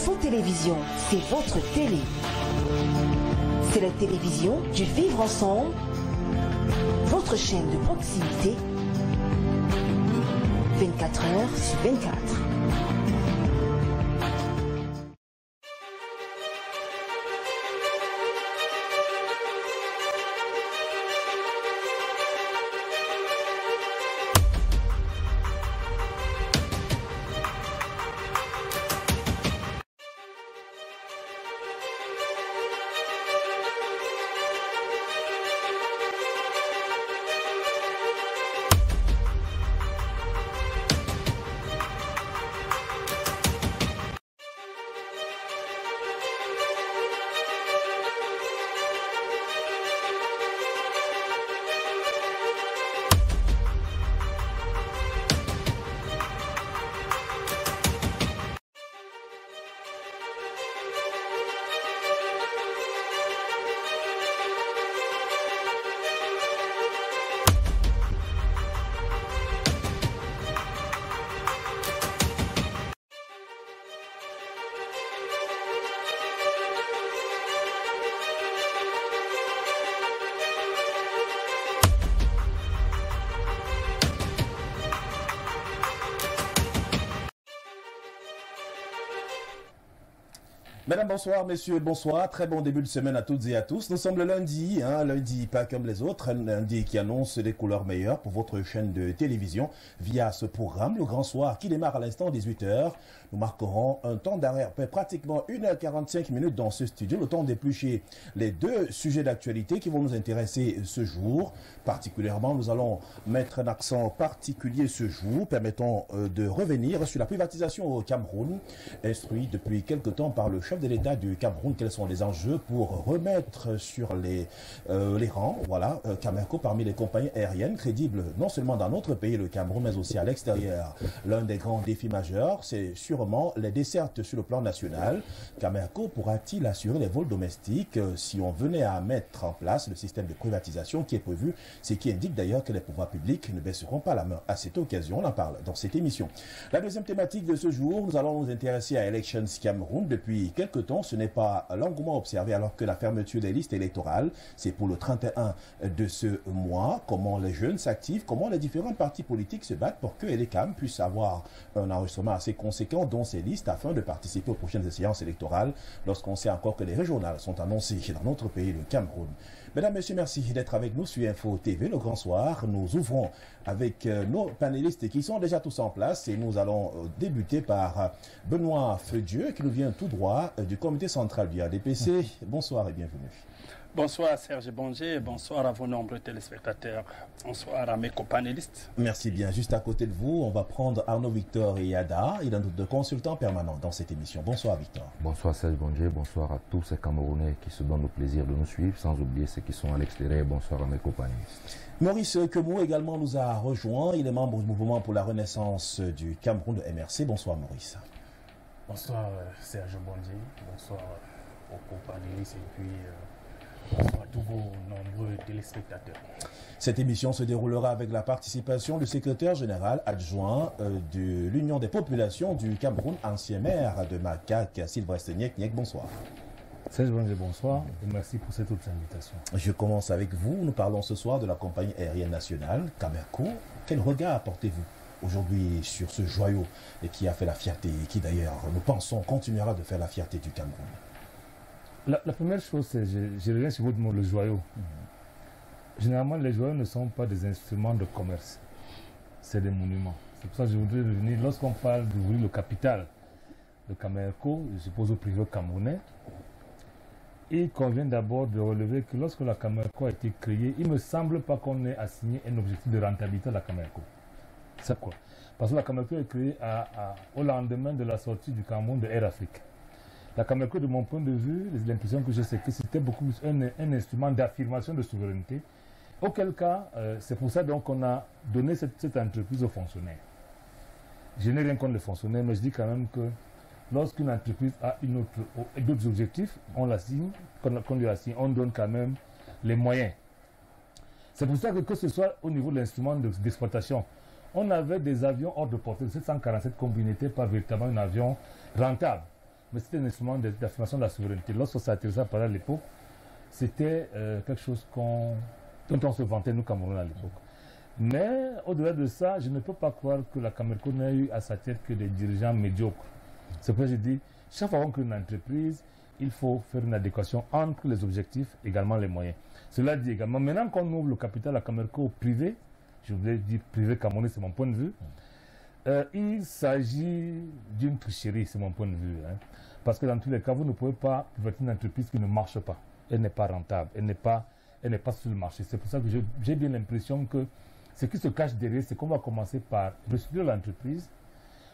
Gasson Télévision, c'est votre télé. C'est la télévision du vivre ensemble, votre chaîne de proximité, 24 heures sur 24. Mesdames, bonsoir, messieurs, bonsoir. Très bon début de semaine à toutes et à tous. Nous sommes le lundi, lundi pas comme les autres, un lundi qui annonce des couleurs meilleures pour votre chaîne de télévision via ce programme, le Grand Soir, qui démarre à l'instant 18h. Nous marquerons un temps d'arrêt, pratiquement 1h45 dans ce studio, le temps d'éplucher les deux sujets d'actualité qui vont nous intéresser ce jour. Particulièrement, nous allons mettre un accent particulier ce jour, permettant de revenir sur la privatisation au Cameroun, instruit depuis quelque temps par le chef de l'État du Cameroun. Quels sont les enjeux pour remettre sur les rangs, voilà, Cameco parmi les compagnies aériennes crédibles, non seulement dans notre pays, le Cameroun, mais aussi à l'extérieur. L'un des grands défis majeurs, c'est sûrement les dessertes sur le plan national. Cameco pourra-t-il assurer les vols domestiques si on venait à mettre en place le système de privatisation qui est prévu, ce qui indique d'ailleurs que les pouvoirs publics ne baisseront pas la main. À cette occasion, on en parle dans cette émission. La deuxième thématique de ce jour, nous allons nous intéresser à Elections Cameroun. Depuis quelque temps, ce n'est pas l'engouement observé alors que la fermeture des listes électorales, c'est pour le 31 de ce mois. Comment les jeunes s'activent, comment les différents partis politiques se battent pour que Elecam puisse avoir un enregistrement assez conséquent dans ces listes afin de participer aux prochaines séances électorales lorsqu'on sait encore que les régionales sont annoncées dans notre pays, le Cameroun. Mesdames, Messieurs, merci d'être avec nous sur Info TV, le Grand Soir. Nous ouvrons avec nos panélistes qui sont déjà tous en place et nous allons débuter par Benoît Feudieu qui nous vient tout droit du comité central du ADPC. Bonsoir et bienvenue. Bonsoir Serge Bongier, bonsoir à vos nombreux téléspectateurs, bonsoir à mes copanélistes. Merci bien. Juste à côté de vous, on va prendre Arnaud Victor et Yada. Il est notre consultant permanent dans cette émission. Bonsoir Victor. Bonsoir Serge Bongier, bonsoir à tous ces Camerounais qui se donnent le plaisir de nous suivre, sans oublier ceux qui sont à l'extérieur. Bonsoir à mes copanélistes. Maurice Kemou également nous a rejoint. Il est membre du mouvement pour la renaissance du Cameroun de MRC. Bonsoir Maurice. Bonsoir Serge Bongier, bonsoir aux copanélistes et puis bonsoir à tous vos nombreux téléspectateurs. Cette émission se déroulera avec la participation du secrétaire général adjoint de l'Union des populations du Cameroun, ancien maire de Macaque, Sylvestre Niek. Bonsoir. Serge Bongier, bonsoir et merci pour cette autre invitation. Je commence avec vous. Nous parlons ce soir de la compagnie aérienne nationale, Cameco. Quel regard apportez-vous aujourd'hui sur ce joyau et qui a fait la fierté et qui d'ailleurs, nous pensons, continuera de faire la fierté du Cameroun? La première chose, c'est, je reviens sur votre mot, le joyau. Généralement, les joyaux ne sont pas des instruments de commerce, c'est des monuments. C'est pour ça que je voudrais revenir, lorsqu'on parle d'ouvrir le capital de Cameco, je suppose au privé camerounais, il convient d'abord de relever que lorsque la Cameco a été créée, il ne me semble pas qu'on ait assigné un objectif de rentabilité à la Cameco. C'est quoi? Parce que la Cameco est créée au lendemain de la sortie du Cameroun de Air Afrique. La Cameco, de mon point de vue, l'impression que j'ai, c'est que c'était beaucoup plus un instrument d'affirmation de souveraineté. Auquel cas, c'est pour ça qu'on a donné cette entreprise aux fonctionnaires. Je n'ai rien contre les fonctionnaires, mais je dis quand même que lorsqu'une entreprise a d'autres objectifs, on l'assigne, qu'on lui assigne, on donne quand même les moyens. C'est pour ça que ce soit au niveau de l'instrument d'exploitation, on avait des avions hors de portée. Le 747 combi n'était pas véritablement un avion rentable. mais c'était un instrument d'affirmation de la souveraineté. Lorsque ça atterrissait par à l'époque, c'était quelque chose dont on se vantait, nous, Camerounais, à l'époque. Mais au-delà de ça, je ne peux pas croire que la Cameroun n'ait eu à sa tête que des dirigeants médiocres. C'est pourquoi je dis, chaque fois qu'on crée une entreprise, il faut faire une adéquation entre les objectifs et également les moyens. Cela dit également, maintenant qu'on ouvre le capital à Camerco au privé, je voulais dire privé camerounais, c'est mon point de vue, il s'agit d'une tricherie, c'est mon point de vue. Hein. Parce que dans tous les cas, vous ne pouvez pas privatiser une entreprise qui ne marche pas. Elle n'est pas rentable, elle n'est pas sur le marché. C'est pour ça que j'ai bien l'impression que ce qui se cache derrière, c'est qu'on va commencer par restructurer l'entreprise.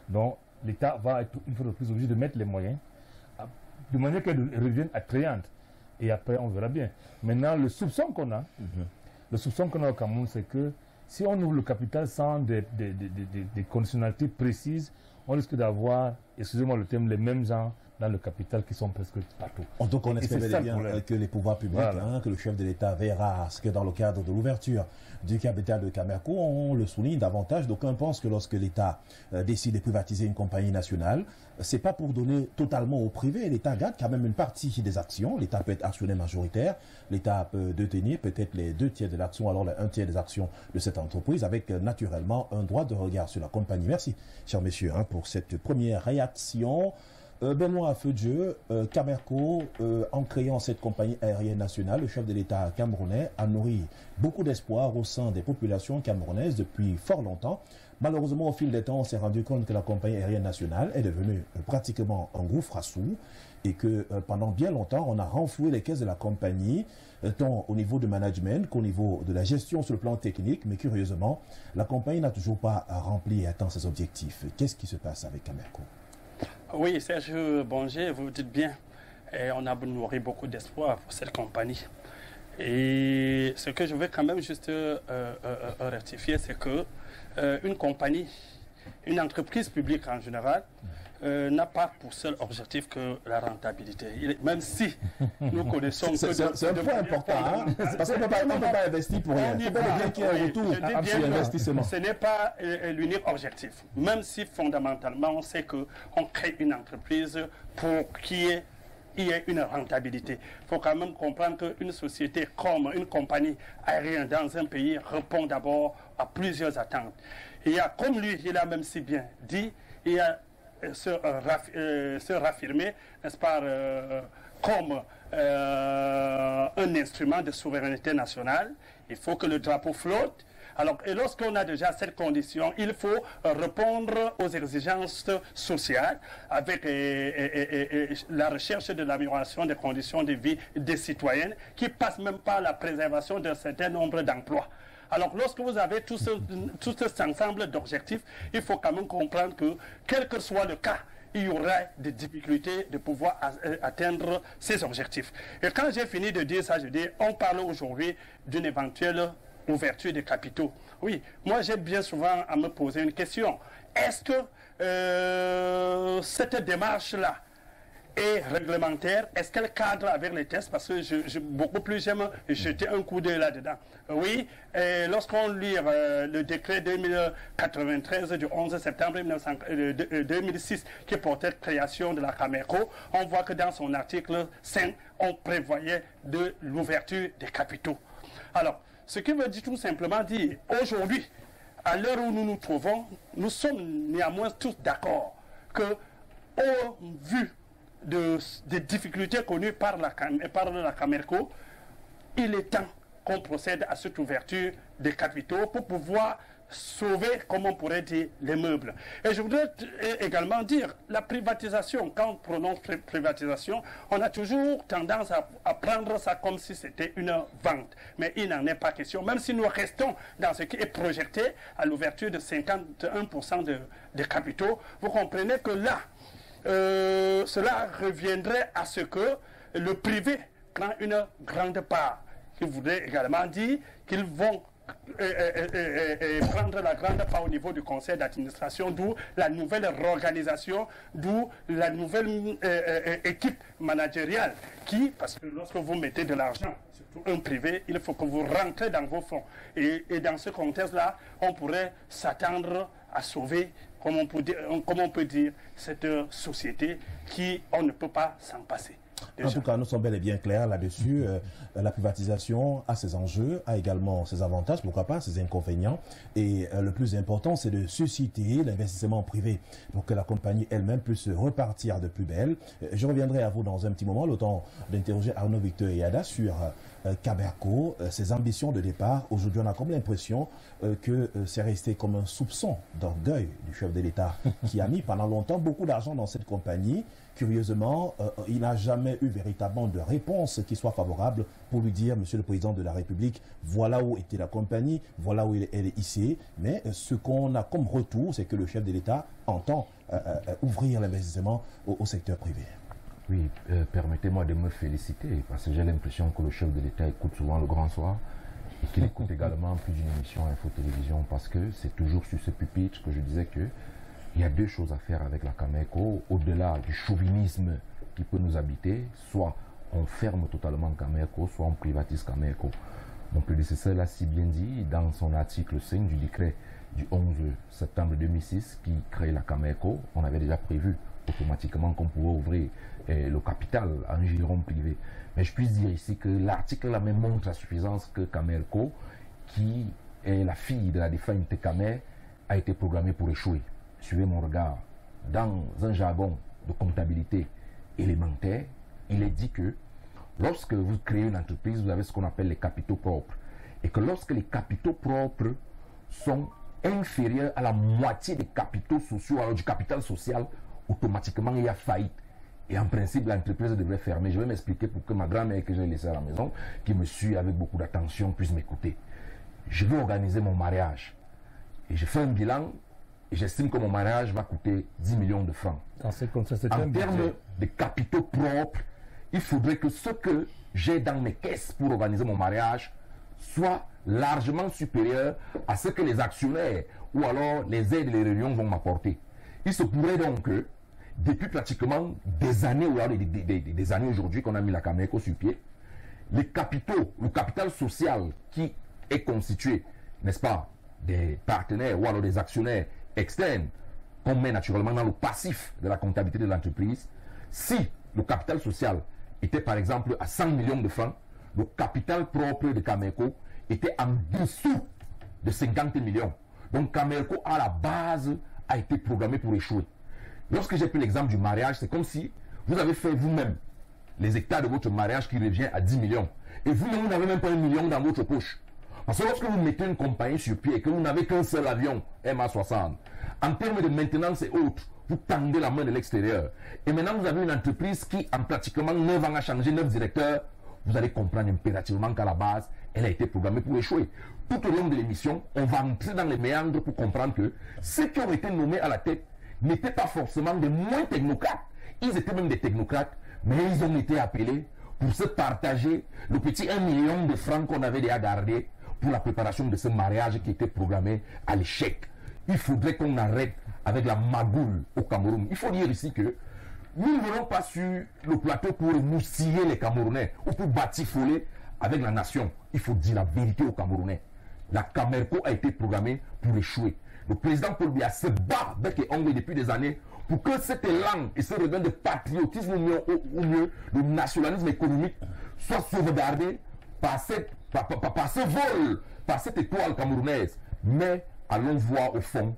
Donc, l'État va être une fois de plus obligé de mettre les moyens, de manière qu'elle revienne attrayante. Et après, on verra bien. Maintenant, le soupçon qu'on a, au Cameroun, c'est que si on ouvre le capital sans des conditionnalités précises, on risque d'avoir, excusez-moi le terme, les mêmes gens dans le capital qui sont presque partout. Donc on espère bien que les pouvoirs publics, que le chef de l'État verra à ce que dans le cadre de l'ouverture du capital de Camerco, on le souligne davantage. D'aucuns pensent que lorsque l'État décide de privatiser une compagnie nationale, c'est pas pour donner totalement au privé. L'État garde quand même une partie des actions. L'État peut être actionnaire majoritaire. L'État peut détenir peut-être les 2 tiers de l'action, alors les 1 tiers des actions de cette entreprise, avec naturellement un droit de regard sur la compagnie. Merci, chers messieurs, pour cette première réaction. Benoît Feu-Dieu, Camerco, en créant cette compagnie aérienne nationale, le chef de l'État camerounais a nourri beaucoup d'espoir au sein des populations camerounaises depuis fort longtemps. Malheureusement, au fil des temps, on s'est rendu compte que la compagnie aérienne nationale est devenue pratiquement un gouffre à sous et que pendant bien longtemps, on a renfloué les caisses de la compagnie, tant au niveau du management qu'au niveau de la gestion sur le plan technique. Mais curieusement, la compagnie n'a toujours pas rempli et atteint ses objectifs. Qu'est-ce qui se passe avec Camerco? Oui, Serge Bonger, vous dites bien, et on a nourri beaucoup d'espoir pour cette compagnie. Et ce que je veux quand même juste rectifier, c'est que une compagnie, une entreprise publique en général, n'a pas pour seul objectif que la rentabilité. Même si nous connaissons... C'est un point important, parce qu'on ne peut pas investir pour rien. Il faut bien qu'il y ait un retour sur l'investissement. Ce n'est pas l'unique objectif. Même si fondamentalement, on sait qu'on crée une entreprise pour qu'il y ait une rentabilité. Il faut quand même comprendre qu'une société comme une compagnie aérienne dans un pays répond d'abord à plusieurs attentes. Il y a, comme lui, il a même si bien dit, il y a se raffirmer, n'est-ce pas, comme un instrument de souveraineté nationale. Il faut que le drapeau flotte. Alors, et lorsqu'on a déjà cette condition, il faut répondre aux exigences sociales avec la recherche de l'amélioration des conditions de vie des citoyennes qui passe même par la préservation d'un certain nombre d'emplois. Alors, lorsque vous avez tout cet ensemble d'objectifs, il faut quand même comprendre que, quel que soit le cas, il y aura des difficultés de pouvoir atteindre ces objectifs. Et quand j'ai fini de dire ça, je dis, on parle aujourd'hui d'une éventuelle ouverture des capitaux. Oui, moi j'ai bien souvent à me poser une question. Est-ce que cette démarche-là est réglementaire? Est-ce qu'elle cadre avec les tests? Parce que beaucoup plus j'aime jeter un coup d'œil là-dedans. Oui, lorsqu'on lit le décret 2093 du 11 septembre 2006 qui portait création de la Camerco, on voit que dans son article 5, on prévoyait de l'ouverture des capitaux. Alors, ce qui veut dire tout simplement dire, aujourd'hui, à l'heure où nous nous trouvons, nous sommes néanmoins tous d'accord que, au vu des difficultés connues par la Camerco, il est temps qu'on procède à cette ouverture des capitaux pour pouvoir sauver, comme on pourrait dire, les meubles. Et je voudrais également dire, la privatisation, quand on prononce privatisation, on a toujours tendance à prendre ça comme si c'était une vente. Mais il n'en est pas question. Même si nous restons dans ce qui est projeté à l'ouverture de 51% des capitaux, vous comprenez que là, cela reviendrait à ce que le privé prend une grande part. Il voudrait également dire qu'ils vont prendre la grande part au niveau du conseil d'administration, d'où la nouvelle réorganisation, d'où la nouvelle équipe managériale qui, parce que lorsque vous mettez de l'argent, surtout un privé, il faut que vous rentrez dans vos fonds. Et dans ce contexte-là, on pourrait s'attendre à sauver comment on peut dire, cette société qui, on ne peut pas s'en passer. En tout cas, nous sommes bel et bien clairs là-dessus. La privatisation a ses enjeux, a également ses avantages, pourquoi pas ses inconvénients. Et le plus important, c'est de susciter l'investissement privé pour que la compagnie elle-même puisse repartir de plus belle. Je reviendrai à vous dans un petit moment, le temps d'interroger Arnaud Victor Yada sur Camerco, ses ambitions de départ. Aujourd'hui, on a comme l'impression que c'est resté comme un soupçon d'orgueil du chef de l'État qui a mis pendant longtemps beaucoup d'argent dans cette compagnie. Curieusement, il n'a jamais eu véritablement de réponse qui soit favorable pour lui dire, Monsieur le Président de la République, voilà où était la compagnie, voilà où elle est ici. Mais ce qu'on a comme retour, c'est que le chef de l'État entend ouvrir l'investissement au secteur privé. Oui, permettez-moi de me féliciter, parce que j'ai l'impression que le chef de l'État écoute souvent le grand soir, et qu'il écoute également plus d'une émission Info-Télévision, parce que c'est toujours sur ce pupitre que je disais que il y a deux choses à faire avec la Camerco, au-delà du chauvinisme qui peut nous habiter, soit on ferme totalement Camerco, soit on privatise Camerco. Mon prédécesseur l'a si bien dit dans son article 5 du décret du 11 septembre 2006 qui crée la Camerco. On avait déjà prévu automatiquement qu'on pouvait ouvrir le capital à un giron privé. Mais je puis dire ici que l'article là même montre à suffisance que Camerco, qui est la fille de la défunte Camer, a été programmée pour échouer. Suivez mon regard. Dans un jargon de comptabilité élémentaire, il est dit que lorsque vous créez une entreprise, vous avez ce qu'on appelle les capitaux propres. Et que lorsque les capitaux propres sont inférieurs à la moitié des capitaux sociaux, alors du capital social, automatiquement il y a faillite. Et en principe, l'entreprise devrait fermer. Je vais m'expliquer pour que ma grand-mère que j'ai laissée à la maison, qui me suit avec beaucoup d'attention, puisse m'écouter. Je veux organiser mon mariage. Et je fais un bilan. Et j'estime que mon mariage va coûter 10 millions de francs. En termes de capitaux propres, il faudrait que ce que j'ai dans mes caisses pour organiser mon mariage soit largement supérieur à ce que les actionnaires ou alors les aides et les réunions vont m'apporter. Il se pourrait donc que, depuis pratiquement des années, ou alors des années aujourd'hui qu'on a mis la Camerco sur pied, les capitaux, le capital social qui est constitué, n'est-ce pas, des partenaires ou alors des actionnaires externe, qu'on met naturellement dans le passif de la comptabilité de l'entreprise. Si le capital social était par exemple à 100 millions de francs, le capital propre de Camerco était en dessous de 50 millions. Donc Camerco à la base a été programmé pour échouer. Lorsque j'ai pris l'exemple du mariage, c'est comme si vous avez fait vous-même les hectares de votre mariage qui revient à 10 millions. Et vous-même, vous n'avez même pas 1 million dans votre poche. Parce que lorsque vous mettez une compagnie sur pied et que vous n'avez qu'un seul avion, MA60, en termes de maintenance et autres, vous tendez la main de l'extérieur. Et maintenant, vous avez une entreprise qui, en pratiquement 9 ans, a changé 9 directeurs. Vous allez comprendre impérativement qu'à la base, elle a été programmée pour échouer. Tout au long de l'émission, on va entrer dans les méandres pour comprendre que ceux qui ont été nommés à la tête n'étaient pas forcément des moins technocrates. Ils étaient même des technocrates, mais ils ont été appelés pour se partager le petit 1 million de francs qu'on avait déjà gardé pour la préparation de ce mariage qui était programmé à l'échec. Il faudrait qu'on arrête avec la magoule au Cameroun. Il faut dire ici que nous ne venons pas sur le plateau pour mousiller les Camerounais ou pour batifoler avec la nation. Il faut dire la vérité aux Camerounais. La Camerco a été programmée pour échouer. Le président Paul Biya se bat bec et ongle depuis des années pour que cet élan et ce regain de patriotisme ou mieux le nationalisme économique soit sauvegardé par ce vol, par cette étoile camerounaise. Mais allons voir au fond,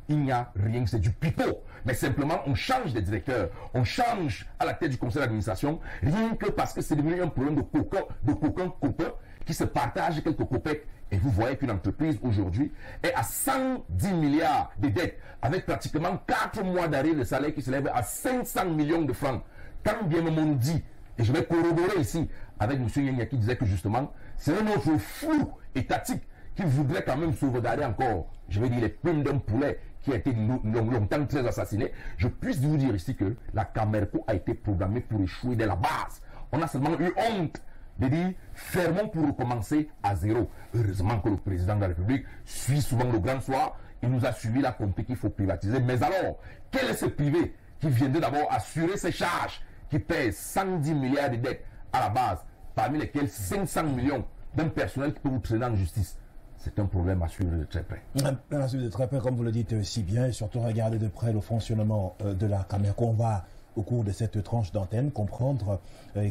il n'y a rien, c'est du pipeau. Mais simplement, on change de directeur, on change à la tête du conseil d'administration, rien que parce que c'est devenu un problème de copains qui se partagent quelques copecs. Et vous voyez qu'une entreprise aujourd'hui est à 110 milliards de dettes, avec pratiquement 4 mois d'arrêt de salaire qui s'élève à 500 millions de francs. Quand bien même on dit, et je vais corroborer ici avec M. Nyenya qui disait que justement, c'est un autre flou étatique qui voudrait quand même sauvegarder encore, je vais dire, les plumes d'un poulet qui a été longtemps très assassiné. Je puisse vous dire ici que la Camerco a été programmée pour échouer dès la base. On a seulement eu honte de dire fermons pour recommencer à zéro. Heureusement que le président de la République suit souvent le grand soir. Il nous a suivi, il a compris qu'il faut privatiser. Mais alors, quel est ce privé qui viendrait d'abord assurer ces charges qui pèsent 110 milliards de dettes à la base, parmi lesquelles 500 millions d'un personnel qui peut vous traîner en justice? c'est un problème à suivre de très près. À suivre de très près, comme vous le dites si bien, et surtout regarder de près le fonctionnement de la Camerco. On va, au cours de cette tranche d'antenne, comprendre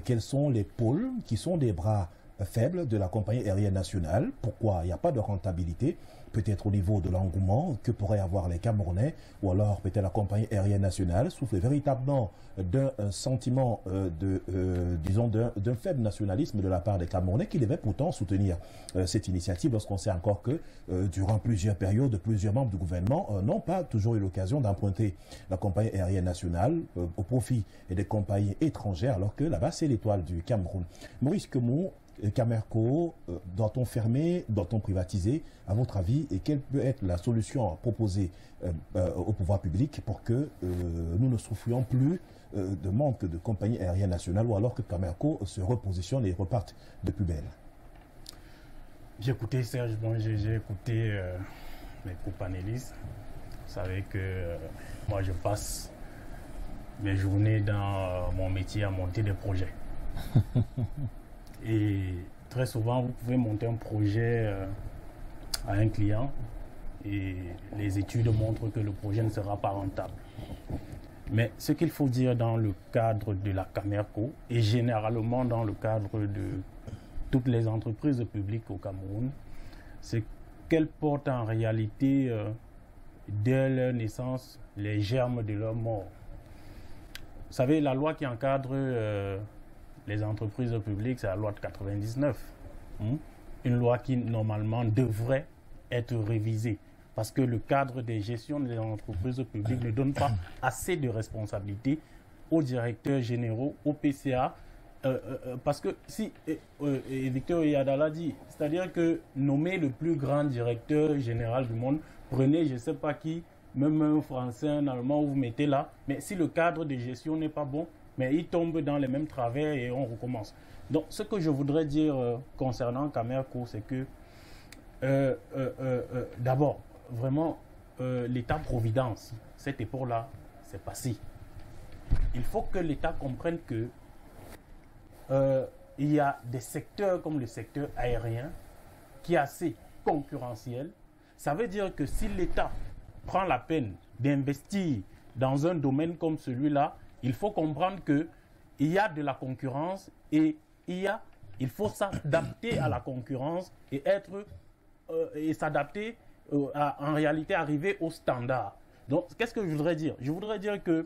quels sont les pôles qui sont des bras faibles de la compagnie aérienne nationale. Pourquoi il n'y a pas de rentabilité? Peut-être au niveau de l'engouement que pourraient avoir les Camerounais, ou alors peut-être la compagnie aérienne nationale souffre véritablement d'un sentiment disons, d'un faible nationalisme de la part des Camerounais qui devaient pourtant soutenir cette initiative lorsqu'on sait encore que durant plusieurs périodes, plusieurs membres du gouvernement n'ont pas toujours eu l'occasion d'emprunter la compagnie aérienne nationale au profit des compagnies étrangères, alors que là-bas c'est l'étoile du Cameroun. Maurice Kemou, Camerco, doit-on fermer, doit-on privatiser, à votre avis, et quelle peut être la solution à proposer au pouvoir public pour que nous ne souffrions plus de manque de compagnie aérienne nationale, ou alors que Camerco se repositionne et reparte de plus belle? J'ai écouté Serge, bon, j'ai écouté mes co-panélistes. Vous savez que moi je passe mes journées dans mon métier à monter des projets. Et très souvent, vous pouvez monter un projet à un client et les études montrent que le projet ne sera pas rentable. Mais ce qu'il faut dire dans le cadre de la Camerco et généralement dans le cadre de toutes les entreprises publiques au Cameroun, c'est qu'elles portent en réalité, dès leur naissance, les germes de leur mort. Vous savez, la loi qui encadre les entreprises publiques, c'est la loi de 99. Une loi qui, normalement, devrait être révisée. Parce que le cadre de gestion des entreprises publiques ne donne pas assez de responsabilités aux directeurs généraux, au PCA. Parce que si, Victor Yada l'a dit, c'est-à-dire que nommer le plus grand directeur général du monde, prenez je ne sais pas qui, même un Français, un Allemand, vous mettez là, mais si le cadre de gestion n'est pas bon, mais il tombe dans les mêmes travers et on recommence. Donc, ce que je voudrais dire concernant Camerco, c'est que, d'abord, vraiment, l'État-providence, cette époque-là, c'est passé. Il faut que l'État comprenne que il y a des secteurs comme le secteur aérien qui est assez concurrentiel. Ça veut dire que si l'État prend la peine d'investir dans un domaine comme celui-là, il faut comprendre qu'il y a de la concurrence et il faut s'adapter à la concurrence et s'adapter en réalité arriver au standard. Donc, qu'est-ce que je voudrais dire? Je voudrais dire que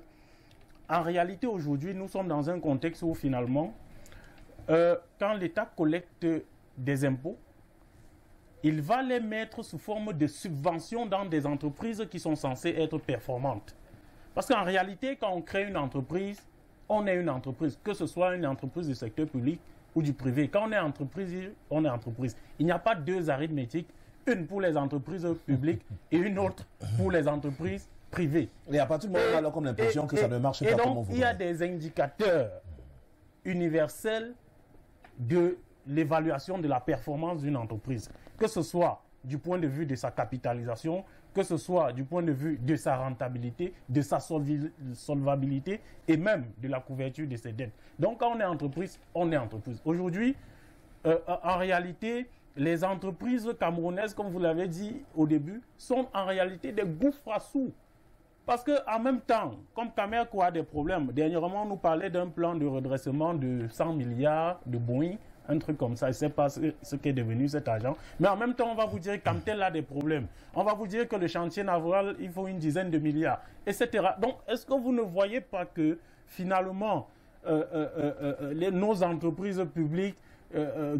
en réalité, aujourd'hui, nous sommes dans un contexte où finalement, quand l'État collecte des impôts, il va les mettre sous forme de subventions dans des entreprises qui sont censées être performantes. Parce qu'en réalité, quand on crée une entreprise, on est une entreprise, que ce soit une entreprise du secteur public ou du privé. Quand on est entreprise, on est entreprise. Il n'y a pas deux arithmétiques, une pour les entreprises publiques et une autre pour les entreprises privées. Et à partir du moment où on a comme l'impression que ça ne marche pas comme on voudrait. Il y a des indicateurs universels de l'évaluation de la performance d'une entreprise, que ce soit du point de vue de sa capitalisation, que ce soit du point de vue de sa rentabilité, de sa solvabilité et même de la couverture de ses dettes. Donc quand on est entreprise, on est entreprise. Aujourd'hui, en réalité, les entreprises camerounaises, comme vous l'avez dit au début, sont en réalité des gouffres à sous. Parce qu'en même temps, comme Camerco a des problèmes, dernièrement on nous parlait d'un plan de redressement de 100 milliards de Boeing, un truc comme ça, je ne sais pas ce qu'est devenu cet argent. Mais en même temps, on va vous dire qu'Amtel a des problèmes. On va vous dire que le chantier naval, il faut une dizaine de milliards, etc. Donc, est-ce que vous ne voyez pas que finalement, nos entreprises publiques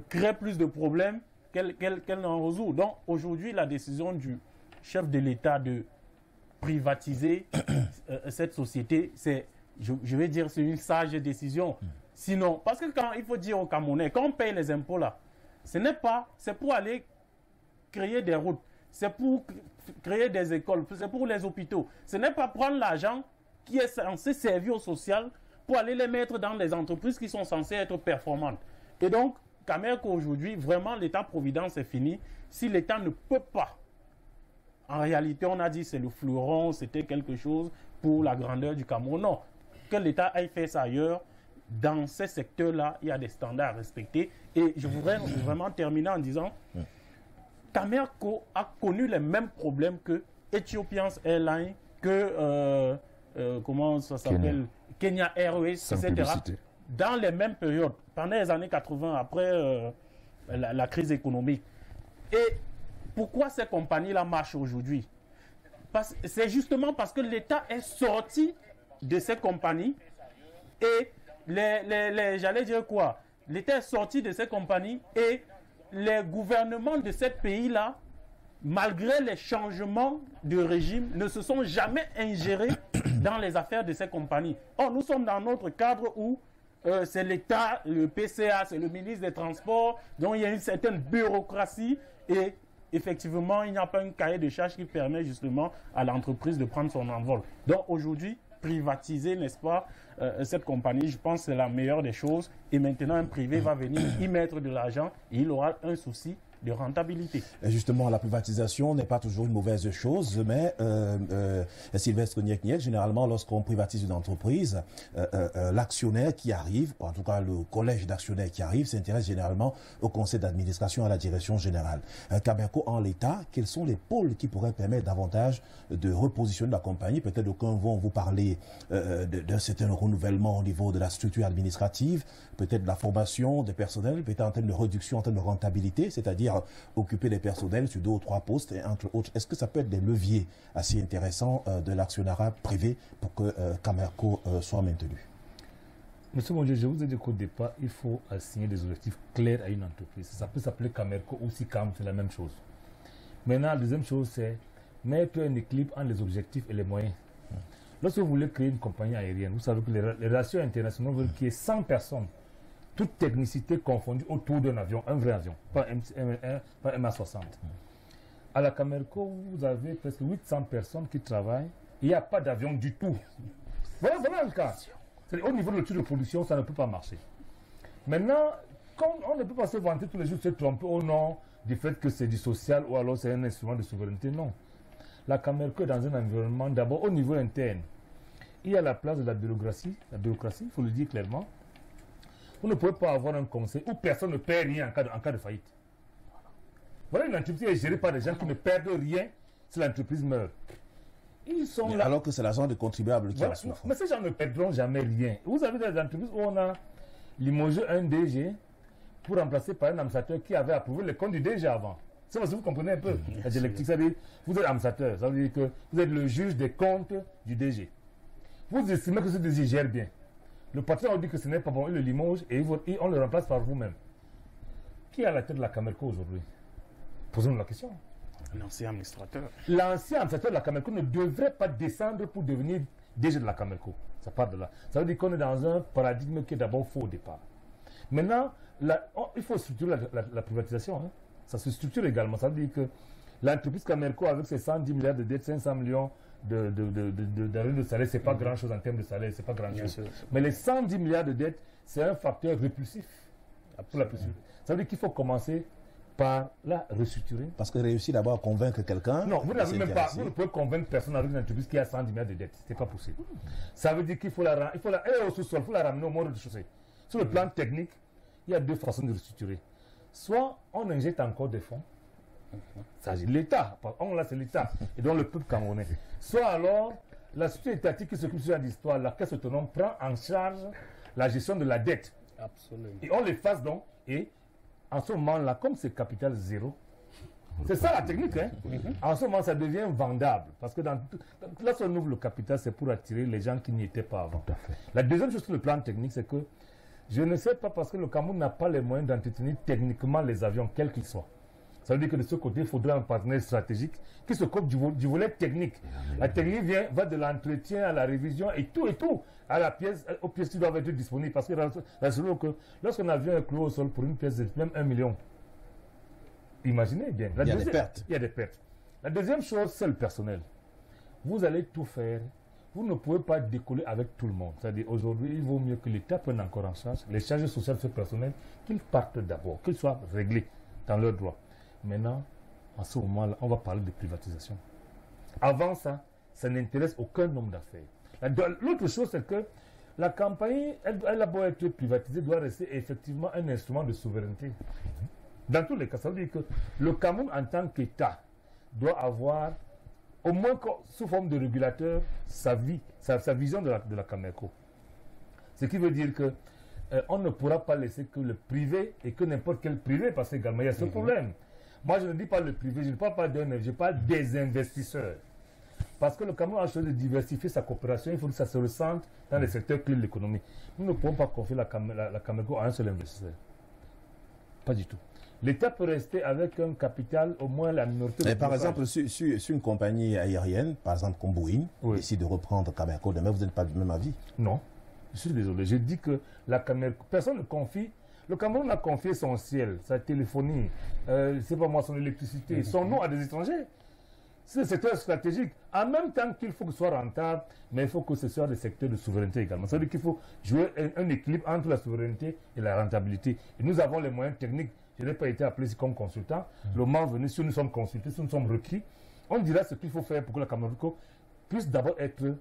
créent plus de problèmes qu'elles n'en résout? Donc, aujourd'hui, la décision du chef de l'État de privatiser cette société, c'est, je vais dire, c'est une sage décision. Sinon, parce que quand il faut dire aux Camerounais, quand on paye les impôts là, c'est pour aller créer des routes, c'est pour créer des écoles, c'est pour les hôpitaux. Ce n'est pas prendre l'argent qui est censé servir au social pour aller les mettre dans les entreprises qui sont censées être performantes. Et donc, Camerco aujourd'hui, vraiment l'État-providence est fini. Si l'État ne peut pas, en réalité, on a dit c'est le fleuron, c'était quelque chose pour la grandeur du Cameroun. Non, que l'État aille faire ça ailleurs. Dans ces secteurs-là, il y a des standards à respecter. Et je voudrais vraiment terminer en disant, Camerco a connu les mêmes problèmes que Ethiopian Airlines, que comment ça s'appelle, Kenya Airways, etc. Dans les mêmes périodes, pendant les années 80, après la crise économique. Et pourquoi ces compagnies-là marchent aujourd'hui? C'est justement parce que l'État est sorti de ces compagnies et j'allais dire quoi? L'État est sorti de ces compagnies et les gouvernements de ces pays-là, malgré les changements de régime, ne se sont jamais ingérés dans les affaires de ces compagnies. Or, nous sommes dans notre cadre où c'est l'État, le PCA, c'est le ministre des Transports, donc il y a une certaine bureaucratie et effectivement, il n'y a pas un cahier de charges qui permet justement à l'entreprise de prendre son envol. Donc aujourd'hui, privatiser, n'est-ce pas, cette compagnie, je pense que c'est la meilleure des choses. Et maintenant, un privé va venir y mettre de l'argent et il aura un souci de rentabilité. Et justement, la privatisation n'est pas toujours une mauvaise chose, mais Sylvestre Niek, généralement, lorsqu'on privatise une entreprise, l'actionnaire qui arrive, ou en tout cas le collège d'actionnaires qui arrive, s'intéresse généralement au conseil d'administration, à la direction générale. Camerco, en l'état, quels sont les pôles qui pourraient permettre davantage de repositionner la compagnie? Peut-être d'aucuns vont vous parler d'un certain renouvellement au niveau de la structure administrative, peut-être de la formation des personnels, peut-être en termes de réduction, en termes de rentabilité, c'est-à-dire occuper les personnels sur 2 ou 3 postes, et entre autres. Est-ce que ça peut être des leviers assez intéressants de l'actionnariat privé pour que Camerco soit maintenu? Monsieur Mondier, je vous ai dit qu'au départ, il faut assigner des objectifs clairs à une entreprise. Ça peut s'appeler Camerco ou SICAM, c'est la même chose. Maintenant, la deuxième chose, c'est mettre un équilibre entre les objectifs et les moyens. Lorsque vous voulez créer une compagnie aérienne, vous savez que les relations internationales veulent qu'il y ait 100 personnes, toute technicité confondue autour d'un avion, un vrai avion, pas un MA60. À la Camerco, vous avez presque 800 personnes qui travaillent, il n'y a pas d'avion du tout. Voilà le cas. Au niveau de l'étude de production, ça ne peut pas marcher. Maintenant, on ne peut pas se vanter tous les jours, se tromper au nom du fait que c'est du social ou alors c'est un instrument de souveraineté. Non. La Camerco est dans un environnement, d'abord au niveau interne. Il y a la place de la bureaucratie, il faut le dire clairement. Vous ne pouvez pas avoir un conseil où personne ne perd rien en cas de faillite. Voilà une entreprise qui est gérée par des gens qui ne perdent rien si l'entreprise meurt. Ils sont là. Alors que c'est l'argent des contribuables qui en souffre. Mais ces gens ne perdront jamais rien. Vous avez des entreprises où on a limogé un DG pour remplacer par un administrateur qui avait approuvé les comptes du DG avant. C'est parce que vous comprenez un peu la dialectique. Ça veut dire, vous êtes administrateur, ça veut dire que vous êtes le juge des comptes du DG. Vous estimez que ce DG gère bien. Le patron a dit que ce n'est pas bon, il le limoge et on le remplace par vous-même. Qui est à la tête de la Camerco aujourd'hui? Posons-nous la question. L'ancien administrateur. L'ancien administrateur de la Camerco ne devrait pas descendre pour devenir DG de la Camerco. Ça part de là. Ça veut dire qu'on est dans un paradigme qui est d'abord faux au départ. Maintenant, il faut structurer la privatisation. Hein. Ça se structure également. Ça veut dire que l'entreprise Camerco, avec ses 110 milliards de dettes, 500 millions de salaire, c'est pas grand-chose en termes de salaire, c'est pas grand-chose. Mais les 110 milliards de dettes, c'est un facteur répulsif pour la poursuite. Ça veut dire qu'il faut commencer par la restructurer. Parce que réussir d'abord à convaincre quelqu'un... Non, vous n'avez même pas, vous ne pouvez convaincre personne avec une entreprise qui a 110 milliards de dettes. C'est pas possible. Ça veut dire qu'il faut elle est au sous-sol, il faut la ramener au mode de chaussée. Sur le plan technique, il y a 2 façons de restructurer. Soit on injecte encore des fonds, ça c'est l'État, là c'est l'État, et donc le peuple camerounais. Soit alors, la structure étatique qui s'occupe de l'histoire, la caisse autonome prend en charge la gestion de la dette. Absolument. Et on l'efface donc, et en ce moment-là, comme c'est capital zéro, c'est ça la technique, hein? En ce moment, ça devient vendable. Parce que lorsqu'on ouvre le capital, c'est pour attirer les gens qui n'y étaient pas avant. La deuxième chose sur le plan technique, c'est que je ne sais pas parce que le Cameroun n'a pas les moyens d'entretenir techniquement les avions, quels qu'ils soient. Ça veut dire que de ce côté, il faudrait un partenaire stratégique qui s'occupe du volet technique. La technique va de l'entretien à la révision et tout, à la pièce, aux pièces qui doivent être disponibles. Parce que lorsqu'un avion est cloué au sol pour une pièce de même 1 million, imaginez bien. Il y a des pertes. Il y a des pertes. La deuxième chose, c'est le personnel. Vous allez tout faire. Vous ne pouvez pas décoller avec tout le monde. C'est-à-dire, aujourd'hui, il vaut mieux que l'État prenne encore en charge les charges sociales de ce personnel, qu'ils partent d'abord, qu'ils soient réglés dans leurs droits. Maintenant, en ce moment-là, on va parler de privatisation. Avant ça, ça n'intéresse aucun homme d'affaires. L'autre chose, c'est que la compagnie, elle a beau être privatisée, doit rester effectivement un instrument de souveraineté. Dans tous les cas, ça veut dire que le Cameroun, en tant qu'État, doit avoir, au moins sous forme de régulateur, sa vision de la Cameco. Ce qui veut dire que on ne pourra pas laisser que le privé, et que n'importe quel privé, parce qu'également il y a ce problème. Moi, je ne dis pas le privé, je ne parle pas je parle des investisseurs. Parce que le Cameroun a choisi de diversifier sa coopération, il faut que ça se ressente dans les secteurs clés de l'économie. Nous ne pouvons pas confier la Cameco à un seul investisseur. Pas du tout. L'État peut rester avec un capital, au moins la minorité. Mais par exemple, si une compagnie aérienne, par exemple comme Boeing, décide de reprendre Cameco, demain vous n'êtes pas du même avis? Non, je suis désolé. Je dis que la Cameco, personne ne confie. Le Cameroun a confié son ciel, sa téléphonie, c'est pas moi, son électricité, son nom à des étrangers. C'est un secteur stratégique. En même temps qu'il faut que ce soit rentable, mais il faut que ce soit des secteurs de souveraineté également. Ça veut dire qu'il faut jouer un équilibre entre la souveraineté et la rentabilité. Et nous avons les moyens techniques. Je n'ai pas été appelé ici comme consultant. Le moment venu, si nous sommes consultés, si nous sommes requis, on dira ce qu'il faut faire pour que la Cameroun puisse d'abord être,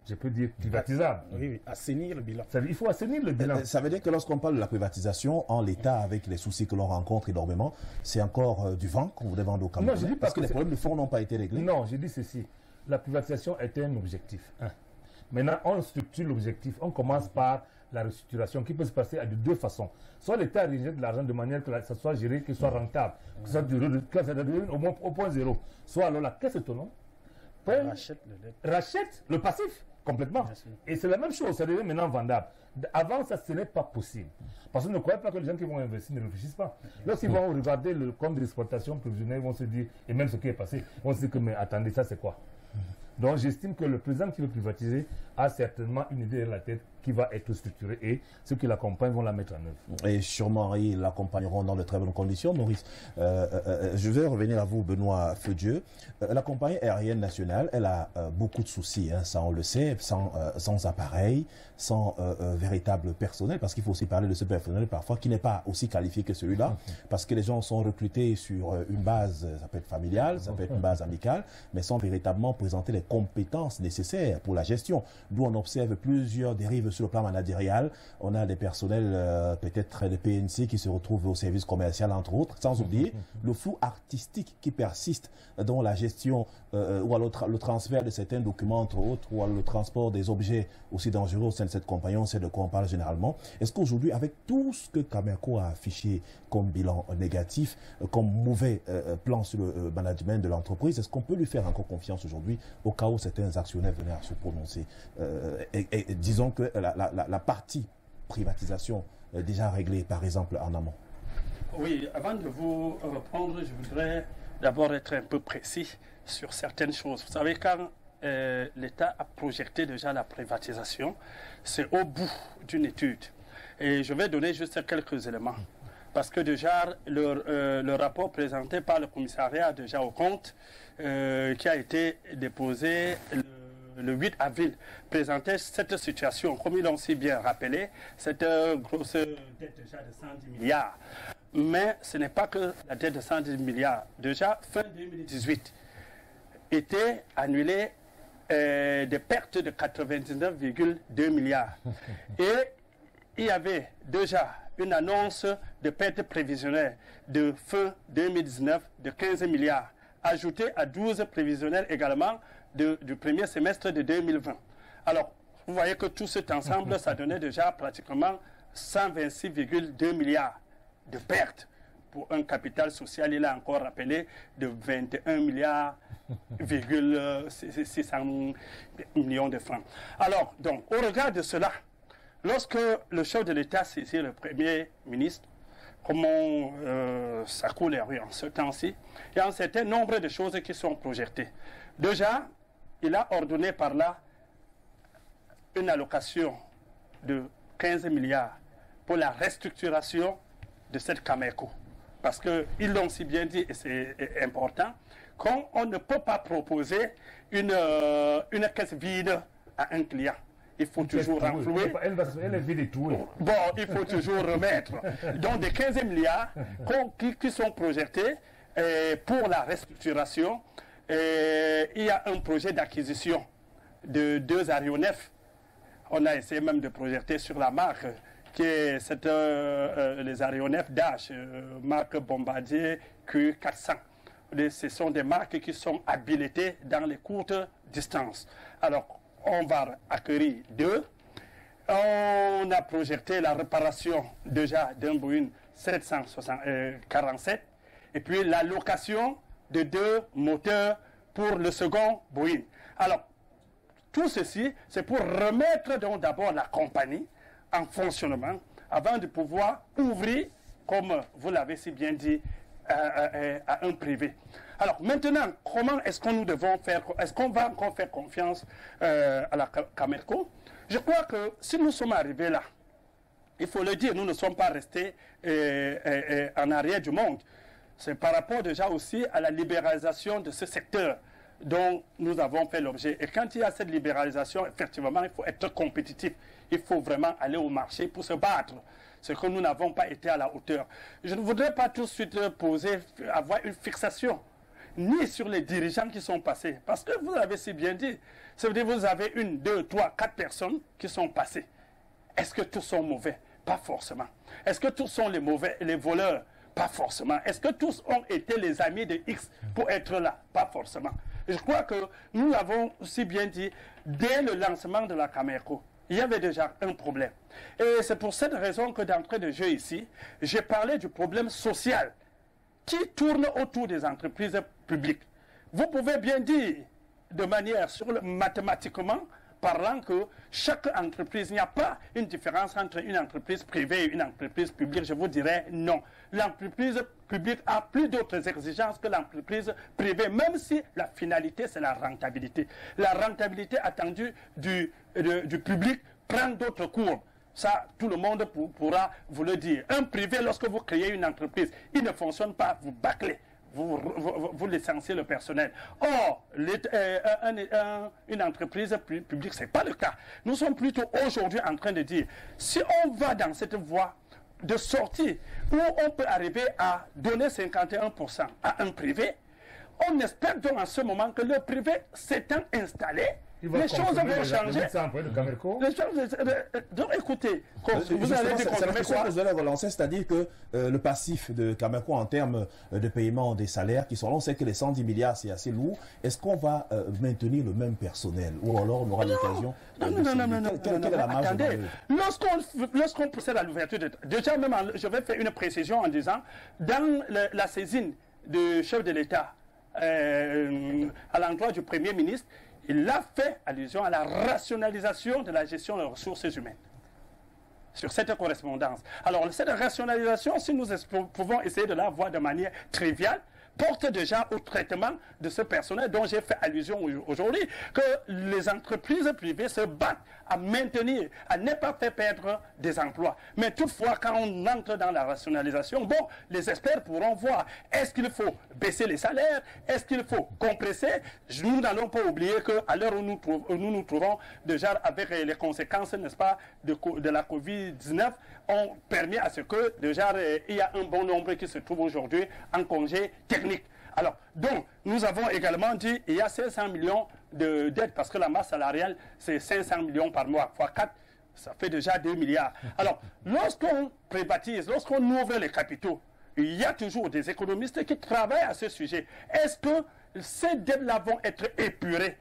je peux dire, privatisable. Oui, assainir le bilan. Il faut assainir le bilan. Ça veut dire que lorsqu'on parle de la privatisation, en l'État, avec les soucis que l'on rencontre énormément, c'est encore du vent qu'on voudrait vendre au Cameroun. Non, je dis parce que les problèmes de fond n'ont pas été réglés. Non, je dis ceci. La privatisation est un objectif. Maintenant, on structure l'objectif. On commence par la restructuration qui peut se passer de deux façons. Soit l'État rejette de l'argent de manière que ça soit géré, que ce soit rentable, que ça devienne au moins au point zéro. Soit alors la caisse autonome rachète le passif complètement. Et c'est la même chose, ça devient maintenant vendable. Avant ça, ce n'est pas possible. Parce qu'on ne croit pas que les gens qui vont investir ne réfléchissent pas. Lorsqu'ils vont regarder le compte d'exploitation prévisionnel, ils vont se dire, et même ce qui est passé, ils vont se dire que, mais attendez, ça c'est quoi? Donc j'estime que le président qui veut privatiser a certainement une idée dans la tête qui va être structurée et ceux qui l'accompagnent vont la mettre en œuvre. Et sûrement ils l'accompagneront dans de très bonnes conditions. Maurice, je vais revenir à vous, Benoît Feu-Dieu. La compagnie aérienne nationale, elle a beaucoup de soucis, ça on le sait, sans appareil, sans véritable personnel, parce qu'il faut aussi parler de ce personnel parfois qui n'est pas aussi qualifié que celui-là, parce que les gens sont recrutés sur une base, ça peut être familiale, ça peut être une base amicale, mais sans véritablement présenter les compétences nécessaires pour la gestion. D'où on observe plusieurs dérives sur le plan managérial. On a des personnels, peut-être des PNC qui se retrouvent au service commercial, entre autres, sans oublier le flou artistique qui persiste dans la gestion ou alors le transfert de certains documents, entre autres, ou alors le transport des objets aussi dangereux au sein de cette compagnie. On sait de quoi on parle généralement. Est-ce qu'aujourd'hui, avec tout ce que Cameco a affiché comme bilan négatif, comme mauvais plan sur le management de l'entreprise, est-ce qu'on peut lui faire encore confiance aujourd'hui au cas où certains actionnaires venaient à se prononcer et disons que la partie privatisation déjà réglée, par exemple, en amont? Oui, avant de vous reprendre, je voudrais d'abord être un peu précis sur certaines choses. Vous savez, quand l'État a projeté déjà la privatisation, c'est au bout d'une étude. Et je vais donner juste quelques éléments. Parce que déjà, le rapport présenté par le commissariat déjà au compte, qui a été déposé le 8 avril, présentait cette situation. Comme ils l'ont si bien rappelé, cette grosse dette déjà de 110 milliards. Mais ce n'est pas que la dette de 110 milliards. Déjà, fin 2018, était annulée des pertes de 99,2 milliards. Et il y avait déjà une annonce de pertes prévisionnelles de fin 2019 de 15 milliards, ajoutée à 12 prévisionnels également du premier semestre de 2020. Alors, vous voyez que tout cet ensemble, ça donnait déjà pratiquement 126,2 milliards de pertes pour un capital social, il a encore rappelé, de 21 milliards, 600 millions de francs. Alors, donc, au regard de cela, lorsque le chef de l'État saisit le Premier ministre, comment ça coule les rues en ce temps-ci, il y a un certain nombre de choses qui sont projetées. Déjà, il a ordonné par là une allocation de 15 milliards pour la restructuration de cette Cameco. Parce qu'ils l'ont si bien dit, et c'est important, qu'on ne peut pas proposer une caisse vide à un client. Il faut toujours renflouer. Elle est vide et trouée. Bon, il faut toujours remettre. Donc, des 15 milliards qui sont projetés pour la restructuration, il y a un projet d'acquisition de 2 aéronefs. On a essayé même de projeter sur la marque qui est les aéronefs Dash, marque Bombardier Q400. Ce sont des marques qui sont habilitées dans les courtes distances. Alors, on va acquérir 2. On a projeté la réparation déjà d'un Boeing 747 et puis la location de 2 moteurs pour le second Boeing. Alors, tout ceci, c'est pour remettre donc d'abord la compagnie en fonctionnement avant de pouvoir ouvrir, comme vous l'avez si bien dit, à un privé. Alors maintenant, comment est-ce que nous devons faire, est-ce qu'on va encore faire confiance à la Camerco? Je crois que si nous sommes arrivés là, il faut le dire, nous ne sommes pas restés en arrière du monde. C'est par rapport déjà aussi à la libéralisation de ce secteur dont nous avons fait l'objet. Et quand il y a cette libéralisation, effectivement, il faut être compétitif. Il faut vraiment aller au marché pour se battre. C'est que nous n'avons pas été à la hauteur. Je ne voudrais pas tout de suite avoir une fixation, ni sur les dirigeants qui sont passés. Parce que vous l'avez si bien dit, ça veut dire que vous avez 1, 2, 3, 4 personnes qui sont passées. Est-ce que tous sont mauvais? Pas forcément. Est-ce que tous sont les mauvais, les voleurs? Pas forcément. Est-ce que tous ont été les amis de X pour être là? Pas forcément. Je crois que nous l'avons si bien dit, dès le lancement de la Camerco, il y avait déjà un problème. Et c'est pour cette raison que d'entrée de jeu ici, j'ai parlé du problème social qui tourne autour des entreprises publiques. Vous pouvez bien dire de manière mathématiquement parlant que chaque entreprise, il n'y a pas une différence entre une entreprise privée et une entreprise publique. Je vous dirais non. L'entreprise publique a plus d'autres exigences que l'entreprise privée, même si la finalité, c'est la rentabilité. La rentabilité attendue du public prend d'autres courbes. Ça, tout le monde pourra vous le dire. Un privé, lorsque vous créez une entreprise, il ne fonctionne pas, vous bâclez. Vous licenciez le personnel. Or, une entreprise publique, ce n'est pas le cas. Nous sommes plutôt aujourd'hui en train de dire, si on va dans cette voie de sortie, où on peut arriver à donner 51% à un privé, on espère donc en ce moment que le privé s'étant installé, les choses vont changer. Donc écoutez, vous allez dire que vous allez relancer, c'est-à-dire que le passif de Camerco en termes de paiement des salaires qui sont là, on sait que les 110 milliards c'est assez lourd. Est-ce qu'on va maintenir le même personnel ou alors on aura l'occasion Non. Attendez, lorsqu'on procède à l'ouverture, déjà même, je vais faire une précision en disant, dans la saisine du chef de l'État à l'endroit du Premier ministre, il a fait allusion à la rationalisation de la gestion des ressources humaines. Sur cette correspondance. Alors, cette rationalisation, si nous pouvons essayer de la voir de manière triviale, porte déjà au traitement de ce personnel dont j'ai fait allusion aujourd'hui, que les entreprises privées se battent à maintenir, à ne pas faire perdre des emplois. Mais toutefois, quand on entre dans la rationalisation, bon, les experts pourront voir, est-ce qu'il faut baisser les salaires, est-ce qu'il faut compresser? Nous n'allons pas oublier qu'à l'heure où nous trouvons déjà avec les conséquences, n'est-ce pas, de la Covid-19, ont permis à ce que déjà il y a un bon nombre qui se trouvent aujourd'hui en congé technique. Alors, donc, nous avons également dit il y a 500 millions de dettes parce que la masse salariale, c'est 500 millions par mois, fois 4, ça fait déjà 2 milliards. Alors, lorsqu'on privatise, lorsqu'on ouvre les capitaux, il y a toujours des économistes qui travaillent à ce sujet. Est-ce que ces dettes-là vont être épurées?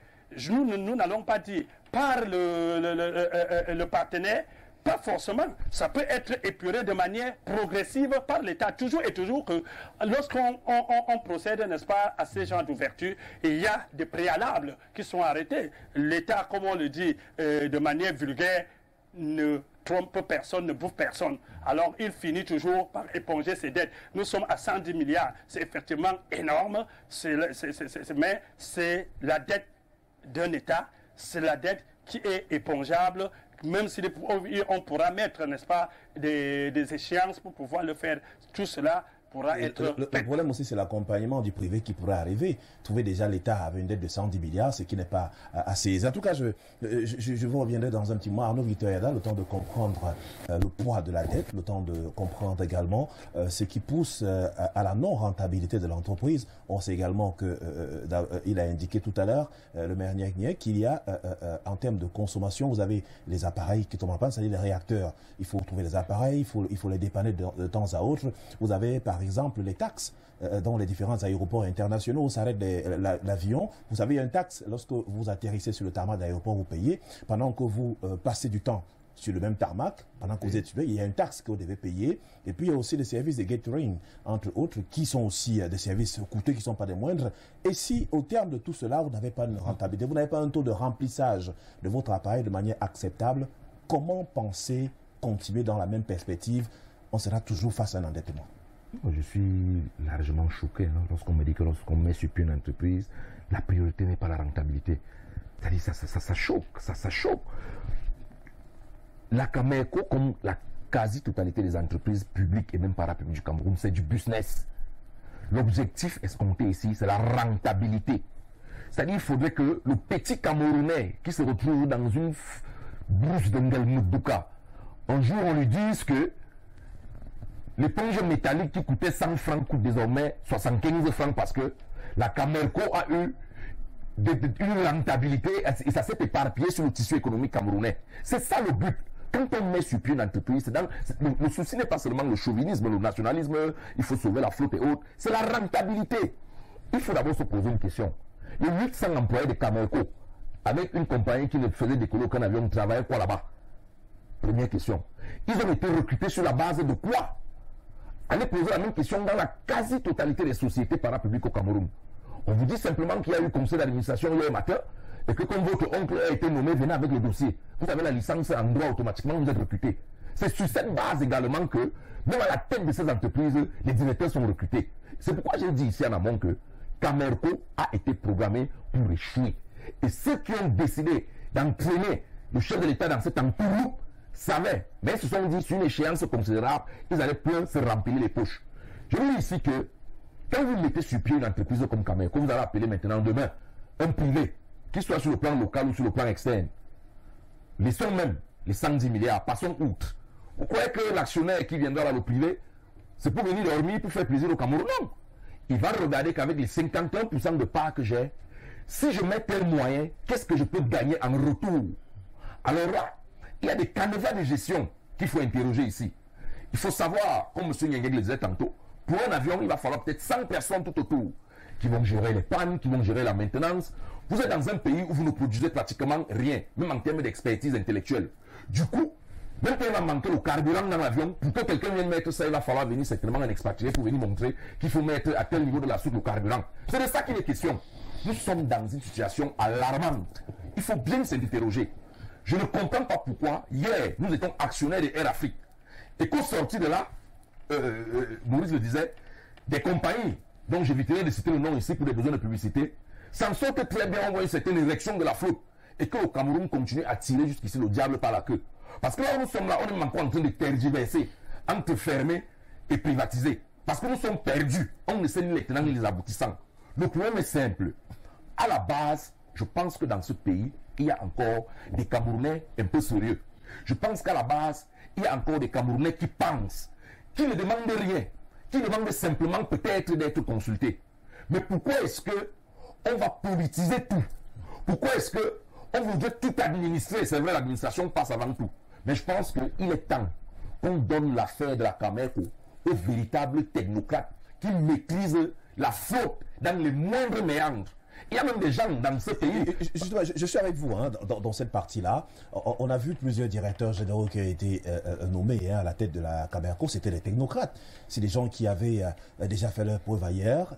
Nous n'allons pas dire par le partenaire. Pas forcément. Ça peut être épuré de manière progressive par l'État. Toujours et toujours que lorsqu'on procède, n'est-ce pas, à ces genres d'ouverture, il y a des préalables qui sont arrêtés. L'État, comme on le dit de manière vulgaire, ne trompe personne, ne bouffe personne. Alors, il finit toujours par éponger ses dettes. Nous sommes à 110 milliards. C'est effectivement énorme, mais c'est la dette d'un État, c'est la dette qui est épongeable, même si on pourra mettre, n'est-ce pas, des échéances pour pouvoir le faire. Tout cela pourra être... Le problème aussi, c'est l'accompagnement du privé qui pourrait arriver. Trouver déjà l'État avec une dette de 110 milliards, ce qui n'est pas assez. En tout cas, je vous reviendrai dans un petit mois. Arnaud Victor-Yada, le temps de comprendre le poids de la dette, le temps de comprendre également ce qui pousse à la non-rentabilité de l'entreprise. On sait également qu'il a indiqué tout à l'heure, le maire Niek, qu'il y a, en termes de consommation, vous avez les appareils qui tombent en panne, c'est-à-dire les réacteurs. Il faut trouver les appareils, il faut les dépanner de temps à autre. Vous avez, par exemple, les taxes dans les différents aéroports internationaux où s'arrête l'avion. Vous savez, il y a une taxe. Lorsque vous atterrissez sur le tarmac d'aéroport, vous payez. Pendant que vous passez du temps sur le même tarmac, pendant que vous êtes suivi, il y a une taxe que vous devez payer. Et puis, il y a aussi les services de catering, entre autres, qui sont aussi des services coûteux, qui ne sont pas des moindres. Et si, au terme de tout cela, vous n'avez pas une rentabilité, vous n'avez pas un taux de remplissage de votre appareil de manière acceptable, comment penser continuer dans la même perspective? On sera toujours face à un endettement. Je suis largement choqué lorsqu'on me dit que lorsqu'on met sur pied une entreprise, la priorité n'est pas la rentabilité. C'est-à-dire ça choque, ça choque. La Cameco, comme la quasi-totalité des entreprises publiques et même parapubliques du Cameroun, c'est du business. L'objectif escompté ici, c'est la rentabilité. C'est-à-dire qu'il faudrait que le petit Camerounais qui se retrouve dans une brousse de Ngelmoudouka, un jour on lui dise que l'éponge métallique qui coûtait 100 francs coûte désormais 75 francs parce que la Cameco a eu une rentabilité et ça s'est éparpillé sur le tissu économique camerounais. C'est ça le but. Quand on met sur pied une entreprise, le souci n'est pas seulement le chauvinisme, le nationalisme, il faut sauver la flotte et autres. C'est la rentabilité. Il faut d'abord se poser une question. Les 800 employés de Cameco, avec une compagnie qui ne faisait décoller aucun avion, travaillaient quoi là-bas? Première question. Ils ont été recrutés sur la base de quoi? Allez poser la même question dans la quasi-totalité des sociétés parapubliques au Cameroun. On vous dit simplement qu'il y a eu conseil d'administration hier matin et que comme votre oncle a été nommé, venez avec le dossier. Vous avez la licence en droit, automatiquement vous êtes recruté. C'est sur cette base également que, même à la tête de ces entreprises, les directeurs sont recrutés. C'est pourquoi j'ai dit ici en amont que Cameco a été programmé pour échouer. Et ceux qui ont décidé d'entraîner le chef de l'État dans cette entourloupe savaient, mais ils se sont dit sur une échéance considérable, ils allaient plein se remplir les poches. Je vous dis ici que quand vous mettez sur pied une entreprise comme Cameco, vous allez appeler maintenant demain un privé, qu'il soit sur le plan local ou sur le plan externe. Laissons même les 110 milliards, passons outre. Vous croyez que l'actionnaire qui viendra dans le privé, c'est pour venir dormir, pour faire plaisir au Cameroun? Non. Il va regarder qu'avec les 51% de parts que j'ai, si je mets tel moyen, qu'est-ce que je peux gagner en retour? Alors là, il y a des canevas de gestion qu'il faut interroger ici. Il faut savoir, comme M. Niek le disait tantôt, pour un avion, il va falloir peut-être 100 personnes tout autour qui vont gérer les pannes, qui vont gérer la maintenance. Vous êtes dans un pays où vous ne produisez pratiquement rien, même en termes d'expertise intellectuelle. Du coup, même quand il va manquer le carburant dans l'avion, pour que quelqu'un vienne mettre ça, il va falloir venir certainement un expatrié pour venir montrer qu'il faut mettre à tel niveau de la soupe le carburant. C'est de ça qu'il est question. Nous sommes dans une situation alarmante. Il faut bien s'interroger. Je ne comprends pas pourquoi, hier, nous étions actionnaires de Air Afrique. Et qu'au sorti de là, Maurice le disait, des compagnies, dont j'éviterai de citer le nom ici pour des besoins de publicité, s'en sortent très bien, on voit une certaine érection de la flotte. Et que le Cameroun continue à tirer jusqu'ici le diable par la queue. Parce que là où nous sommes là, on est encore en train de tergiverser entre fermer et privatiser. Parce que nous sommes perdus. On ne sait ni les tenants ni les aboutissants. Le problème est simple. À la base, je pense que dans ce pays, il y a encore des Camerounais un peu sérieux. Je pense qu'à la base, il y a encore des Camerounais qui pensent, qui ne demandent rien, qui demandent simplement peut-être d'être consultés. Mais pourquoi est-ce que on va politiser tout? Pourquoi est-ce que on voudrait tout administrer? C'est vrai, l'administration passe avant tout. Mais je pense qu'il est temps qu'on donne l'affaire de la Cameco aux véritables technocrates qui maîtrisent la flotte dans les moindres méandres. Il y a même des gens dans ce pays. Justement, je suis avec vous dans cette partie-là. On a vu plusieurs directeurs généraux qui ont été nommés à la tête de la Cameco. C'était des technocrates. C'est des gens qui avaient déjà fait leur preuve ailleurs.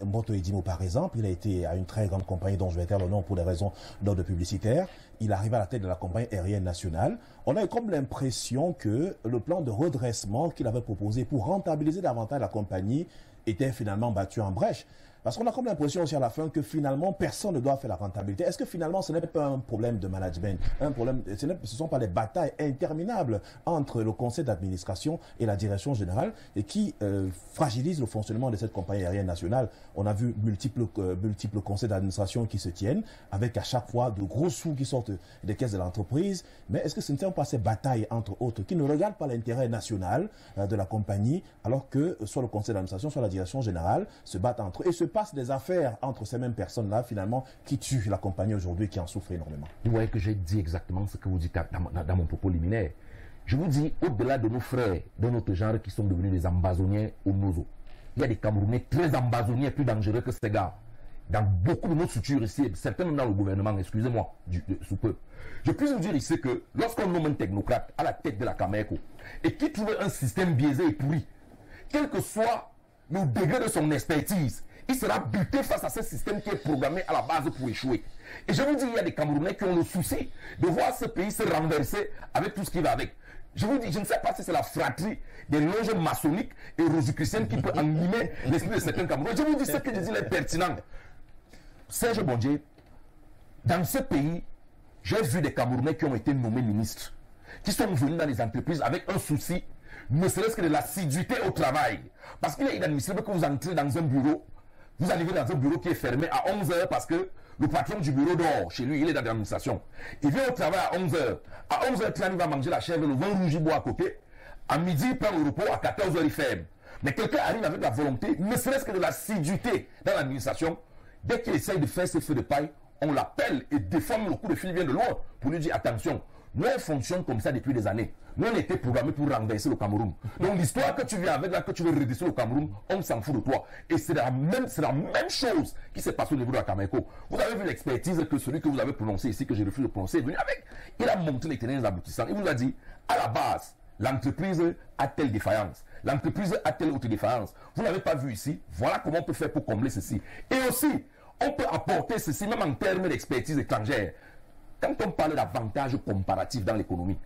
Mboto Edimo, par exemple, il a été à une très grande compagnie dont je vais taire le nom pour des raisons d'ordre publicitaire. Il arrive à la tête de la compagnie aérienne nationale. On a comme l'impression que le plan de redressement qu'il avait proposé pour rentabiliser davantage la compagnie était finalement battu en brèche. Parce qu'on a comme l'impression aussi à la fin que finalement, personne ne doit faire la rentabilité. Est-ce que finalement, ce n'est pas un problème de management, ce ne sont pas les batailles interminables entre le conseil d'administration et la direction générale et qui fragilisent le fonctionnement de cette compagnie aérienne nationale. On a vu multiples conseils d'administration qui se tiennent avec à chaque fois de gros sous qui sortent des caisses de l'entreprise. Mais est-ce que ce ne sont pas ces batailles, entre autres, qui ne regardent pas l'intérêt national de la compagnie, alors que soit le conseil d'administration, soit la direction générale se battent entre eux et se passent des affaires entre ces mêmes personnes-là, finalement, qui tuent la compagnie aujourd'hui, qui en souffre énormément. Vous voyez que j'ai dit exactement ce que vous dites dans mon propos liminaire. Je vous dis, au-delà de nos frères, de notre genre, qui sont devenus des ambazoniens au Nozo, il y a des Camerounais très ambazoniens, plus dangereux que ces gars. Dans beaucoup de nos structures ici, certains même dans le gouvernement, excusez-moi, sous peu. Je peux vous dire ici que lorsqu'on nomme un technocrate à la tête de la Cameco et qui trouve un système biaisé et pourri, quel que soit le degré de son expertise, il sera buté face à ce système qui est programmé à la base pour échouer. Et je vous dis, il y a des Camerounais qui ont le souci de voir ce pays se renverser avec tout ce qui va avec. Je vous dis, je ne sais pas si c'est la fratrie des loges maçonniques et rosicruciennes qui peut animer l'esprit de certains Camerounais. Je vous dis, ce que je dis est pertinent. Serge Bondier, dans ce pays, j'ai vu des Camerounais qui ont été nommés ministres, qui sont venus dans les entreprises avec un souci, ne serait-ce que de l'assiduité au travail. Parce qu'il est inadmissible que vous entrez dans un bureau, vous arrivez dans un bureau qui est fermé à 11 h parce que le patron du bureau dort chez lui, il est dans l'administration. Il vient au travail à 11 h. À 11 h 30, il va manger la chèvre, le vin rouge, il boit à côté. À midi, il prend le repos, à 14 h, il ferme. Mais quelqu'un arrive avec la volonté, ne serait-ce que de l'assiduité dans l'administration. Dès qu'il essaye de faire ses feux de paille, on l'appelle et déforme le coup de fil vient de loin pour lui dire attention. Nous, on fonctionne comme ça depuis des années. Nous, on était programmés pour renverser le Cameroun. Donc, l'histoire que tu viens avec, là, que tu veux redresser le Cameroun, on s'en fout de toi. Et c'est la même chose qui s'est passée au niveau de la Cameco. Vous avez vu l'expertise que celui que vous avez prononcé ici, que j'ai refusé de prononcer, est venu avec. Il a montré les tenants aboutissants. Il vous a dit, à la base, l'entreprise a telle défaillance. L'entreprise a telle autre défaillance. Vous n'avez pas vu ici. Voilà comment on peut faire pour combler ceci. Et aussi, on peut apporter ceci, même en termes d'expertise étrangère. Quand on parle d'avantages comparatifs dans l'économie,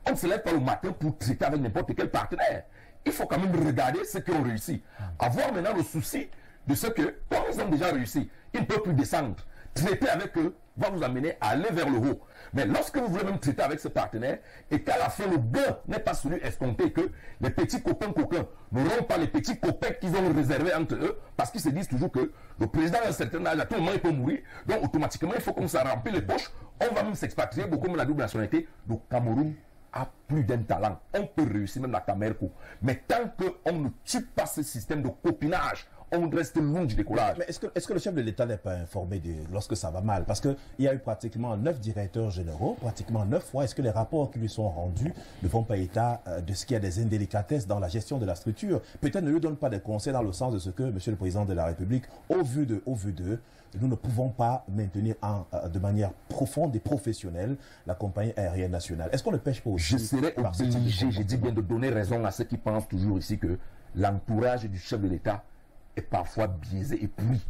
on ne se lève pas le matin pour traiter avec n'importe quel partenaire. Il faut quand même regarder ce qu'ils ont réussi. Avoir maintenant le souci de ce que, quand ils ont déjà réussi, ils ne peuvent plus descendre. Traiter avec eux va vous amener à aller vers le haut. Mais lorsque vous voulez même traiter avec ce partenaire et qu'à la fin le gain n'est pas celui escompté, que les petits copains n'auront pas les petits copains qu'ils ont réservés entre eux, parce qu'ils se disent toujours que le président à un certain âge, à tout moment il peut mourir, donc automatiquement il faut qu'on s'en remplit les poches, on va même s'expatrier, beaucoup comme la double nationalité. Le Cameroun a plus d'un talent, on peut réussir même la Cameco, mais tant qu'on ne tue pas ce système de copinage, on reste loin du décollage. Mais est-ce que le chef de l'État n'est pas informé lorsque ça va mal? Parce qu'il y a eu pratiquement 9 directeurs généraux, pratiquement 9 fois. Est-ce que les rapports qui lui sont rendus ne font pas état de ce qu'il y a des indélicatesses dans la gestion de la structure? Peut-être ne lui donne pas des conseils dans le sens de ce que Monsieur le Président de la République, au vu d'eux, nous ne pouvons pas maintenir de manière profonde et professionnelle la compagnie aérienne nationale. Est-ce qu'on ne pêche pas aussi? Je serais obligé, je dis bien, de donner raison à ceux qui pensent toujours ici que l'entourage du chef de l'État est parfois biaisé et pourri.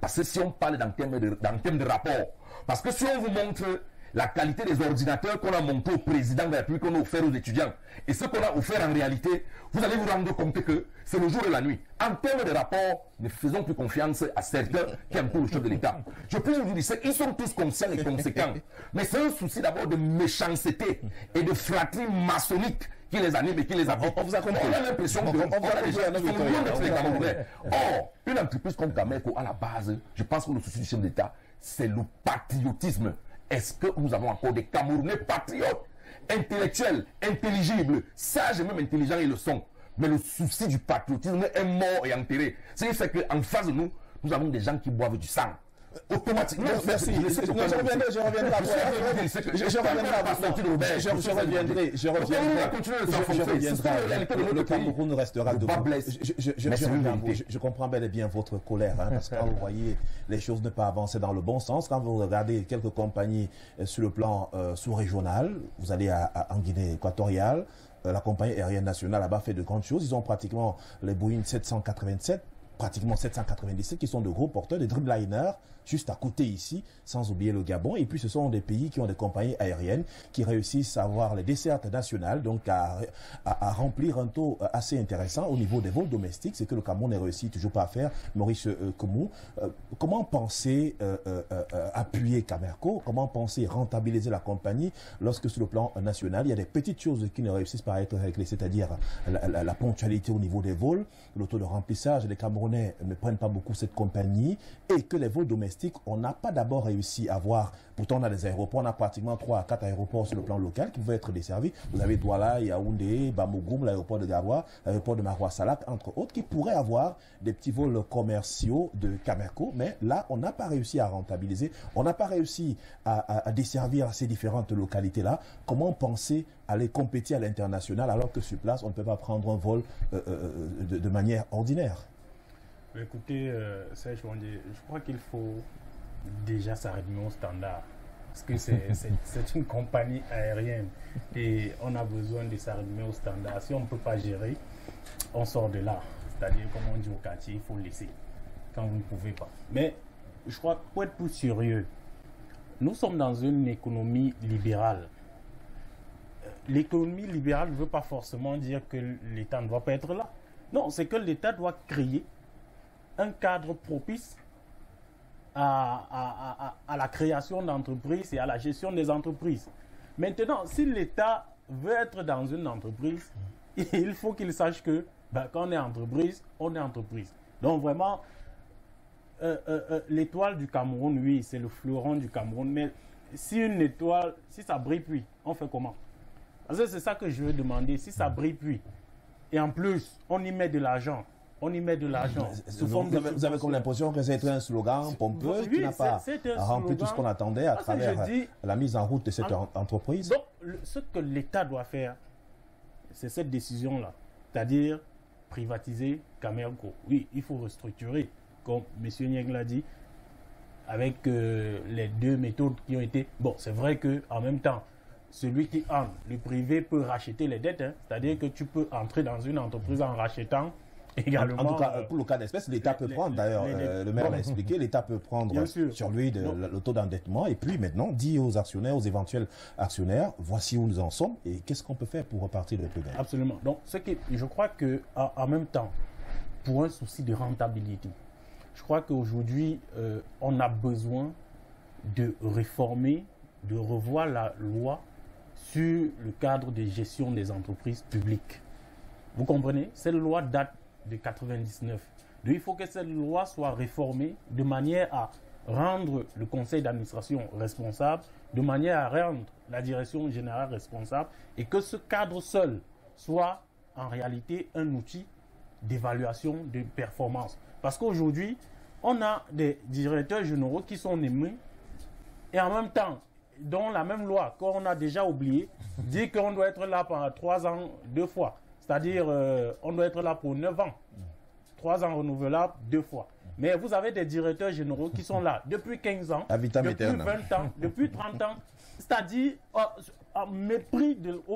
Parce que si on parle dans le thème de rapport, parce que si on vous montre la qualité des ordinateurs qu'on a montés au président de la République, qu'on a offert aux étudiants, et ce qu'on a offert en réalité, vous allez vous rendre compte que c'est le jour et la nuit. En termes de rapport, ne faisons plus confiance à certains qui entourent le chef de l'État. Je peux vous dire, ils sont tous conscients et conséquents. Mais c'est un souci d'abord de méchanceté et de fratrie maçonnique qui les anime et qui les apporte. On a l'impression que Or, une entreprise comme Cameco, à la base, je pense que le souci du chef d'État, c'est le patriotisme. Est-ce que nous avons encore des Camerounais patriotes, intellectuels, intelligibles, sages et même intelligents, ils le sont. Mais le souci du patriotisme est mort et enterré. C'est ce fait qu'en face de nous, nous avons des gens qui boivent du sang. Automatiquement, merci. Je reviendrai après. Le Cameroun restera debout. Je comprends bel et bien votre colère, parce que quand vous voyez les choses ne pas avancer dans le bon sens, quand vous regardez quelques compagnies sur le plan sous-régional, vous allez en Guinée équatoriale, la compagnie aérienne nationale là-bas fait de grandes choses. Ils ont pratiquement les Boeing 787, pratiquement 797 qui sont de gros porteurs, des Dreamliners juste à côté ici, sans oublier le Gabon. Et puis ce sont des pays qui ont des compagnies aériennes qui réussissent à avoir les dessertes nationales, donc à remplir un taux assez intéressant au niveau des vols domestiques, c'est que le Cameroun ne réussit toujours pas à faire. Maurice Koumou, comment penser appuyer Camerco, comment penser rentabiliser la compagnie lorsque sur le plan national, il y a des petites choses qui ne réussissent pas à être réglées, c'est-à-dire la ponctualité au niveau des vols, le taux de remplissage, les Camerounais ne prennent pas beaucoup cette compagnie, et que les vols domestiques, on n'a pas d'abord réussi à voir, pourtant on a des aéroports, on a pratiquement 3 à 4 aéroports sur le plan local qui pouvaient être desservis. Vous avez Douala, Yaoundé, Bamougoum, l'aéroport de Garoua, l'aéroport de Maroua-Salak, entre autres, qui pourraient avoir des petits vols commerciaux de Camerco, mais là, on n'a pas réussi à rentabiliser, on n'a pas réussi à desservir ces différentes localités-là. Comment penser aller compétir à l'international alors que sur place, on ne peut pas prendre un vol de manière ordinaire? Écoutez, Serge Wandié, je crois qu'il faut déjà s'arrimer au standard. Parce que c'est une compagnie aérienne et on a besoin de s'arrimer au standard. Si on ne peut pas gérer, on sort de là. C'est-à-dire, comme on dit au quartier, il faut laisser quand vous ne pouvez pas. Mais je crois que pour être plus sérieux, nous sommes dans une économie libérale. L'économie libérale ne veut pas forcément dire que l'État ne doit pas être là. Non, c'est que l'État doit créer un cadre propice à la création d'entreprises et à la gestion des entreprises. Maintenant, si l'État veut être dans une entreprise, il faut qu'il sache que quand on est entreprise, on est entreprise. Donc vraiment, l'étoile du Cameroun, oui, c'est le fleuron du Cameroun, mais si une étoile, si ça brille plus, on fait comment? Parce que c'est ça que je veux demander, si ça brille plus, et en plus, on y met de l'argent, Vous avez comme l'impression que c'est un slogan pompeux qui n'a pas rempli tout ce qu'on attendait à travers la mise en route de cette entreprise. Donc, ce que l'État doit faire, c'est cette décision-là, c'est-à-dire privatiser Camerco. Oui, il faut restructurer, comme M. Nieng l'a dit, avec les deux méthodes qui ont été... Bon, c'est vrai qu'en même temps, celui qui entre, le privé peut racheter les dettes, c'est-à-dire que tu peux entrer dans une entreprise en rachetant également... En tout cas, pour le cas d'espèce, l'État peut prendre, d'ailleurs, le maire l'a expliqué, l'État peut prendre sur lui le taux d'endettement et puis maintenant dire aux actionnaires, aux éventuels actionnaires, voici où nous en sommes et qu'est-ce qu'on peut faire pour repartir de plus belle. Absolument. Donc, je crois qu'en même temps, pour un souci de rentabilité, je crois qu'aujourd'hui, on a besoin de réformer, de revoir la loi sur le cadre de gestion des entreprises publiques. Vous comprenez? Cette loi date de 1999. Donc il faut que cette loi soit réformée de manière à rendre le conseil d'administration responsable, de manière à rendre la direction générale responsable et que ce cadre seul soit en réalité un outil d'évaluation de performance. Parce qu'aujourd'hui, on a des directeurs généraux qui sont nommés et en même temps, dont la même loi qu'on a déjà oublié, dit qu'on doit être là pendant 3 ans 2 fois. C'est-à-dire, on doit être là pour 9 ans. 3 ans renouvelables 2 fois. Mais vous avez des directeurs généraux qui sont là depuis 15 ans, depuis 20 ans, depuis 30 ans. C'est-à-dire, au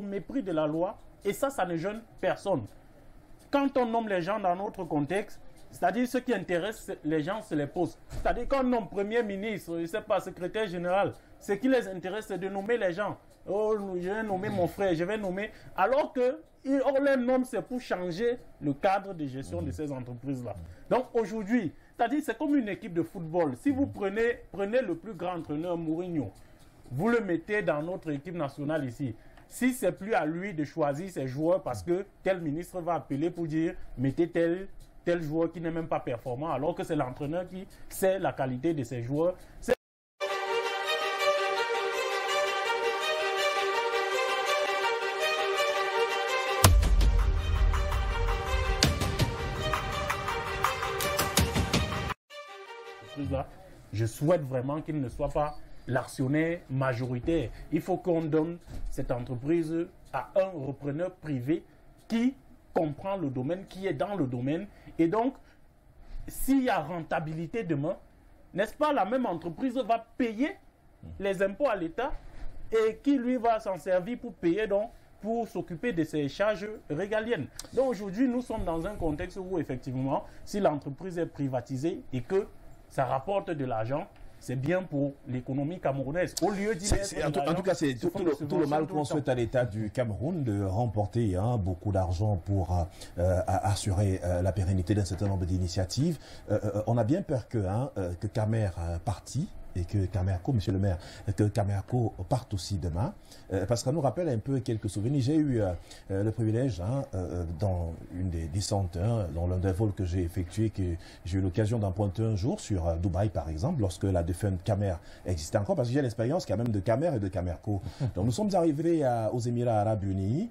mépris de la loi. Et ça ne gêne personne. Quand on nomme les gens dans notre contexte, c'est-à-dire ce qui intéresse les gens, c'est les postes. C'est-à-dire quand on nomme Premier ministre, je ne sais pas, secrétaire général, ce qui les intéresse, c'est de nommer les gens. Oh, je vais nommer mon frère, je vais nommer... Alors que on les nomme, c'est pour changer le cadre de gestion de ces entreprises-là. Donc aujourd'hui, c'est-à-dire c'est comme une équipe de football. Si vous prenez le plus grand entraîneur, Mourinho, vous le mettez dans notre équipe nationale ici. Si c'est plus à lui de choisir ses joueurs parce que tel ministre va appeler pour dire mettez tel joueur qui n'est même pas performant, alors que c'est l'entraîneur qui sait la qualité de ses joueurs. Je souhaite vraiment qu'il ne soit pas l'actionnaire majoritaire. Il faut qu'on donne cette entreprise à un repreneur privé qui comprend le domaine, qui est dans le domaine. Et donc, s'il y a rentabilité demain, n'est-ce pas, la même entreprise va payer les impôts à l'État et qui, lui, va s'en servir pour payer, donc, pour s'occuper de ses charges régaliennes. Donc, aujourd'hui, nous sommes dans un contexte où, effectivement, si l'entreprise est privatisée et que ça rapporte de l'argent, c'est bien pour l'économie camerounaise. Au lieu d'y mettre en tout cas, c'est tout le mal qu'on souhaite à l'État du Cameroun de remporter beaucoup d'argent pour assurer la pérennité d'un certain nombre d'initiatives. On a bien peur que Camer parti et que Camerco, monsieur le maire, que Camerco parte aussi demain, parce que ça nous rappelle un peu quelques souvenirs. J'ai eu le privilège, dans une des descentes, dans l'un des vols que j'ai effectué, que j'ai eu l'occasion d'en pointer un jour sur Dubaï, par exemple, lorsque la défunte Camer existait encore, parce que j'ai l'expérience quand même de Camer et de Camerco. Donc nous sommes arrivés aux Émirats Arabes Unis,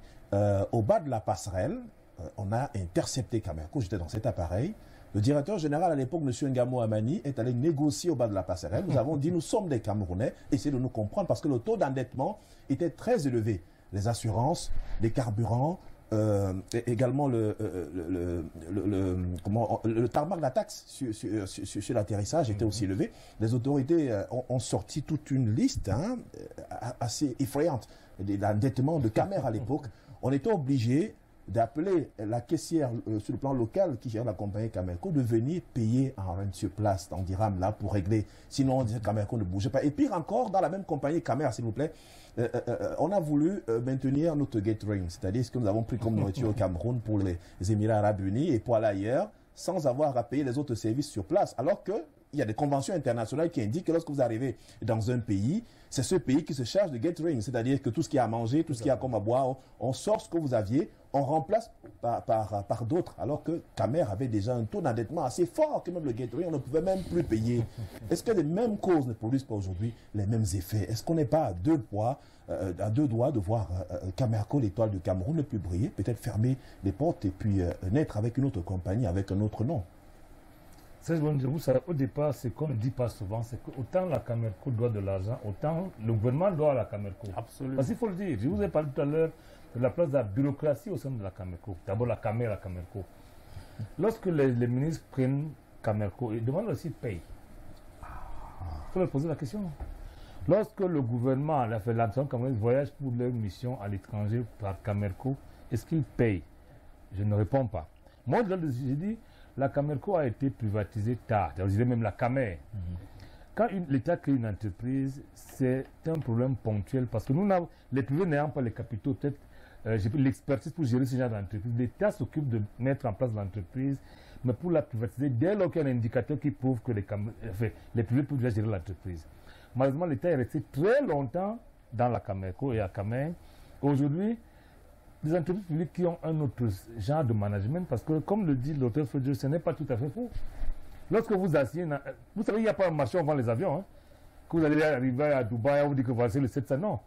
au bas de la passerelle, on a intercepté Camerco, j'étais dans cet appareil. Le directeur général à l'époque, M. Ngamo Amani, est allé négocier au bas de la passerelle. Nous avons dit, nous sommes des Camerounais, essayez de nous comprendre, parce que le taux d'endettement était très élevé. Les assurances, les carburants, également le tarmac de la taxe sur l'atterrissage était aussi élevé. Les autorités ont sorti toute une liste assez effrayante d'endettement de Camer à l'époque. On était obligé d'appeler la caissière sur le plan local qui gère la compagnie Camerco de venir payer en rente sur place, en dirham là, pour régler. Sinon, on disait Camerco ne bougeait pas. Et pire encore, dans la même compagnie Camer, s'il vous plaît, on a voulu maintenir notre gatering, c'est-à-dire ce que nous avons pris comme nourriture au Cameroun pour les Émirats Arabes Unis et pour aller ailleurs, sans avoir à payer les autres services sur place, alors que il y a des conventions internationales qui indiquent que lorsque vous arrivez dans un pays, c'est ce pays qui se charge de catering, c'est-à-dire que tout ce qu'il y a à manger, tout ce qu'il y a comme à boire, on sort ce que vous aviez, on remplace par d'autres, alors que Camer avait déjà un taux d'endettement assez fort, que même le catering, on ne pouvait même plus payer. Est-ce que les mêmes causes ne produisent pas aujourd'hui les mêmes effets? Est-ce qu'on n'est pas à deux doigts de voir Camerco, l'étoile du Cameroun, ne plus briller, peut-être fermer les portes et puis naître avec une autre compagnie, avec un autre nom? Au départ, ce qu'on ne dit pas souvent, c'est qu'autant la Camerco doit de l'argent, autant le gouvernement doit à la Camerco. Absolument. Parce qu'il faut le dire, je vous ai parlé tout à l'heure de la place de la bureaucratie au sein de la Camerco. D'abord la Camerco. Lorsque les ministres prennent Camerco, ils demandent aussi paye. Il faut leur poser la question. Lorsque le gouvernement, la Fédération camerounaise, voyage pour leur mission à l'étranger par Camerco, est-ce qu'ils payent? Je ne réponds pas. Moi, j'ai dit, la Camerco a été privatisée tard. Je dirais même la Camer. Quand l'État crée une entreprise, c'est un problème ponctuel parce que nous, les privés n'ayant pas les capitaux, peut-être l'expertise pour gérer ce genre d'entreprise, l'État s'occupe de mettre en place l'entreprise, mais pour la privatiser, dès lors qu'il y a un indicateur qui prouve que les privés peuvent déjà gérer l'entreprise. Malheureusement, l'État est resté très longtemps dans la Camerco et à Camer. Aujourd'hui, des entreprises publiques qui ont un autre genre de management, parce que, comme le dit l'auteur Fredjo, ce n'est pas tout à fait faux. Lorsque vous asseyez, vous savez, il n'y a pas un marché, on vend les avions, que vous allez arriver à Dubaï, on vous dit que voici le 700, non.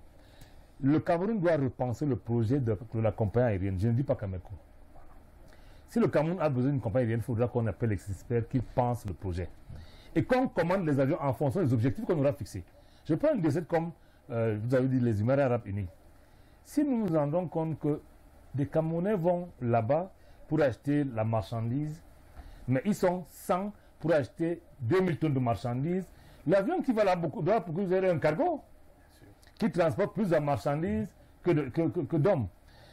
Le Cameroun doit repenser le projet de la compagnie aérienne. Je ne dis pas Camerco. Si le Cameroun a besoin d'une compagnie aérienne, il faudra qu'on appelle les experts qui pensent le projet. Et qu'on commande les avions en fonction des objectifs qu'on aura fixés. Je prends une recette comme, vous avez dit, les Émirats Arabes Unis. Si nous nous rendons compte que des Camerounais vont là-bas pour acheter la marchandise, mais ils sont 100 pour acheter 2000 tonnes de marchandises, l'avion qui va là doit avoir un cargo qui transporte plus de marchandises que d'hommes.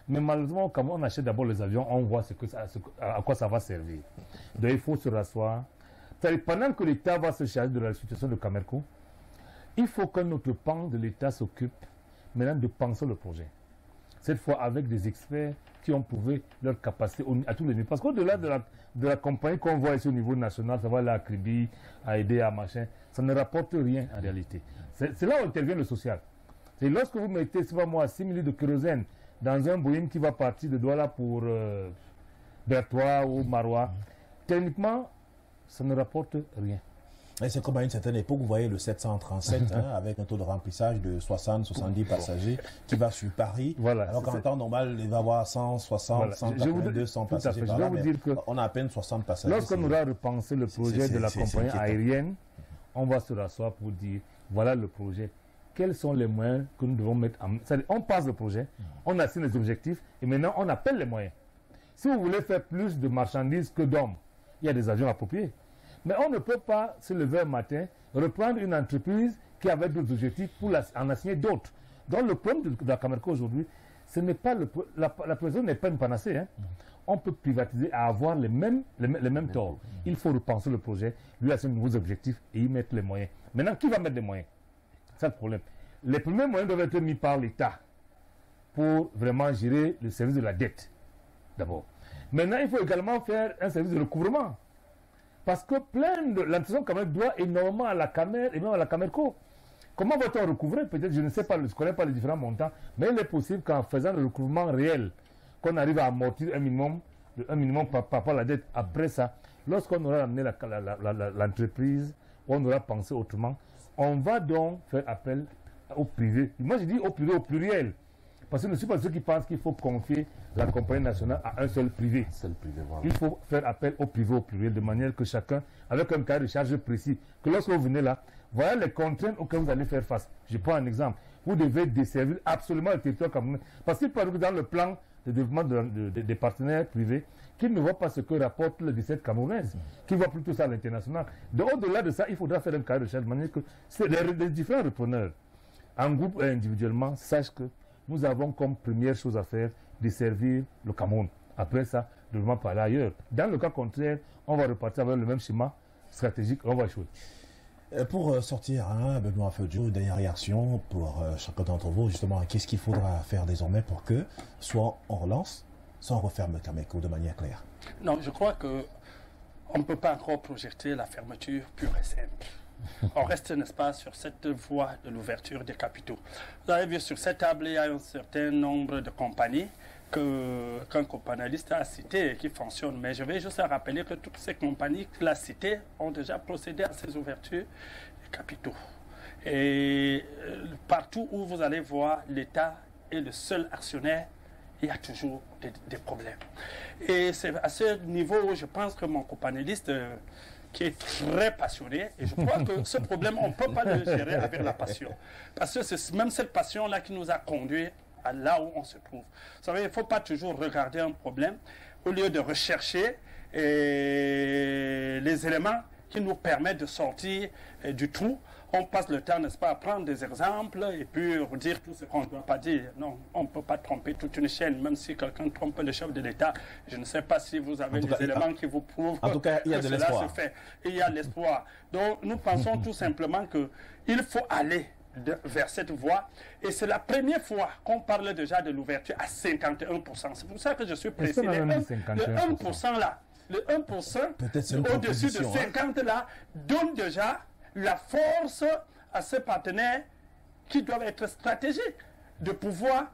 Mais malheureusement, au Cameroun, on achète d'abord les avions, on voit à quoi ça va servir. Donc il faut se rasseoir. Pendant que l'État va se charger de la situation de Camerco, il faut que notre pan de l'État s'occupe maintenant de penser le projet. Cette fois avec des experts qui ont prouvé leur capacité à tous les niveaux. Parce qu'au-delà de la compagnie qu'on voit ici au niveau national, ça va aller à Kribi, à aider à machin, ça ne rapporte rien en réalité. C'est là où intervient le social. C'est lorsque vous mettez, c'est pas moi, 6 000 litres de kérosène dans un Boeing qui va partir de Douala pour Bertois ou Marois, techniquement, ça ne rapporte rien. C'est comme à une certaine époque, vous voyez le 737 avec un taux de remplissage de 60-70 passagers qui va sur Paris. Voilà, alors qu'en temps normal, il va avoir 160, 182, 100 passagers par là, mais on a à peine 60 passagers. Lorsqu'on aura repensé le projet de la compagnie aérienne, on va se rasseoir pour dire, voilà le projet. Quels sont les moyens que nous devons mettre en... On passe le projet, on assigne les objectifs et maintenant on appelle les moyens. Si vous voulez faire plus de marchandises que d'hommes, il y a des avions appropriés. Mais on ne peut pas se lever un matin, reprendre une entreprise qui avait d'autres objectifs pour en assigner d'autres. Donc le problème de la Camerco aujourd'hui, ce n'est pas la privatisation n'est pas une panacée. On peut privatiser à avoir les mêmes torts. Il faut repenser le projet, lui assigner de nouveaux objectifs et y mettre les moyens. Maintenant, qui va mettre des moyens? C'est le problème. Les premiers moyens doivent être mis par l'État pour vraiment gérer le service de la dette, d'abord. Maintenant, il faut également faire un service de recouvrement. Parce que l'administration quand même doit énormément à la Camer et même à la Camerco. Comment va-t-on recouvrer? Peut-être, je ne sais pas, je ne connais pas les différents montants, mais il est possible qu'en faisant le recouvrement réel, qu'on arrive à amortir un minimum par rapport à la dette. Après ça, lorsqu'on aura amené l'entreprise, on aura pensé autrement, on va donc faire appel au privé. Moi, je dis au privé au pluriel. Parce que je ne suis pas ceux qui pensent qu'il faut confier la compagnie nationale à un seul privé. Voilà. Il faut faire appel au privé au pluriel, de manière que chacun, avec un cahier de charge précis, que lorsque vous venez là, voilà les contraintes auxquelles vous allez faire face. Je prends un exemple. Vous devez desservir absolument le territoire camerounais. Parce qu'il paraît que dans le plan de développement des partenaires privés, qu'ils ne voient pas ce que rapporte le 17 camerounaise, qui voient plutôt ça à l'international. Au-delà de ça, il faudra faire un cahier de charge, de manière que les différents repreneurs, en groupe et individuellement, sachent que nous avons comme première chose à faire de servir le Cameroun. Après ça, de vraiment parler ailleurs. Dans le cas contraire, on va repartir avec le même schéma stratégique, on va échouer. Pour sortir, Benoît Fedjou, dernière réaction pour chacun d'entre vous, justement, qu'est-ce qu'il faudra faire désormais pour que soit on relance, soit on referme Cameco de manière claire? Non, je crois qu'on ne peut pas encore projeter la fermeture pure et simple. On reste, n'est-ce pas, sur cette voie de l'ouverture des capitaux. Vous avez vu sur cette table, il y a un certain nombre de compagnies qu'un co-panéliste a cité et qui fonctionnent. Mais je vais juste rappeler que toutes ces compagnies qu'il a citées ont déjà procédé à ces ouvertures des capitaux. Et partout où vous allez voir l'État est le seul actionnaire, il y a toujours des problèmes. Et c'est à ce niveau où je pense que mon co-panéliste qui est très passionné, et je crois que ce problème, on ne peut pas le gérer avec la passion. Parce que c'est même cette passion-là qui nous a conduits à là où on se trouve. Vous savez, il ne faut pas toujours regarder un problème, au lieu de rechercher les éléments qui nous permettent de sortir du trou. On passe le temps, n'est-ce pas, à prendre des exemples et puis dire tout ce qu'on ne doit pas dire. Non, on ne peut pas tromper toute une chaîne, même si quelqu'un trompe le chef de l'État. Je ne sais pas si vous avez des éléments qui vous prouvent en tout cas, il y a que de cela l'espoir. se fait. Il y a l'espoir. Donc, nous pensons tout simplement qu'il faut aller vers cette voie. Et c'est la première fois qu'on parle déjà de l'ouverture à 51%. C'est pour ça que je suis pressé. Le 1% là, le 1% au-dessus de 50 là, donne déjà la force à ces partenaires qui doivent être stratégiques de pouvoir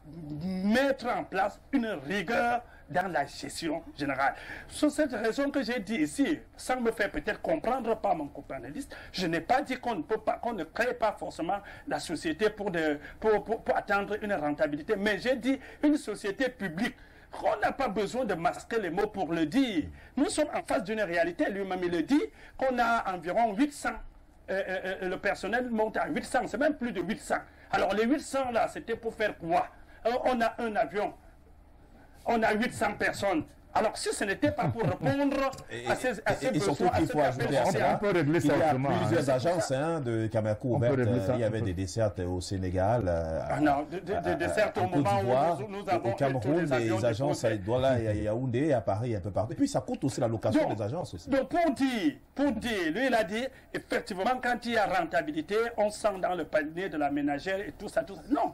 mettre en place une rigueur dans la gestion générale. C'est cette raison que j'ai dit ici, sans me faire peut-être comprendre par mon co-panéliste, je n'ai pas dit qu'on ne peut pas, qu'on ne crée pas forcément la société pour atteindre une rentabilité, mais j'ai dit une société publique. On n'a pas besoin de masquer les mots pour le dire. Nous sommes en face d'une réalité, lui-même il le dit, qu'on a environ 800. Le personnel monte à 800, c'est même plus de 800. Alors les 800 là, c'était pour faire quoi? On a un avion, on a 800 personnes. Alors si ce n'était pas pour répondre à ces besoins, surtout qu'il faut ajouter à ça, on peut régler ça autrement. Il y a plusieurs agences de Cameco ouvertes. Il y avait des dessertes au Sénégal, non, des dessertes au moment où nous avons au Cameroun, des agences à Douala, à Yaoundé, à Paris, un peu partout. Et puis ça coûte aussi la location des agences aussi. Donc pour dire, lui il a dit, effectivement quand il y a rentabilité, on sent dans le panier de la ménagère et tout ça. Non,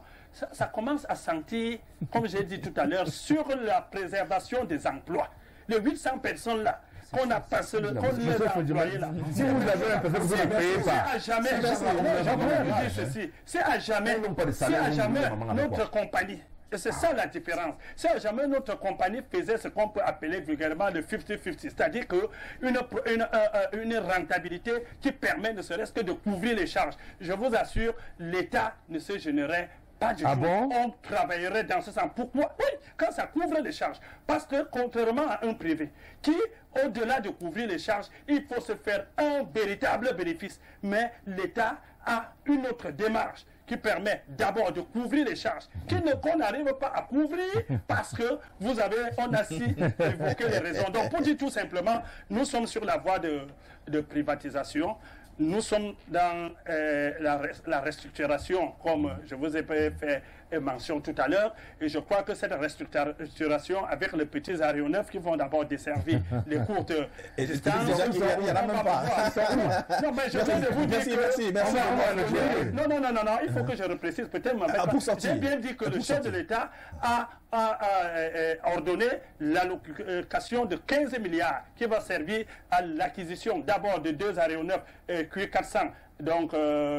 ça commence à sentir, comme j'ai dit tout à l'heure, sur la préservation des emplois. Les 800 personnes là, qu'on a passé qu'on les a employés là. Si vous avez l'impression que vous ne payez pas, c'est à jamais notre compagnie. Et c'est ça la différence. Si à jamais notre compagnie faisait ce qu'on peut appeler vulgairement le 50-50, c'est-à-dire une rentabilité qui permet ne serait-ce que de couvrir les charges, je vous assure, l'État ne se gênerait pas du tout. Bon? On travaillerait dans ce sens. Pourquoi? Oui, quand ça couvre les charges. Parce que contrairement à un privé, qui, au-delà de couvrir les charges, il faut se faire un véritable bénéfice. Mais l'État a une autre démarche qui permet d'abord de couvrir les charges qu'on n'arrive pas à couvrir parce que on a si évoqué les raisons. Donc pour dire tout simplement, nous sommes sur la voie de privatisation. Nous sommes dans la restructuration, comme je vous ai fait mention tout à l'heure. Et je crois que cette restructuration avec les petits aéronefs qui vont d'abord desservir les courtes distances. Il n'y en a même pas. Non, mais je viens de vous dire que... Merci. Non, il faut que je reprécise peut-être. J'ai bien dit que le chef de l'État a ordonné l'allocation de 15 milliards qui va servir à l'acquisition d'abord de 2 aéronefs Q400 donc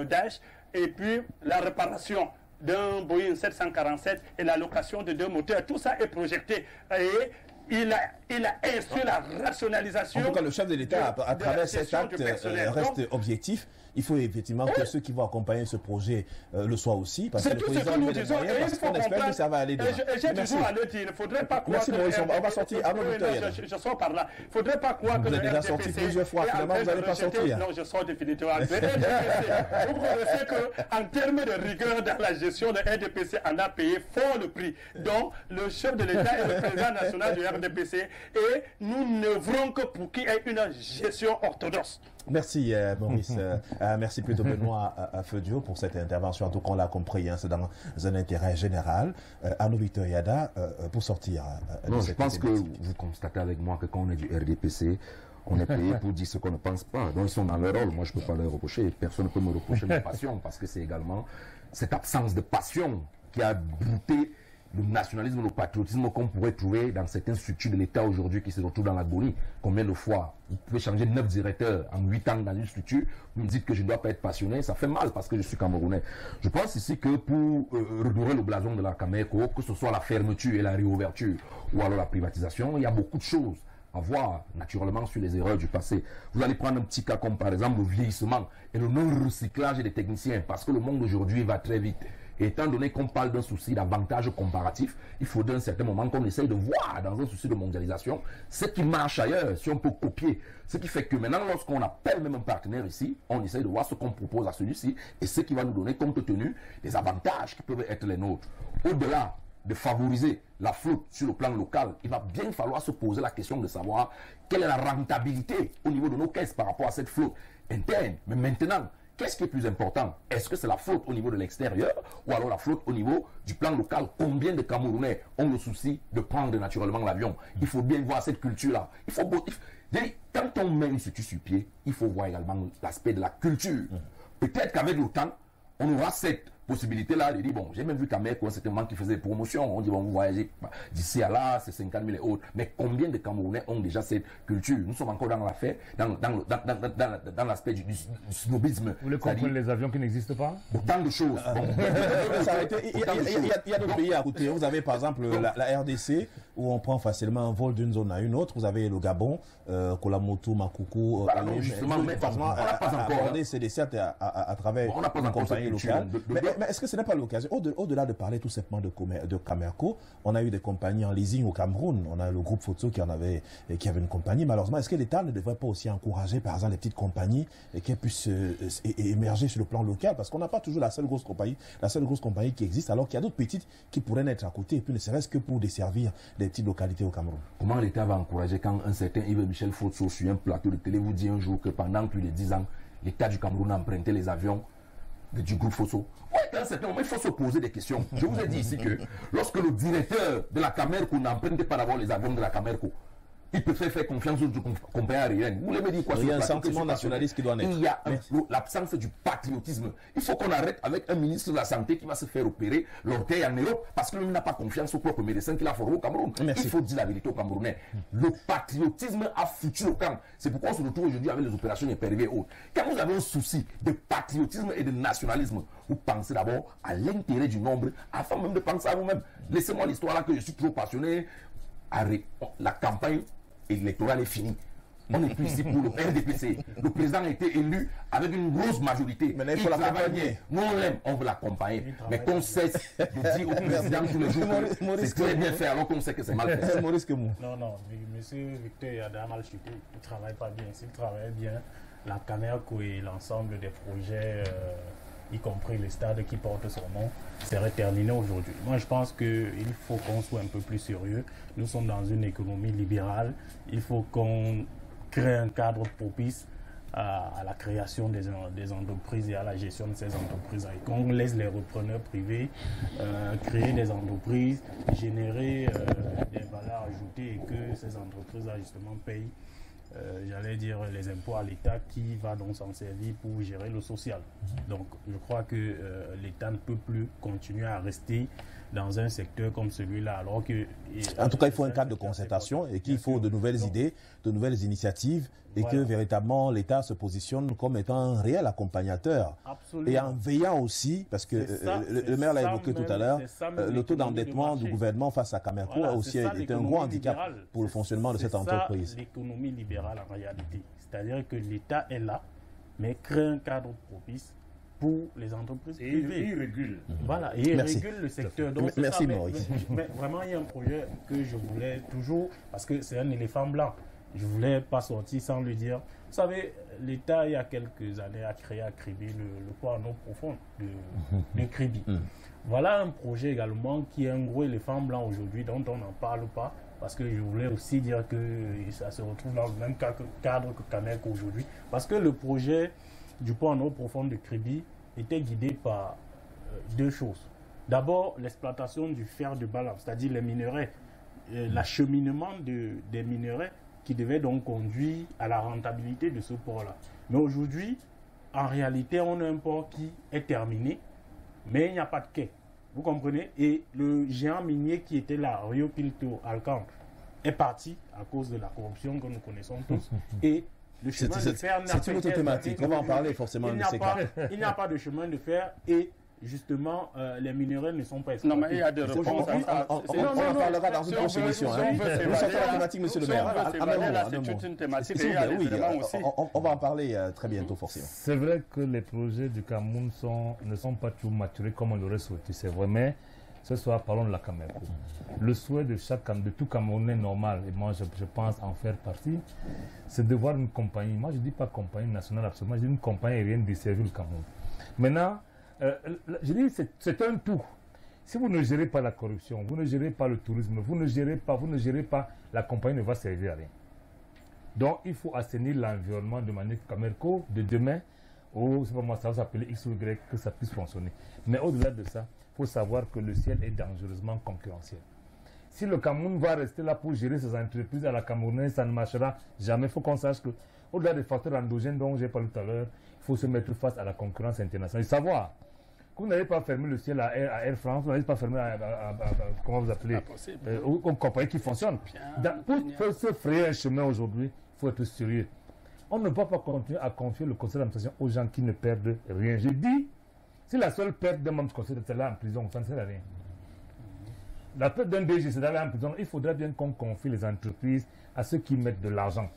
Dash, et puis la réparation d'un Boeing 747 et la location de 2 moteurs. Tout ça est projeté et il a instruit la rationalisation. En tout cas, le chef de l'État, à travers cet acte, reste objectif. Il faut effectivement que ceux qui vont accompagner ce projet le soient aussi. Parce que le président nous disons, parce qu'on espère que ça va aller demain. J'ai toujours à le dire, il ne faudrait pas croire que... Merci Maurice, on va sortir. Je sors par là. Il ne faudrait pas croire que vous êtes déjà sorti plusieurs fois, finalement vous n'allez pas sortir. Non, je sors définitivement. Vous connaissez qu'en termes de rigueur dans la gestion de RDPC, on a payé fort le prix. Donc, le chef de l'État est le président national du RDPC et nous n'œuvrons que pour qu'il y ait une gestion orthodoxe. Merci Maurice, merci plutôt Benoît Feudio pour cette intervention. En tout cas, on l'a compris, c'est dans un intérêt général. Arnaud Victor Yada, pour sortir. Non, je pense que vous constatez avec moi que quand on est du RDPC, on est payé pour dire ce qu'on ne pense pas. Donc ils sont dans leur rôle. Moi, je ne peux pas leur reprocher. Personne ne peut me reprocher ma passion parce que c'est également cette absence de passion qui a brouté le nationalisme, le patriotisme qu'on pourrait trouver dans certaines structures de l'État aujourd'hui qui se retrouvent dans l'agonie. Combien de fois vous pouvez changer 9 directeurs en 8 ans dans une structure, vous me dites que je ne dois pas être passionné, ça fait mal parce que je suis Camerounais. Je pense ici que pour redorer le blason de la Cameco, que ce soit la fermeture et la réouverture ou alors la privatisation, il y a beaucoup de choses à voir naturellement sur les erreurs du passé. Vous allez prendre un petit cas comme par exemple le vieillissement et le non-recyclage des techniciens parce que le monde aujourd'hui va très vite. Et étant donné qu'on parle d'un souci d'avantage comparatif, il faudrait à un certain moment qu'on essaye de voir dans un souci de mondialisation ce qui marche ailleurs, si on peut copier. Ce qui fait que maintenant, lorsqu'on appelle même un partenaire ici, on essaye de voir ce qu'on propose à celui-ci et ce qui va nous donner compte tenu des avantages qui peuvent être les nôtres. Au-delà de favoriser la flotte sur le plan local, il va bien falloir se poser la question de savoir quelle est la rentabilité au niveau de nos caisses par rapport à cette flotte interne. Mais maintenant, qu'est-ce qui est plus important? Est-ce que c'est la flotte au niveau de l'extérieur ou alors la flotte au niveau du plan local? Combien de Camerounais ont le souci de prendre naturellement l'avion? Il faut bien voir cette culture-là. Quand on met une structure sur pied, il faut voir également l'aspect de la culture. Peut-être qu'avec le temps, on aura cette possibilité-là de dire, bon, j'ai même vu qu'à Merco, c'était un moment qui faisait des promotions. On dit, bon, vous voyagez d'ici à là, c'est 50 000 et autres. Mais combien de Camerounais ont déjà cette culture? Nous sommes encore dans l'affaire, dans l'aspect du snobisme. Vous voulez comprendre les avions qui n'existent pas? Autant de choses. Bon. Il y a d'autres pays à côté. Vous avez par exemple la RDC, où on prend facilement un vol d'une zone à une autre. Vous avez le Gabon, Kolamoto, Makoukou. Voilà, justement, mais on n'a pas encore abordé ces dessertes à travers une compagnie locale. Mais est-ce que ce n'est pas l'occasion, au-delà de parler tout simplement de Camerco, on a eu des compagnies en leasing au Cameroun, on a le groupe Photo qui avait une compagnie. Malheureusement, est-ce que l'État ne devrait pas aussi encourager, par exemple, les petites compagnies qui puissent émerger sur le plan local? Parce qu'on n'a pas toujours la seule grosse compagnie qui existe, alors qu'il y a d'autres petites qui pourraient naître à côté, et puis ne serait-ce que pour desservir des petites localités au Cameroun. Comment l'État va encourager quand un certain Yves Michel Photo sur un plateau de télé vous dit un jour que pendant plus de 10 ans, l'État du Cameroun a emprunté les avions du groupe Fosso? Oui, dans un certain moment, il faut se poser des questions. Je vous ai dit ici que lorsque le directeur de la Camerco n'emprunte pas d'abord les avions de la Camerco, il peut faire confiance aux compagnies aériennes. Vous voulez me dire quoi? Il y a un sentiment nationaliste qui doit naître. Il y a l'absence du patriotisme. Il faut qu'on arrête avec un ministre de la Santé qui va se faire opérer l'orteil en Europe parce que lui n'a pas confiance au propre médecin qu'il a formé au Cameroun. Merci. Il faut dire la vérité aux Camerounais. Le patriotisme a foutu le camp. C'est pourquoi on se retrouve aujourd'hui avec les opérations épervées et autres. Quand vous avez un souci de patriotisme et de nationalisme, vous pensez d'abord à l'intérêt du nombre afin même de penser à vous-même. Laissez-moi l'histoire là que je suis trop passionné. La campagne électorale est finie. On n'est plus ici pour le RDPC. Le président a été élu avec une grosse majorité. Mais là, il faut l'accompagner. Nous, on l'aime, on veut l'accompagner. Mais qu'on cesse de dire au président tous les jours que c'est très bien fait alors qu'on sait que c'est mal fait. C'est Maurice que moi. Non, monsieur Victor Yada a mal chuté. Il ne travaille pas bien. S'il travaillait bien, la Camerco et l'ensemble des projets, y compris les stades qui portent son nom, seraient terminés aujourd'hui. Moi, je pense qu'il faut qu'on soit un peu plus sérieux. Nous sommes dans une économie libérale. Il faut qu'on crée un cadre propice à la création des entreprises et à la gestion de ces entreprises. Et qu'on laisse les repreneurs privés créer des entreprises, générer des valeurs ajoutées et que ces entreprises-là justement payent, j'allais dire, les impôts à l'État qui va donc s'en servir pour gérer le social. Donc je crois que l'État ne peut plus continuer à rester dans un secteur comme celui-là. Alors que, en tout cas, il faut un cadre de concertation et qu'il faut de nouvelles idées, de nouvelles initiatives et que véritablement l'État se positionne comme étant un réel accompagnateur. Absolument. Et en veillant aussi, parce que le maire l'a évoqué tout à l'heure, le taux d'endettement du gouvernement face à Camerco a aussi été un gros handicap pour le fonctionnement de cette entreprise. C'est l'économie libérale en réalité. C'est-à-dire que l'État est là, mais crée un cadre propice pour les entreprises privées. Et il régule. Voilà, et il régule le secteur. Donc, merci Maurice. Mais vraiment, il y a un projet que je voulais toujours, parce que c'est un éléphant blanc, je ne voulais pas sortir sans le dire. Vous savez, l'État, il y a quelques années, a créé à Kribi le port en eau profonde de Kribi. Voilà un projet également qui est un gros éléphant blanc aujourd'hui, dont on n'en parle pas, parce que je voulais aussi dire que ça se retrouve dans le même cadre que Camerco aujourd'hui, parce que le projet du port en eau profonde de Kribi était guidé par deux choses. D'abord, l'exploitation du fer de Balam, c'est-à-dire les minerais, l'acheminement des minerais qui devait donc conduire à la rentabilité de ce port-là. Mais aujourd'hui, en réalité, on a un port qui est terminé, mais il n'y a pas de quai. Vous comprenez? Et le géant minier qui était là, Rio Tinto Alcan, est parti à cause de la corruption que nous connaissons tous. Et le chemin de fer n'a pas c'est une autre thématique. On va en parler forcément. Il n'y a pas de chemin de fer et justement, les minerais ne sont pas exploités. Non, mais il y a des réponses. On en parlera dans une prochaine émission. Nous sortons la thématique, monsieur le maire. C'est toute une thématique. Oui, on va en parler très bientôt, forcément. C'est vrai que les projets du Cameroun ne sont pas toujours maturés comme on l'aurait souhaité. C'est vrai, mais ce soir, parlons de la Camerco. Le souhait de tout Camerounais normal, et moi je pense en faire partie, c'est de voir une compagnie. Moi je ne dis pas compagnie nationale absolument, je dis une compagnie aérienne desservir le Cameroun. Maintenant, je dis c'est un tout. Si vous ne gérez pas la corruption, vous ne gérez pas le tourisme, vous ne gérez pas, la compagnie ne va servir à rien. Donc il faut assainir l'environnement de manière que Camerco, de demain, c'est pas moi, ça va s'appeler X ou Y, que ça puisse fonctionner. Mais au-delà de ça, il faut savoir que le ciel est dangereusement concurrentiel. Si le Cameroun va rester là pour gérer ses entreprises à la camerounaise, ça ne marchera jamais. Il faut qu'on sache que, au-delà des facteurs endogènes dont j'ai parlé tout à l'heure, il faut se mettre face à la concurrence internationale. Et savoir que vous n'avez pas fermé le ciel à Air France, vous n'avez pas fermé comment vous appelez, aux compagnies qui fonctionnent. Pour se frayer un chemin aujourd'hui, il faut être sérieux. On ne peut pas continuer à confier le conseil d'administration aux gens qui ne perdent rien. Je dis, si la seule perte d'un membre du conseil c'est là en prison, ça ne sert à rien. La perte d'un DG, c'est d'aller en prison. Il faudrait bien qu'on confie les entreprises à ceux qui mettent de l'argent.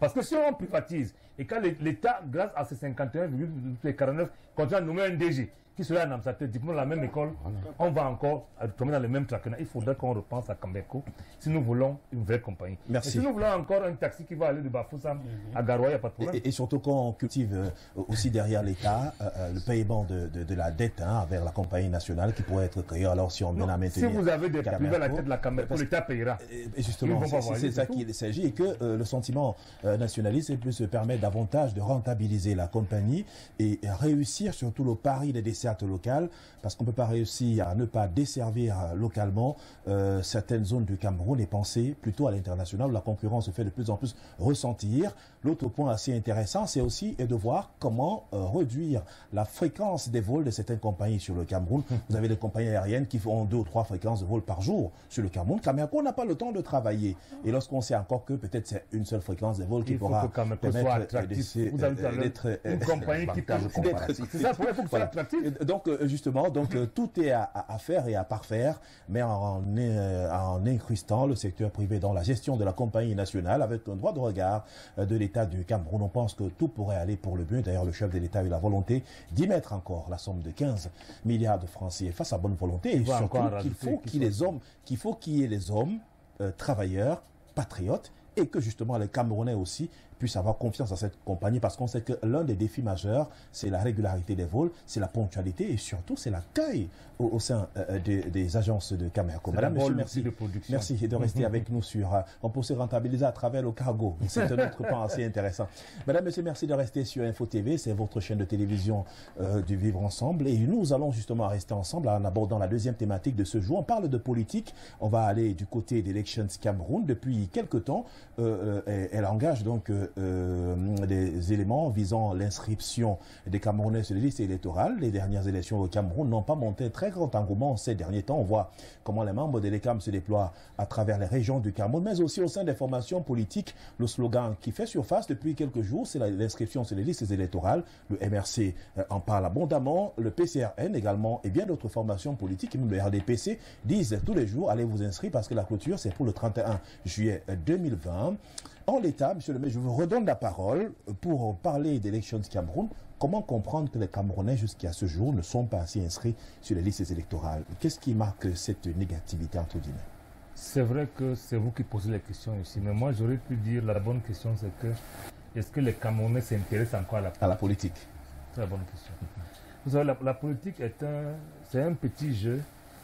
Parce que si on privatise, et quand l'État, grâce à ces 51,49, continue à nommer un DG, qui sera dans sa tête, diplôme de la même école, on va encore tomber dans le même traquenard. Il faudrait qu'on repense à Camerco si nous voulons une vraie compagnie. Merci. Et si nous voulons encore un taxi qui va aller de Bafoussam à Garoua, il n'y a pas de problème. Et surtout qu'on cultive aussi derrière l'État le paiement de la dette vers la compagnie nationale qui pourrait être créée alors si on vient à maintenir. Si vous avez des privés à la tête de la Camerco, l'État payera. Et justement, c'est ça qu'il s'agit et que le sentiment nationaliste peut se permettre davantage de rentabiliser la compagnie et réussir surtout le pari des dessertes locales, parce qu'on ne peut pas réussir à ne pas desservir localement certaines zones du Cameroun et penser plutôt à l'international où la concurrence se fait de plus en plus ressentir. L'autre point assez intéressant, c'est aussi de voir comment réduire la fréquence des vols de certaines compagnies sur le Cameroun. Vous avez des compagnies aériennes qui font 2 ou 3 fréquences de vol par jour sur le Cameroun. Camerco n'a pas le temps de travailler. Et lorsqu'on sait encore que peut-être c'est une seule fréquence de vol qui pourra permettre d'être une compagnie qui peut c'est ça, il faut que ce soit attractif. Donc justement, tout est à faire et à parfaire, mais en incrustant le secteur privé dans la gestion de la compagnie nationale avec un droit de regard de l'État du Cameroun. On pense que tout pourrait aller pour le mieux. D'ailleurs, le chef de l'État a eu la volonté d'y mettre encore la somme de 15 milliards de francs CFA, sa bonne volonté. Et surtout qu'il faut qu'il y ait des hommes travailleurs, patriotes, et que justement les Camerounais aussi puissent avoir confiance dans cette compagnie parce qu'on sait que l'un des défis majeurs, c'est la régularité des vols, c'est la ponctualité et surtout c'est l'accueil au sein des agences de Camerco. Madame, monsieur, merci. Merci de rester avec nous sur... on peut se rentabiliser à travers le cargo. C'est un autre point assez intéressant. Madame, monsieur, merci de rester sur Info TV. C'est votre chaîne de télévision du Vivre Ensemble. Et nous allons justement rester ensemble en abordant la deuxième thématique de ce jour. On parle de politique. On va aller du côté d'Elections Cameroun. Depuis quelque temps, elle engage donc des éléments visant l'inscription des Camerounais sur les listes électorales. Les dernières élections au Cameroun n'ont pas monté très grand engouement ces derniers temps. On voit comment les membres de l'ECAM se déploient à travers les régions du Cameroun, mais aussi au sein des formations politiques. Le slogan qui fait surface depuis quelques jours, c'est l'inscription sur les listes électorales. Le MRC en parle abondamment, le PCRN également, et bien d'autres formations politiques, et même le RDPC, disent tous les jours, allez vous inscrire parce que la clôture, c'est pour le 31 juillet 2020. En l'état, monsieur le maire, je vous redonne la parole pour parler d'élections du Cameroun. Comment comprendre que les Camerounais, jusqu'à ce jour, ne sont pas assez inscrits sur les listes électorales? Qu'est-ce qui marque cette négativité, entre guillemets? C'est vrai que c'est vous qui posez les questions ici, mais moi j'aurais pu dire la bonne question, c'est que est-ce que les Camerounais s'intéressent encore à la politique? C'est la bonne question. Vous savez, la politique c'est un petit jeu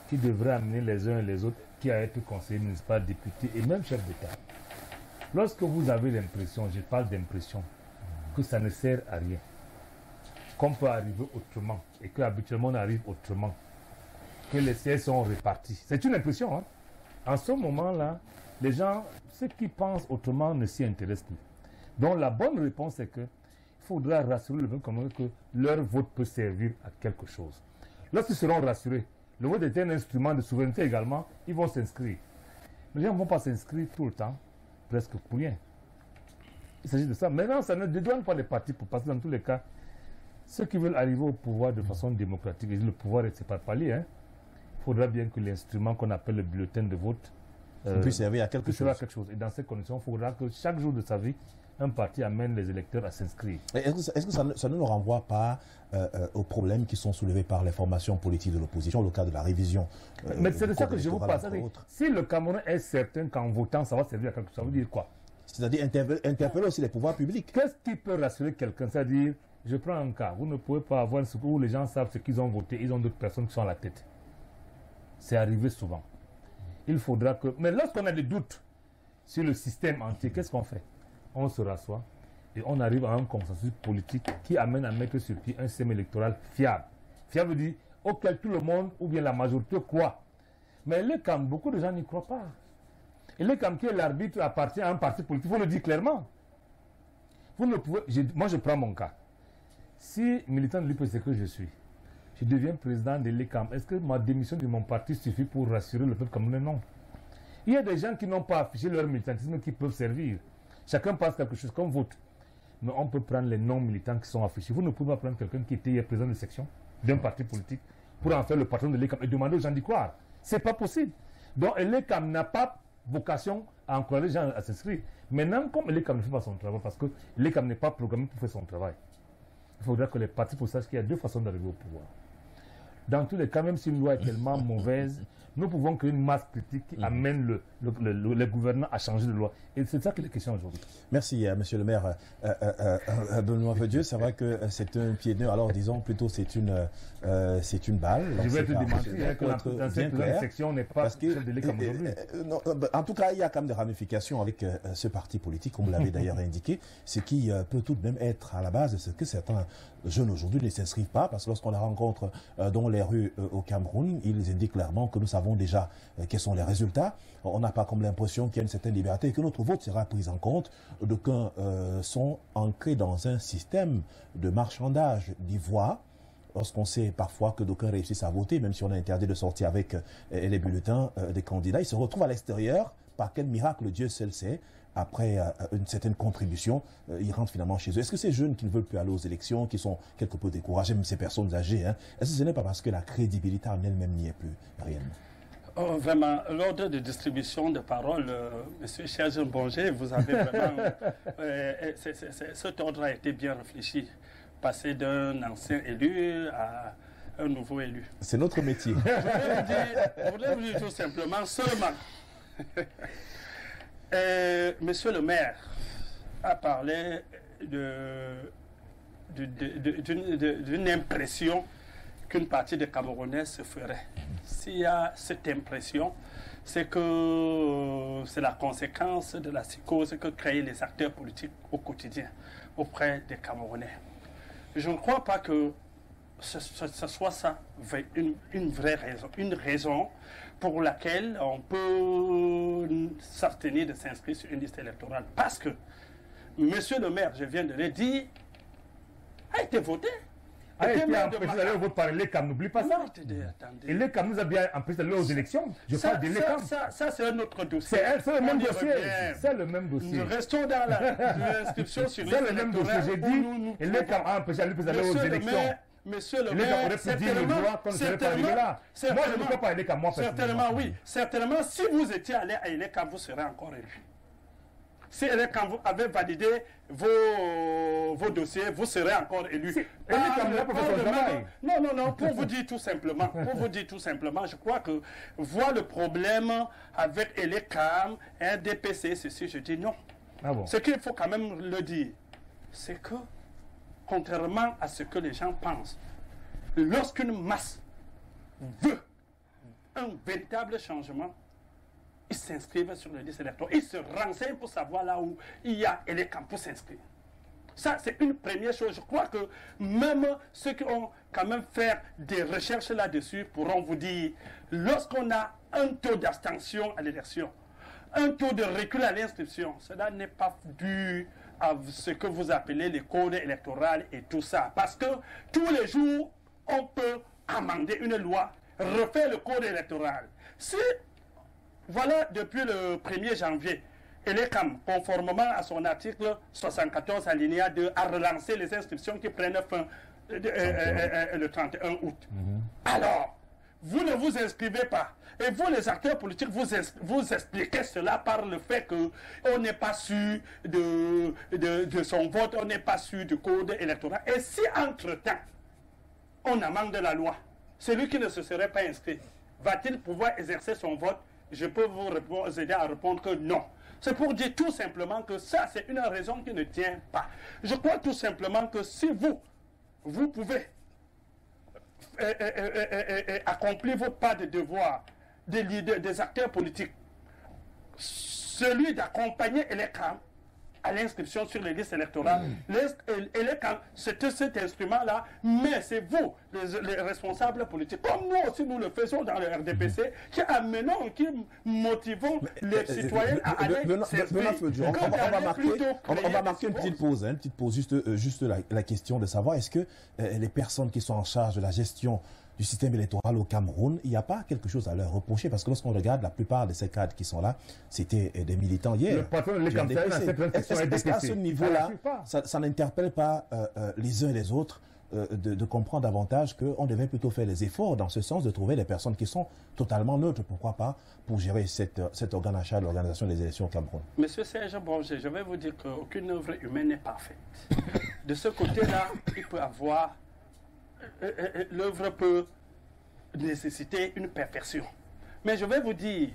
qui devrait amener les uns et les autres qui a été conseiller municipal, député et même chef d'État. Lorsque vous avez l'impression, je parle d'impression, que ça ne sert à rien, qu'on peut arriver autrement et qu'habituellement on arrive autrement, que les sièges sont répartis. C'est une impression. Hein? En ce moment-là, les gens, ceux qui pensent autrement ne s'y intéressent plus. Donc la bonne réponse est qu'il faudra rassurer le peuple commun que leur vote peut servir à quelque chose. Lorsqu'ils seront rassurés, le vote est un instrument de souveraineté également, ils vont s'inscrire. Mais les gens ne vont pas s'inscrire tout le temps, presque pour rien. Il s'agit de ça. Maintenant, ça ne dédouane pas les partis, parce que dans tous les cas, ceux qui veulent arriver au pouvoir de façon démocratique, et le pouvoir, c'est par palier, hein, il faudra bien que l'instrument qu'on appelle le bulletin de vote puisse servir à quelque chose. Et dans ces conditions, il faudra que chaque jour de sa vie, un parti amène les électeurs à s'inscrire. Est-ce que ça ne nous renvoie pas aux problèmes qui sont soulevés par les formations politiques de l'opposition, au cas de la révision mais c'est de ça que je vous passe. Si le Cameroun est certain qu'en votant, ça va servir à quelque chose, ça veut dire quoi? C'est-à-dire interpeller aussi les pouvoirs publics. Qu'est-ce qui peut rassurer quelqu'un? C'est-à-dire, je prends un cas, vous ne pouvez pas avoir ce où les gens savent ce qu'ils ont voté, ils ont d'autres personnes qui sont à la tête. C'est arrivé souvent. Il faudra que... Mais lorsqu'on a des doutes sur le système entier, qu'est-ce qu'on fait? On se rassoit et on arrive à un consensus politique qui amène à mettre sur pied un système électoral fiable. Fiable veut dire auquel tout le monde ou bien la majorité croit. Mais l'ECAM, beaucoup de gens n'y croient pas. Et l'ECAM qui est l'arbitre appartient à un parti politique, il faut le dire clairement. Vous ne pouvez... moi je prends mon cas. Si militant de l'UPC que je suis, je deviens président de l'ECAM, est-ce que ma démission de mon parti suffit pour rassurer le peuple camerounais? Non. Il y a des gens qui n'ont pas affiché leur militantisme qui peuvent servir. Chacun passe quelque chose comme vote. Mais on peut prendre les non-militants qui sont affichés. Vous ne pouvez pas prendre quelqu'un qui était hier président de section d'un parti politique pour en faire le patron de l'ECAM et demander aux gens d'y croire. Ce n'est pas possible. Donc l'ECAM n'a pas vocation à encourager les gens à s'inscrire. Maintenant, comme l'ECAM ne fait pas son travail, parce que l'ECAM n'est pas programmé pour faire son travail, il faudra que les partis politiques sachent qu'il y a deux façons d'arriver au pouvoir. Dans tous les cas, même si une loi est tellement mauvaise, nous pouvons créer une masse critique qui amène les gouvernants à changer de loi. Et c'est ça que les questions aujourd'hui. Merci, monsieur le maire Benoît Vedieu. C'est vrai que c'est un pied de nez. Alors, disons plutôt, c'est une balle. Je vais te démentir que cette section n'est pas celle de l'ECAM aujourd'hui. En tout cas, il y a quand même des ramifications avec ce parti politique, comme vous l'avez d'ailleurs indiqué, ce qui peut tout de même être à la base de ce que certains jeunes aujourd'hui ne s'inscrivent pas, parce que lorsqu'on les rencontre dans les rues au Cameroun, ils indiquent clairement que nous savons déjà quels sont les résultats. On n'a pas comme l'impression qu'il y a une certaine liberté et que notre vote sera pris en compte. D'aucuns sont ancrés dans un système de marchandage d'ivoire. Lorsqu'on sait parfois que d'aucuns réussissent à voter, même si on a interdit de sortir avec les bulletins des candidats, ils se retrouvent à l'extérieur. Par quel miracle Dieu seul sait, après une certaine contribution, ils rentrent finalement chez eux. Est-ce que ces jeunes qui ne veulent plus aller aux élections, qui sont quelque peu découragés, même ces personnes âgées, est-ce que ce n'est pas parce que la crédibilité en elle-même n'y est plus réellement? Oh, vraiment, l'ordre de distribution de parole, monsieur Serge Bonger, vous avez vraiment... cet ordre a été bien réfléchi. Passer d'un ancien élu à un nouveau élu. C'est notre métier. Je voulais vous dire tout simplement, seulement, monsieur le maire, a parlé d'une impression qu'une partie des Camerounais se ferait. S'il y a cette impression, c'est que c'est la conséquence de la psychose que créent les acteurs politiques au quotidien auprès des Camerounais. Je ne crois pas que ce soit ça une vraie raison, une raison pour laquelle on peut s'abstenir de s'inscrire sur une liste électorale. Parce que Monsieur le maire, je viens de le dire, a été voté. A été empêché d'aller au vote par l'ECAM, n'oublie pas ça. Et l'ECAM nous a bien empêché d'aller aux élections. Je parle de l'ECAM. Ça c'est un autre dossier. C'est le même dossier. C'est le même dossier. Nous restons dans l'inscription sur c'est le même dossier. J'ai dit, et l'ECAM a empêché d'aller aux élections. Monsieur le maire, certainement, oui. Certainement, si vous étiez allé à l'ECAM, vous serez encore élu. Si quand vous avez validé vos dossiers, vous serez encore élu. Non, pour vous dire tout simplement, je crois que voir le problème avec l'ECAM, RDPC, ceci, je dis non. Ah bon. Ce qu'il faut quand même le dire, c'est que, contrairement à ce que les gens pensent, lorsqu'une masse veut un véritable changement, ils s'inscrivent sur les listes électorales. Ils se renseignent pour savoir là où il y a les camps pour s'inscrire. Ça, c'est une première chose. Je crois que même ceux qui ont quand même fait des recherches là-dessus pourront vous dire, lorsqu'on a un taux d'abstention à l'élection, un taux de recul à l'inscription, cela n'est pas dû à ce que vous appelez les codes électoraux et tout ça. Parce que tous les jours, on peut amender une loi, refaire le code électoral. Si voilà, depuis le 1er janvier, l'ECAM, conformément à son article 74 alinéa 2, a relancé les inscriptions qui prennent fin le 31 août. Alors, vous ne vous inscrivez pas. Et vous, les acteurs politiques, vous expliquez cela par le fait qu'on n'est pas sûr de son vote, on n'est pas sûr du code électoral. Et si, entre-temps, on amende la loi, celui qui ne se serait pas inscrit, va-t-il pouvoir exercer son vote? Je peux vous aider à répondre que non. C'est pour dire tout simplement que ça, c'est une raison qui ne tient pas. Je crois tout simplement que si vous pouvez accomplir votre part de devoir des leaders, des acteurs politiques, celui d'accompagner l'ECAM à l'inscription sur les listes électorales. L'ECAM, c'est cet instrument-là, mais c'est vous, les responsables politiques, comme nous aussi nous le faisons dans le RDPC, qui amenons, qui motivons les citoyens à aller s'inscrire. On va marquer une petite pause, juste la question de savoir, est-ce que les personnes qui sont en charge de la gestion du système électoral au Cameroun, il n'y a pas quelque chose à leur reprocher? Parce que lorsqu'on regarde la plupart de ces cadres qui sont là, c'était des militants hier. Le patron de l'ECAM, est-ce qu'à ce niveau-là, ça n'interpelle pas les uns et les autres de comprendre davantage qu'on devait plutôt faire les efforts dans ce sens de trouver des personnes qui sont totalement neutres, pourquoi pas, pour gérer cet organe achat de l'organisation des élections au Cameroun? Monsieur Serge Bonger, je vais vous dire qu'aucune œuvre humaine n'est parfaite. De ce côté-là, il peut avoir... l'œuvre peut nécessiter une perfection. Mais je vais vous dire,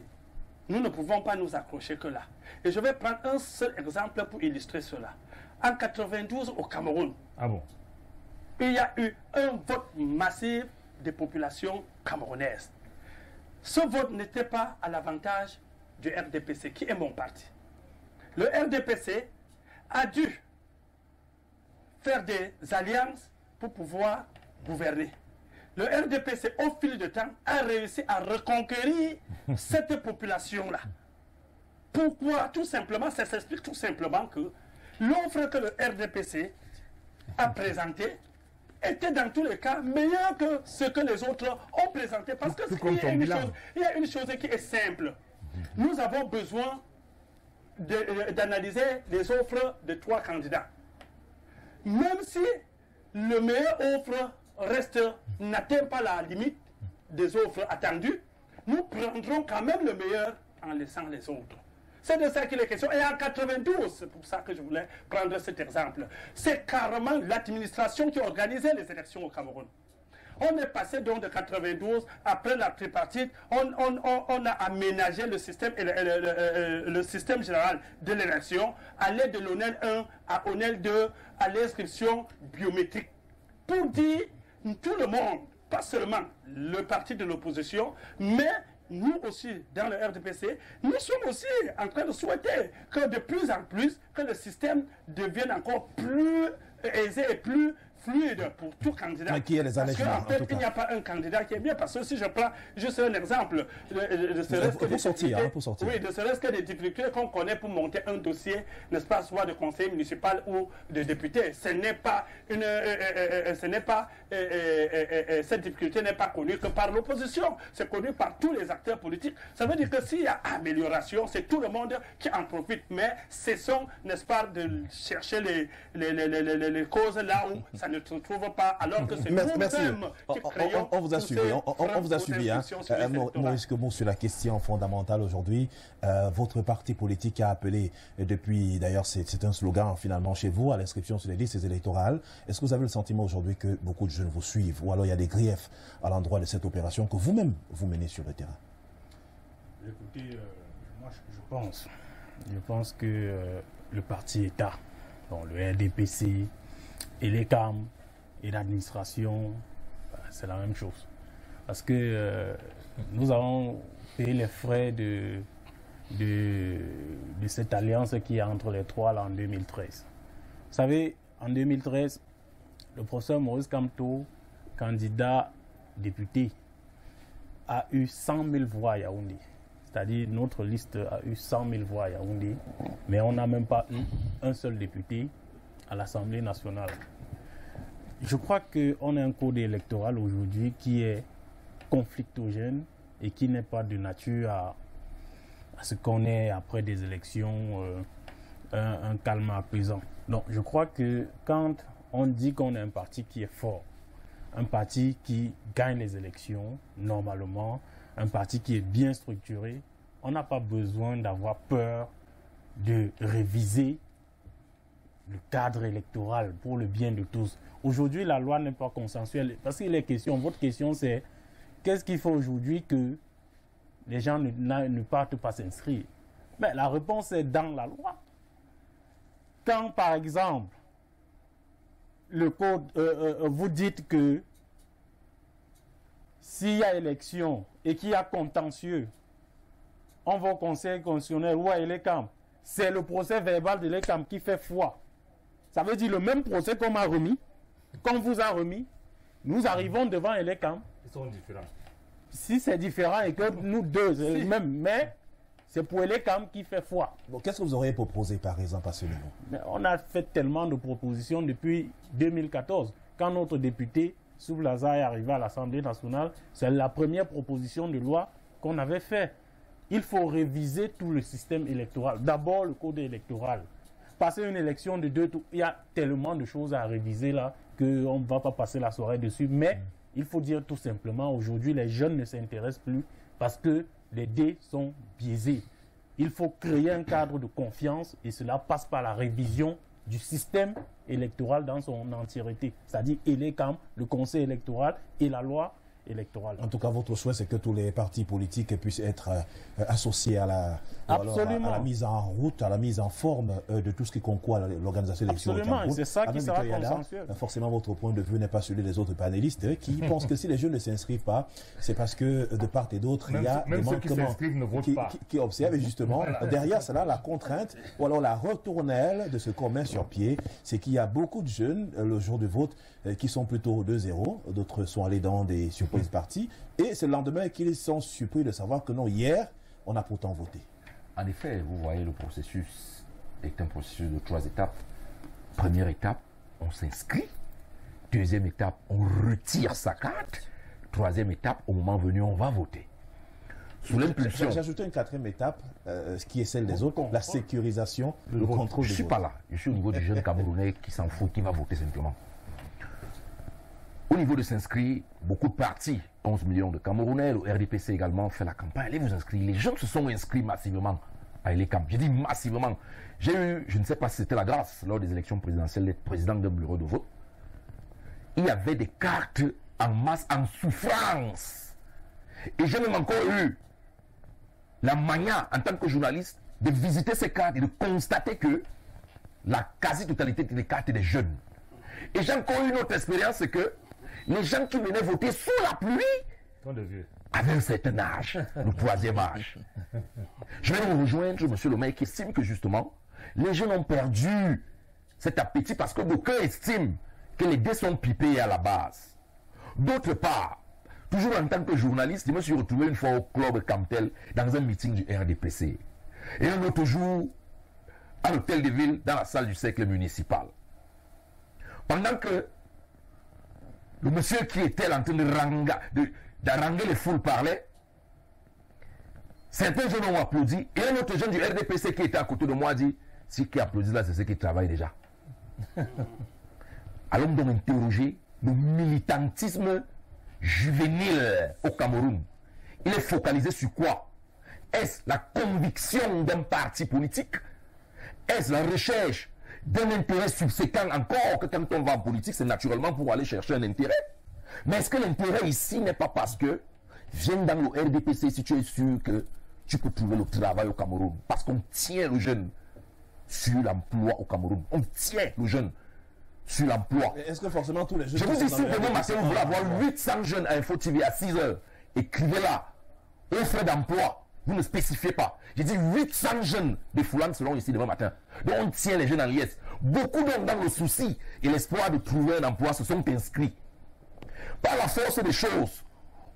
nous ne pouvons pas nous accrocher que là. Et je vais prendre un seul exemple pour illustrer cela. En 92, au Cameroun, il y a eu un vote massif des populations camerounaises. Ce vote n'était pas à l'avantage du RDPC, qui est mon parti. Le RDPC a dû faire des alliances pour pouvoir gouverner. Le RDPC, au fil du temps, a réussi à reconquérir cette population-là. Pourquoi? Tout simplement, ça s'explique tout simplement que l'offre que le RDPC a présentée était dans tous les cas meilleure que ce que les autres ont présenté. Parce que il y a une chose qui est simple. Nous avons besoin d'analyser les offres de 3 candidats. Même si le meilleur offre n'atteint pas la limite des offres attendues, nous prendrons quand même le meilleur en laissant les autres. C'est de ça qu'il est question. Et en 92, c'est pour ça que je voulais prendre cet exemple, c'est carrément l'administration qui organisait les élections au Cameroun. On est passé donc de 92, après la tripartite, on a aménagé le système, le système général de l'élection, aller de l'ONEL 1 à ONEL 2, à l'inscription biométrique. Pour dire tout le monde, pas seulement le parti de l'opposition, mais nous aussi, dans le RDPC, nous sommes aussi en train de souhaiter que de plus en plus, que le système devienne encore plus aisé et plus fluide pour tout candidat. Mais qui est les parce allègements, qu'en fait, en tout cas. il n'y a pas un candidat qui est bien. Parce que si je prends juste un exemple, Pour sortir, hein, pour sortir. Oui, de serait-ce que des difficultés qu'on connaît pour monter un dossier, n'est-ce pas, soit de conseiller municipal ou de député. Ce n'est pas une, cette difficulté n'est pas connue que par l'opposition. C'est connu par tous les acteurs politiques. Ça veut dire que s'il y a amélioration, c'est tout le monde qui en profite. Mais cessons, n'est-ce pas, de chercher les causes là où ça ne se trouve pas, alors que c'est nous-mêmes qui créons. On vous a suivi, on vous a suivi. Hein. Maurice Kemou, sur la question fondamentale aujourd'hui, votre parti politique a appelé depuis, d'ailleurs c'est un slogan finalement chez vous, à l'inscription sur les listes électorales. Est-ce que vous avez le sentiment aujourd'hui que beaucoup de jeunes vous suivent, ou alors il y a des griefs à l'endroit de cette opération que vous-même vous menez sur le terrain? Écoutez, moi je pense que le parti État, bon, le RDPC et les CAM et l'administration, c'est la même chose. Parce que nous avons payé les frais de cette alliance qui est entre les trois là en 2013. Vous savez, en 2013, le professeur Maurice Kamto, candidat député, a eu 100 000 voix à Yaoundé. C'est-à-dire notre liste a eu 100 000 voix à Yaoundé, mais on n'a même pas eu un seul député à l'Assemblée nationale. Je crois qu'on a un code électoral aujourd'hui qui est conflictogène et qui n'est pas de nature à ce qu'on ait après des élections un calme apaisant. Donc je crois que quand on dit qu'on est un parti qui est fort, un parti qui gagne les élections normalement, un parti qui est bien structuré, on n'a pas besoin d'avoir peur de réviser le cadre électoral pour le bien de tous. Aujourd'hui, la loi n'est pas consensuelle. Parce que les questions, votre question c'est, qu'est-ce qu'il faut aujourd'hui que les gens ne partent pas s'inscrire? Mais la réponse est dans la loi. Quand, par exemple, le code, vous dites que s'il y a élection et qu'il y a contentieux, on va au Conseil constitutionnel ou à l'ECAM. C'est le procès verbal de l'ECAM qui fait foi. Ça veut dire le même procès qu'on m'a remis, qu'on vous a remis, nous arrivons devant l'ECAM. Ils sont différents. Si c'est différent et que nous deux, c'est le même, mais c'est pour l'ECAM qui fait foi. Bon, qu'est-ce que vous auriez proposé par exemple à ce niveau? Mais on a fait tellement de propositions depuis 2014. Quand notre député Soublaza est arrivé à l'Assemblée nationale, c'est la première proposition de loi qu'on avait faite. Il faut réviser tout le système électoral. D'abord le code électoral. Passer une élection de 2 tours, il y a tellement de choses à réviser là qu'on ne va pas passer la soirée dessus. Mais il faut dire tout simplement, aujourd'hui les jeunes ne s'intéressent plus parce que les dés sont biaisés. Il faut créer un cadre de confiance et cela passe par la révision du système électoral dans son entièreté. C'est-à-dire l'ECAM, le conseil électoral et la loi électorale. En tout cas, votre souhait, c'est que tous les partis politiques puissent être associés à la mise en route, à la mise en forme de tout ce qui concourt à l'organisation des élections. Absolument, c'est ça qui sera consensuel. Forcément, votre point de vue n'est pas celui des autres panélistes qui pensent que si les jeunes ne s'inscrivent pas, c'est parce que de part et d'autre, il y a des manquements qui observent. Et justement, derrière cela, la contrainte ou alors la retournelle de ce qu'on met sur pied, c'est qu'il y a beaucoup de jeunes, le jour du vote, qui sont plutôt 2-0, d'autres sont allés dans des surprises parties, et c'est le lendemain qu'ils sont surpris de savoir que non, hier, on a pourtant voté. En effet, vous voyez, le processus est un processus de 3 étapes. Première étape, on s'inscrit. Deuxième étape, on retire sa carte. Troisième étape, au moment venu, on va voter. Sous l'impulsion. J'ajoute une 4e étape, ce qui est celle des autres, la sécurisation, le contrôle du vote. Je ne suis pas là. Je suis au niveau du jeune Camerounais qui s'en fout, qui va voter simplement. Au niveau de s'inscrire, beaucoup de partis, 11 millions de Camerounais, le RDPC également fait la campagne. Allez vous inscrire. Les gens se sont inscrits massivement à l'ECAM. J'ai dit massivement. J'ai eu, je ne sais pas si c'était la grâce, lors des élections présidentielles, d'être président d'un bureau de vote. Il y avait des cartes en masse, en souffrance. Et j'ai même encore eu la manière, en tant que journaliste, de visiter ces cadres et de constater que la quasi-totalité des cadres étaient des jeunes. Et j'ai encore eu une autre expérience, c'est que les gens qui venaient voter sous la pluie avaient un certain âge, le 3e âge. Je vais vous rejoindre, monsieur le maire, qui estime que justement, les jeunes ont perdu cet appétit parce que d'aucuns estiment que les dés sont pipés à la base. D'autre part, toujours en tant que journaliste, je me suis retrouvé une fois au club Camptel dans un meeting du RDPC. Et un autre jour, à l'hôtel de ville, dans la salle du cercle municipal. Pendant que le monsieur qui était en train d'haranguer les foules parlait, certains jeunes ont applaudi, et un autre jeune du RDPC qui était à côté de moi a dit, si qui applaudit là, c'est ceux qui travaillent déjà. Allons donc interroger le militantisme juvénile au Cameroun. Il est focalisé sur quoi? Est-ce la conviction d'un parti politique? Est-ce la recherche d'un intérêt subséquent encore que quand on va en politique, c'est naturellement pour aller chercher un intérêt? Mais est-ce que l'intérêt ici n'est pas parce que viens dans le RDPC si tu es sûr que tu peux trouver le travail au Cameroun? Parce qu'on tient le jeune sur l'emploi au Cameroun. On tient le jeune sur l'emploi. Est-ce que forcément tous les jeunes... Je vous dis, si demain matin vous voulez avoir 800 jeunes à Info TV à 6 h, écrivez-là, offre d'emploi. Vous ne spécifiez pas. J'ai dit 800 jeunes de Foulan seront ici demain matin. Donc on tient les jeunes en liesse. Beaucoup donc dans le souci et l'espoir de trouver un emploi se sont inscrits. Par la force des choses,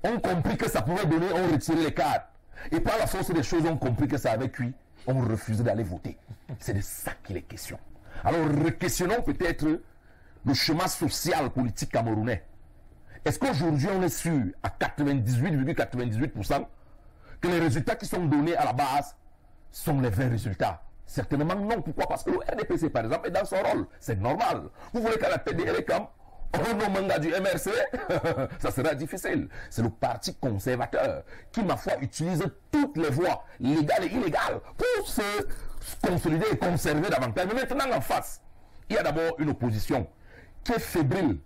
on compris que ça pouvait donner, on retirait les cartes. Et par la force des choses, on compris que ça avait cuit, on refusait d'aller voter. C'est de ça qu'il est question. Alors re-questionnons peut-être le chemin social politique camerounais. Est-ce qu'aujourd'hui on est sûr à 98,98% que les résultats qui sont donnés à la base sont les vrais résultats? Certainement non. Pourquoi? Parce que le RDPC, par exemple, est dans son rôle. C'est normal. Vous voulez qu'à la tête des RECAM, on manga du MRC, ça sera difficile. C'est le parti conservateur qui, ma foi, utilise toutes les voies légales et illégales pour se consolider et conserver davantage. Mais maintenant, en face, il y a d'abord une opposition qui est fébrile,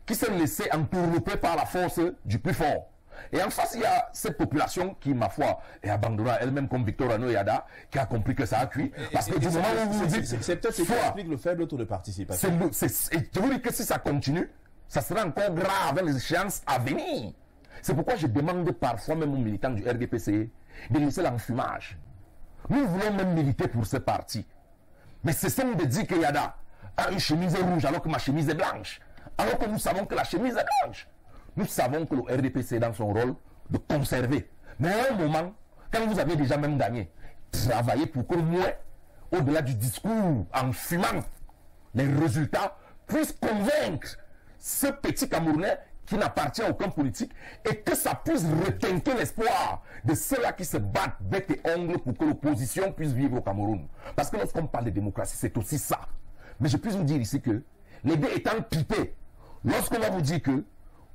qui s'est laissée entourlouper par la force du plus fort. Et en face, il y a cette population qui, ma foi, est abandonnée elle-même comme Victor Anoyada, qui a compris que ça a cuit. Parce que du moment où vous dites... C'est peut-être ce qui explique le faible taux de participation. Je vous dis que si ça continue, ça sera encore grave avec les échéances à venir. C'est pourquoi je demande parfois même aux militants du RDPC de laisser l'enfumage. Nous voulons même militer pour ce parti. Mais ce sont de dire que Yada a une chemise rouge alors que ma chemise est blanche. Alors que nous savons que la chemise est blanche. Nous savons que le RDPC est dans son rôle de conserver. Mais à un moment, quand vous avez déjà même gagné, travaillez pour que moi, au-delà du discours en fumant, les résultats puissent convaincre ce petit Camerounais qui n'appartient à aucun politique et que ça puisse retenir l'espoir de ceux-là qui se battent bec et ongles pour que l'opposition puisse vivre au Cameroun. Parce que lorsqu'on parle de démocratie, c'est aussi ça. Mais je puis vous dire ici que les dés étant pipés, lorsqu'on va vous dire que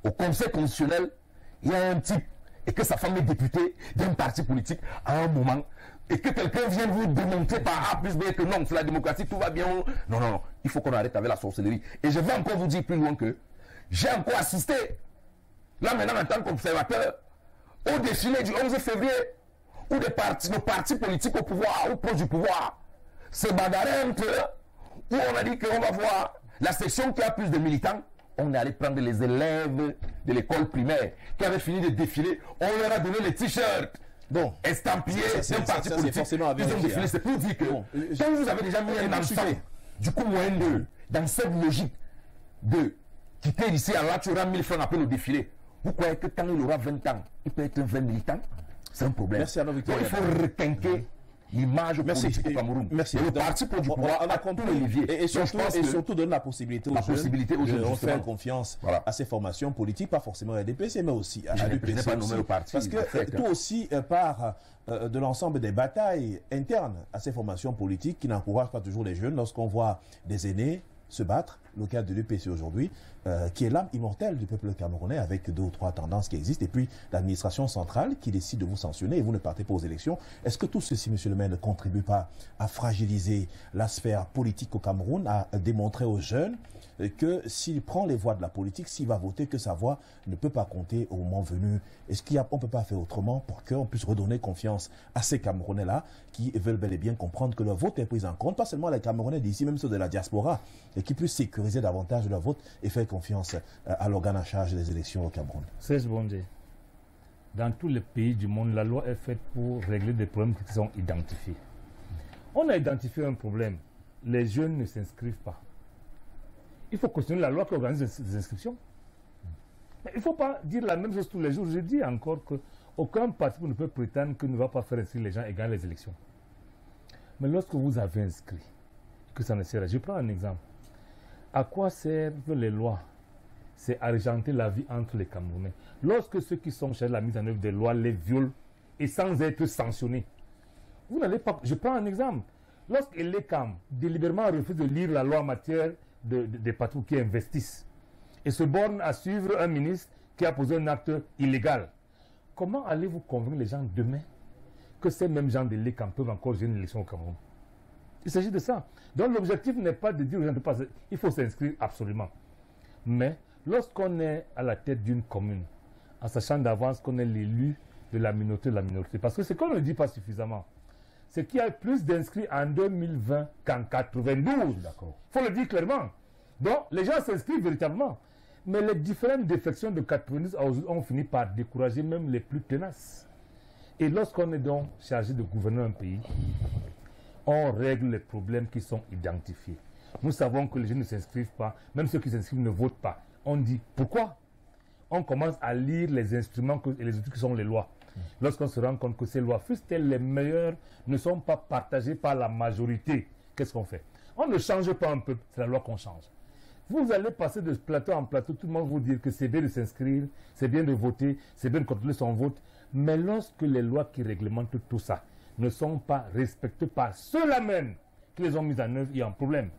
au Conseil constitutionnel, il y a un type et que sa femme est députée d'un parti politique à un moment et que quelqu'un vient vous démontrer par A plus B que non, c'est la démocratie, tout va bien. Non, non, non, il faut qu'on arrête avec la sorcellerie. Et je vais encore vous dire plus loin que j'ai encore assisté, là maintenant en tant qu'observateur, au défilé du 11 février où nos partis politiques au pouvoir, ou proche du pouvoir, se bagarrent entre eux, où on a dit qu'on va voir la section qui a plus de militants. On est allé prendre les élèves de l'école primaire qui avaient fini de défiler. On leur a donné les t-shirts. Bon, estampillés d'un parti politique. Ils ont défilé. C'est pour dire que quand vous avez déjà mis un enfant, du coup, moyen de, dans cette logique de quitter ici, alors là, tu auras 1000 francs après le défilé. Vous croyez que quand il aura 20 ans, il peut être un vrai militant? C'est un problème. Merci à nous, Victor. Donc, il faut requinquer l'image politique au Cameroun. Merci. Et le parti pour du pouvoir on a compris tous les leviers. Et surtout donner la possibilité aux jeunes de faire confiance à ces formations politiques, pas forcément à DPC, mais aussi à l'UPC. Parce que tout aussi part de l'ensemble des batailles internes à ces formations politiques qui n'encouragent pas toujours les jeunes. Lorsqu'on voit des aînés se battre, le cas de l'UPC aujourd'hui, qui est l'âme immortelle du peuple camerounais avec 2 ou 3 tendances qui existent, et puis l'administration centrale qui décide de vous sanctionner et vous ne partez pas aux élections. Est-ce que tout ceci, monsieur le maire, ne contribue pas à fragiliser la sphère politique au Cameroun, à démontrer aux jeunes que s'il prend les voies de la politique, s'il va voter, que sa voix ne peut pas compter au moment venu? Est-ce qu'on ne peut pas faire autrement pour qu'on puisse redonner confiance à ces Camerounais-là qui veulent bel et bien comprendre que leur vote est pris en compte, pas seulement les Camerounais d'ici, même ceux de la diaspora, et qui puissent sécuriser davantage leur vote et faire confiance à l'organe en charge des élections au Cameroun? Serge Bondé, dans tous les pays du monde, la loi est faite pour régler des problèmes qui sont identifiés. On a identifié un problème. Les jeunes ne s'inscrivent pas. Il faut questionner la loi qui organise les inscriptions. Mais il ne faut pas dire la même chose tous les jours. Je dis encore qu'aucun parti ne peut prétendre qu'il ne va pas faire inscrire les gens et gagner les élections. Mais lorsque vous avez inscrit, que ça ne sert à rien. Je prends un exemple. À quoi servent les lois? C'est argenter la vie entre les Camerounais. Lorsque ceux qui sont chargés de la mise en œuvre des lois les violent et sans être sanctionnés, vous n'allez pas... Je prends un exemple. Lorsque l'ECAM délibérément refuse de lire la loi en matière des patrons qui investissent et se borne à suivre un ministre qui a posé un acte illégal, comment allez-vous convaincre les gens demain que ces mêmes gens de l'ECAM peuvent encore gérer une élection au Cameroun? Il s'agit de ça. Donc l'objectif n'est pas de dire aux gens de passer. Il faut s'inscrire absolument. Mais lorsqu'on est à la tête d'une commune, en sachant d'avance qu'on est l'élu de la minorité, parce que ce qu'on ne dit pas suffisamment, c'est qu'il y a plus d'inscrits en 2020 qu'en 92. Il faut le dire clairement. Donc, les gens s'inscrivent véritablement. Mais les différentes défections de 92 ont fini par décourager même les plus tenaces. Et lorsqu'on est donc chargé de gouverner un pays, on règle les problèmes qui sont identifiés. Nous savons que les gens ne s'inscrivent pas, même ceux qui s'inscrivent ne votent pas. On dit pourquoi? On commence à lire les instruments et les outils qui sont les lois. Lorsqu'on se rend compte que ces lois, fussent-elles les meilleures, ne sont pas partagées par la majorité, qu'est-ce qu'on fait? On ne change pas un peu, c'est la loi qu'on change. Vous allez passer de plateau en plateau, tout le monde vous dire que c'est bien de s'inscrire, c'est bien de voter, c'est bien de contrôler son vote. Mais lorsque les lois qui réglementent tout ça ne sont pas respectées par ceux-là même qui les ont mises en œuvre, il y a un problème.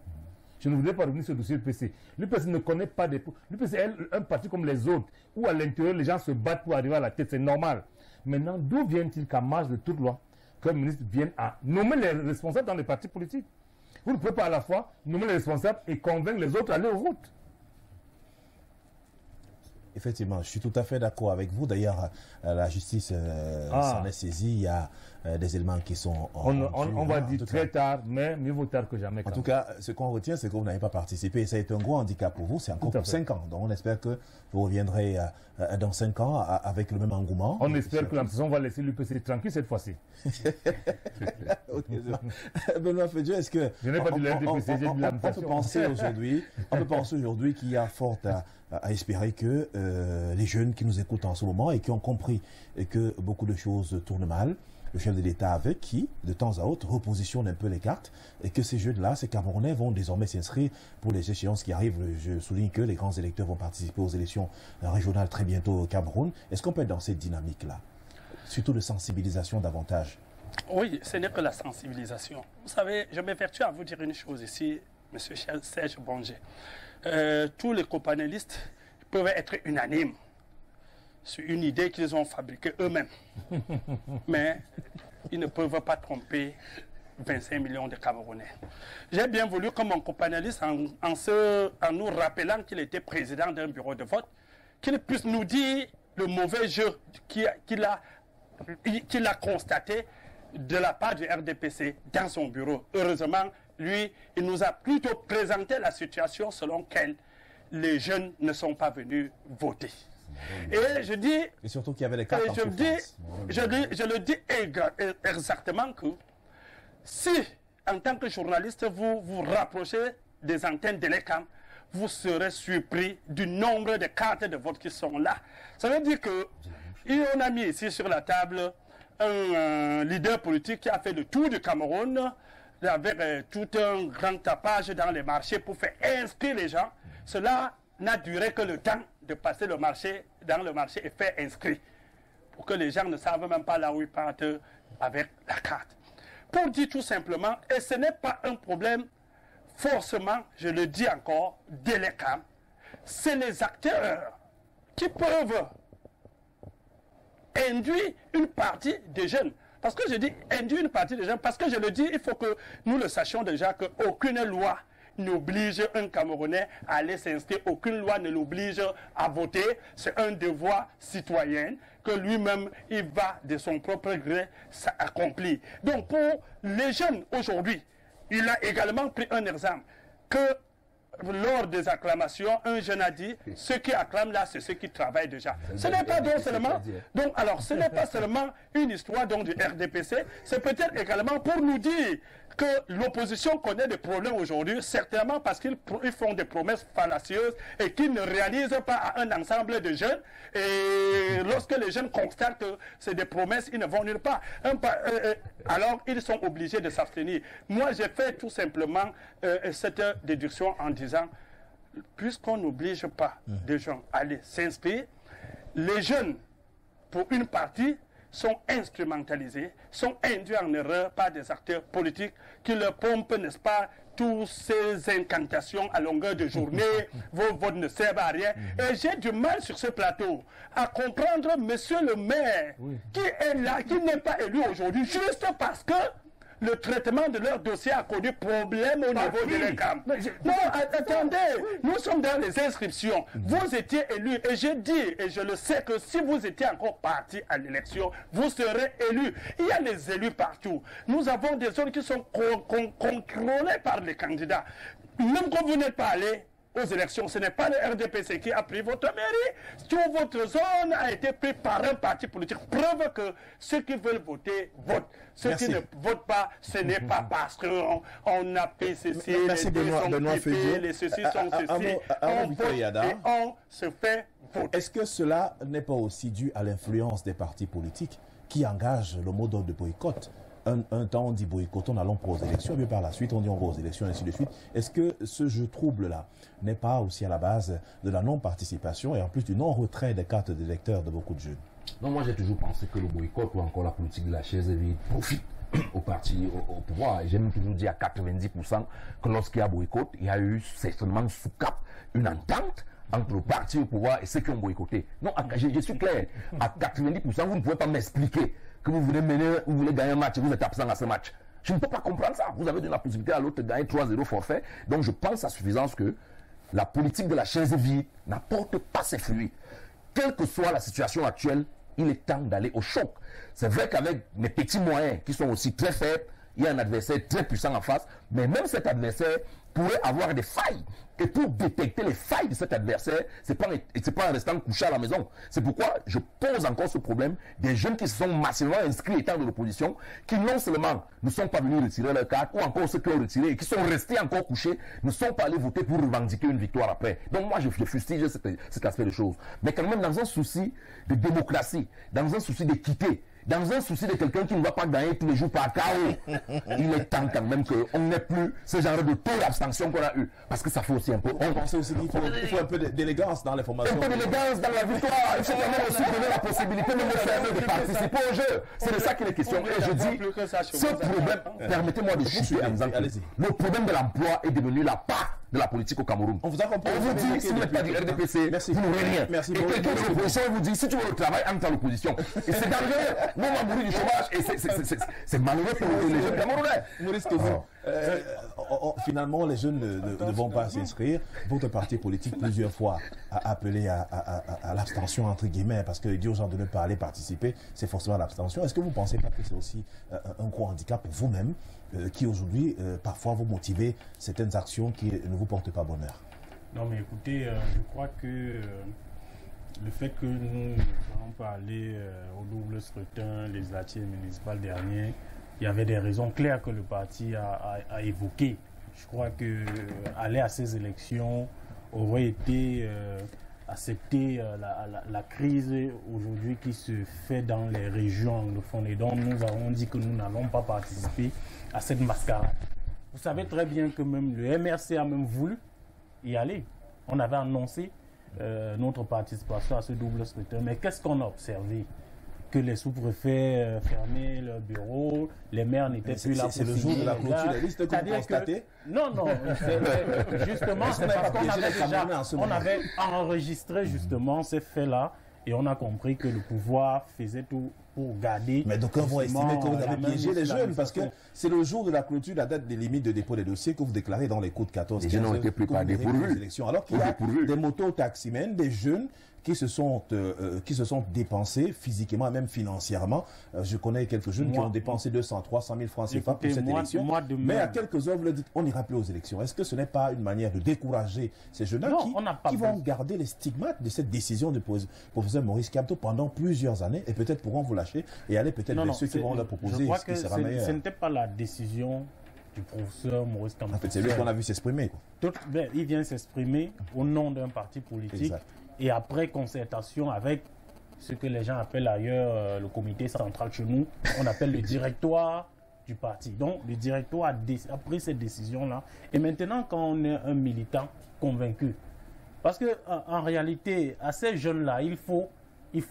Je ne voudrais pas revenir sur le dossier l'UPC. L'UPC ne connaît pas des... L'UPC est un parti comme les autres, où à l'intérieur, les gens se battent pour arriver à la tête, c'est normal. Maintenant, d'où vient-il qu'à marge de toute loi, qu'un ministre vienne à nommer les responsables dans les partis politiques? Vous ne pouvez pas à la fois nommer les responsables et convaincre les autres à aller au vote. Effectivement, je suis tout à fait d'accord avec vous. D'ailleurs, la justice s'en est saisie. Il y a des éléments qui sont... On va dire très tard, mais mieux vaut tard que jamais. En tout cas, ce qu'on retient, c'est que vous n'avez pas participé. Ça a été un gros handicap pour vous. C'est encore pour 5 ans. Donc, on espère que vous reviendrez dans 5 ans avec le même engouement. On espère que l'impression va laisser l'UPC tranquille cette fois-ci. Benoît Fedjo, est-ce que... Je n'ai pas dit l'UPC, j'ai dit l'impression. On peut penser aujourd'hui qu'il y a fort à espérer que les jeunes qui nous écoutent en ce moment et qui ont compris que beaucoup de choses tournent mal, le chef de l'État avec qui, de temps à autre, repositionne un peu les cartes et que ces jeunes-là, ces Camerounais vont désormais s'inscrire pour les échéances qui arrivent. Je souligne que les grands électeurs vont participer aux élections régionales très bientôt au Cameroun. Est-ce qu'on peut être dans cette dynamique-là? Surtout de sensibilisation davantage. Oui, ce n'est que la sensibilisation. Vous savez, je m'évertue à vous dire une chose ici, M. Serge Bondé. Tous les copanélistes peuvent être unanimes sur une idée qu'ils ont fabriquée eux-mêmes. Mais ils ne peuvent pas tromper 25 millions de Camerounais. J'ai bien voulu, comme mon copanéliste, en nous rappelant qu'il était président d'un bureau de vote, qu'il puisse nous dire le mauvais jeu qu'il a constaté de la part du RDPC dans son bureau. Heureusement, lui, il nous a plutôt présenté la situation selon laquelle les jeunes ne sont pas venus voter. Et je dis... Et surtout qu'il y avait des cartes en souffrance. Je le dis exactement que si, en tant que journaliste, vous vous rapprochez des antennes de l'ECAM, vous serez surpris du nombre de cartes de vote qui sont là. Ça veut dire qu'on a mis ici sur la table un leader politique qui a fait le tour du Cameroun avec tout un grand tapage dans les marchés pour faire inscrire les gens. Cela n'a duré que le temps de passer dans le marché et faire inscrire. Pour que les gens ne savent même pas là où ils partent avec la carte. Pour dire tout simplement, et ce n'est pas un problème forcément, je le dis encore, délécat, c'est les acteurs qui peuvent induire une partie des jeunes. Parce que je dis induire une partie des jeunes, parce que je le dis, il faut que nous le sachions déjà qu'aucune loi n'oblige un Camerounais à aller s'inscrire, aucune loi ne l'oblige à voter. C'est un devoir citoyen que lui-même, il va de son propre gré accomplir. Donc pour les jeunes aujourd'hui, il a également pris un exemple que lors des acclamations, un jeune a dit, ceux qui acclament là, c'est ceux qui travaillent déjà. Ce n'est pas donc seulement, donc alors ce n'est pas seulement une histoire donc du RDPC, c'est peut-être également pour nous dire que l'opposition connaît des problèmes aujourd'hui, certainement parce qu'ils font des promesses fallacieuses et qu'ils ne réalisent pas à un ensemble de jeunes. Et lorsque les jeunes constatent que c'est des promesses, ils ne vont nulle part. Alors, ils sont obligés de s'abstenir. Moi, j'ai fait tout simplement cette déduction en disant, puisqu'on n'oblige pas des gens à aller s'inscrire, les jeunes, pour une partie, sont instrumentalisés, sont induits en erreur par des acteurs politiques qui leur pompent, n'est-ce pas, toutes ces incantations à longueur de journée, vos votes ne servent à rien. Et j'ai du mal sur ce plateau à comprendre monsieur le maire qui est là, qui n'est pas élu aujourd'hui, juste parce que le traitement de leur dossier a connu problème au niveau de l'ECAM. Non, attendez, nous sommes dans les inscriptions. Vous étiez élus et j'ai dit, et je le sais, que si vous étiez encore parti à l'élection, vous serez élus. Il y a les élus partout. Nous avons des zones qui sont contrôlées par les candidats. Même quand vous n'êtes pas allé aux élections, ce n'est pas le RDPC qui a pris votre mairie. Toute votre zone a été prise par un parti politique. Preuve que ceux qui veulent voter, votent. Ceux qui ne votent pas, ce n'est pas parce qu'on a fait ceci, Merci les Benoît Fédier. les ceci sont ceci. On vote et on se fait voter. Est-ce que cela n'est pas aussi dû à l'influence des partis politiques qui engagent le mot d'ordre de boycott? Un temps on dit boycottons, allons pour aux élections, mais par la suite on dit on va aux élections, et ainsi de suite. Est-ce que ce jeu trouble-là n'est pas aussi à la base de la non-participation et en plus du non-retrait des cartes d'électeurs de beaucoup de jeunes? Non, moi j'ai toujours pensé que le boycott ou encore la politique de la chaise vide profite au parti au pouvoir. Et j'ai même toujours dit à 90% que lorsqu'il y a boycott, il y a eu certainement sous cap une entente entre le parti au pouvoir et ceux qui ont boycotté. Non, je suis clair. À 90%, vous ne pouvez pas m'expliquer que vous voulez mener, vous voulez gagner un match et vous êtes absent à ce match. Je ne peux pas comprendre ça. Vous avez donné la possibilité à l'autre de gagner 3-0 forfait. Donc je pense à suffisance que la politique de la chaise vide n'apporte pas ses fruits. Quelle que soit la situation actuelle, il est temps d'aller au choc. C'est vrai qu'avec mes petits moyens qui sont aussi très faibles, il y a un adversaire très puissant en face, mais même cet adversaire pourrait avoir des failles. Et pour détecter les failles de cet adversaire, c'est pas en restant couché à la maison. C'est pourquoi je pose encore ce problème des jeunes qui se sont massivement inscrits étant de l'opposition, qui non seulement ne sont pas venus retirer leur carte, ou encore ceux qui ont retiré et qui sont restés encore couchés, ne sont pas allés voter pour revendiquer une victoire après. Donc moi, je fustige cet aspect de choses. Mais quand même, dans un souci de démocratie, dans un souci d'équité, dans un souci de quelqu'un qui ne va pas gagner tous les jours par KO, il est temps quand même qu'on n'ait plus ce genre de taux d'abstention qu'on a eu. Parce que ça fait aussi un peu... On pensait aussi qu'il faut un peu d'élégance dans les formations. Un peu d'élégance dans la victoire. Il faut quand même aussi donner la possibilité de me faire de participer au jeu. C'est de ça qu'il est question. Et je dis, ce problème, permettez-moi de chuter en disant que le problème de l'emploi est devenu la part de la politique au Cameroun. On vous a compris. On vous dit, si vous n'êtes pas du RDPC, vous n'aurez rien. Merci. Et quelqu'un de l'opposition vous dit, si tu veux le travail, entre à l'opposition. Et c'est dangereux. Nous, on va mourir du chômage. Et c'est malheureux pour les jeunes Camerounais. Maurice Kézou, finalement, les jeunes ne vont pas s'inscrire. Votre parti politique, plusieurs fois, a appelé à l'abstention, entre guillemets, parce que dire aux gens de ne pas aller participer, c'est forcément l'abstention. Est-ce que vous ne pensez pas que c'est aussi un gros handicap pour vous-même, qui aujourd'hui, parfois, vous motivez certaines actions qui ne vous portent pas bonheur? Non, mais écoutez, je crois que le fait que nous ne pouvons pas aller au double scrutin législatif et municipal dernier, il y avait des raisons claires que le parti a évoquées. Je crois que aller à ces élections aurait été accepter la crise aujourd'hui qui se fait dans les régions anglophones. Et donc nous avons dit que nous n'allons pas participer à cette mascarade. Vous savez très bien que même le MRC a même voulu y aller. On avait annoncé notre participation à ce double scrutin. Mais qu'est-ce qu'on a observé? que les sous-préfets fermaient leur bureau, les maires n'étaient plus là pour c'est le jour de la clôture des listes que vous constatez? Non, justement, c'est parce qu'on avait enregistré justement ces faits-là et on a compris que le pouvoir faisait tout pour garder... Mais donc, vont estimer que vous avez piégé les jeunes, parce que c'est le jour de la clôture, la date des limites de dépôt des dossiers que vous déclarez dans les codes 14. Les jeunes ont été pris par des pourvus. Alors qu'il y a des mototaximens, des jeunes qui se sont dépensés physiquement et même financièrement. Je connais quelques jeunes qui ont dépensé 200, 300 000 francs CFA pour cette élection. Mais à quelques heures, vous le dites, on n'ira plus aux élections. Est-ce que ce n'est pas une manière de décourager ces jeunes-là qui vont garder les stigmates de cette décision du professeur Maurice Kamto pendant plusieurs années et peut-être pourront vous lâcher et aller peut-être vers ceux qui vont leur proposer ce qui sera meilleur? Ce n'était pas la décision du professeur Maurice Kamto. En fait, c'est lui qu'on a vu s'exprimer. Il vient s'exprimer au nom d'un parti politique. Exact. Et après concertation avec ce que les gens appellent ailleurs le comité central chez nous, on appelle le directoire du parti. Donc le directoire a pris cette décision-là. Et maintenant, quand on est un militant convaincu, parce que en réalité, à ces jeunes-là, il faut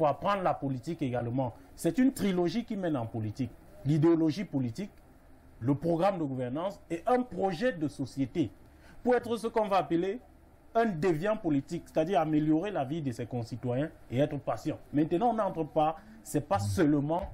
apprendre la politique également. C'est une trilogie qui mène en politique. L'idéologie politique, le programme de gouvernance et un projet de société. Pour être ce qu'on va appeler un déviant politique, c'est-à-dire améliorer la vie de ses concitoyens et être patient. Maintenant, on n'entre pas, c'est pas seulement,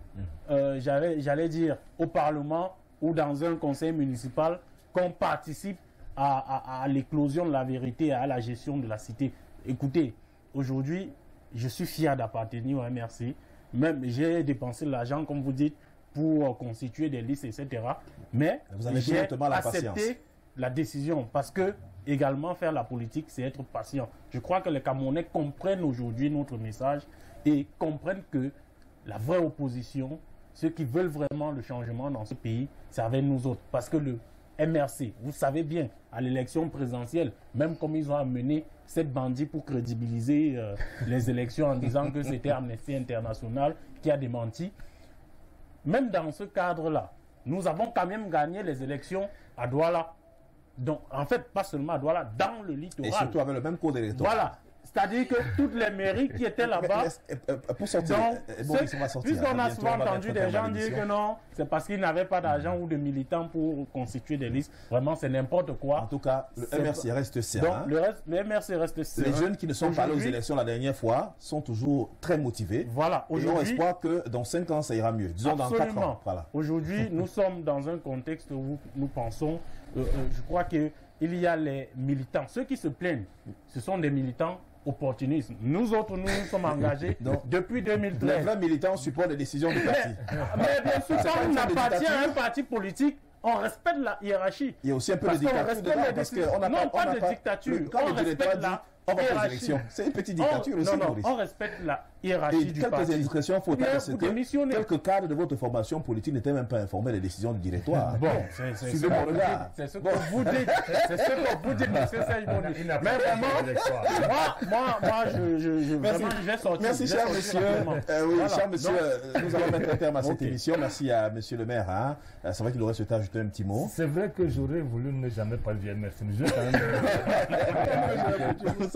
j'allais dire, au Parlement ou dans un conseil municipal qu'on participe à l'éclosion de la vérité et à la gestion de la cité. Écoutez, aujourd'hui, je suis fier d'appartenir au MRC. Même j'ai dépensé de l'argent, comme vous dites, pour constituer des listes, etc. Mais j'ai accepté la décision parce que également faire la politique, c'est être patient. Je crois que les Camerounais comprennent aujourd'hui notre message et comprennent que la vraie opposition, ceux qui veulent vraiment le changement dans ce pays, c'est avec nous autres. Parce que le MRC, vous savez bien, à l'élection présidentielle, même comme ils ont amené cette bandit pour crédibiliser les élections en disant que c'était Amnesty International qui a démenti, même dans ce cadre-là, nous avons quand même gagné les élections à Douala. Donc, en fait, pas seulement à Douala, dans le littoral. Et surtout avec le même code électoral. Voilà. C'est-à-dire que toutes les mairies qui étaient là-bas... Pour sortir, puisqu'on a souvent entendu des gens dire que non, c'est parce qu'ils n'avaient pas d'argent ou de militants pour constituer des listes. Vraiment, c'est n'importe quoi. En tout cas, le MRC reste serein. Donc, le MRC reste serein. Les jeunes qui ne sont pas allés aux élections la dernière fois sont toujours très motivés. Voilà. Et ont espoir que dans 5 ans, ça ira mieux. Disons dans 4 ans. Voilà. Aujourd'hui, nous sommes dans un contexte où nous pensons, je crois qu'il y a les militants. Ceux qui se plaignent, ce sont des militants opportunisme. Nous autres, nous sommes engagés depuis 2013. Les vrais militants supportent les décisions du parti. Mais bien sûr, quand on appartient à un parti politique, on respecte la hiérarchie. Il y a aussi un peu de dictature dedans, parce qu'on n'a pas de dictature. Quand le directeur dit on va aux élections, c'est une petite dictature aussi. Non, on respecte la hiérarchie du parti. Quelques indiscrétions, faut dire que quelques cadres de votre formation politique n'étaient même pas informés des décisions du directoire. Bon, suivez mon regard. C'est ce que vous dites. C'est ce que vous dites, monsieur Serge Boni. Mais vraiment, moi, je vais sortir. Merci, cher monsieur. Oui, cher monsieur, nous allons mettre un terme à cette émission. Merci à monsieur le maire. C'est vrai qu'il aurait souhaité ajouter un petit mot. C'est vrai que j'aurais voulu ne jamais parler du MRC. Mais je vais quand même...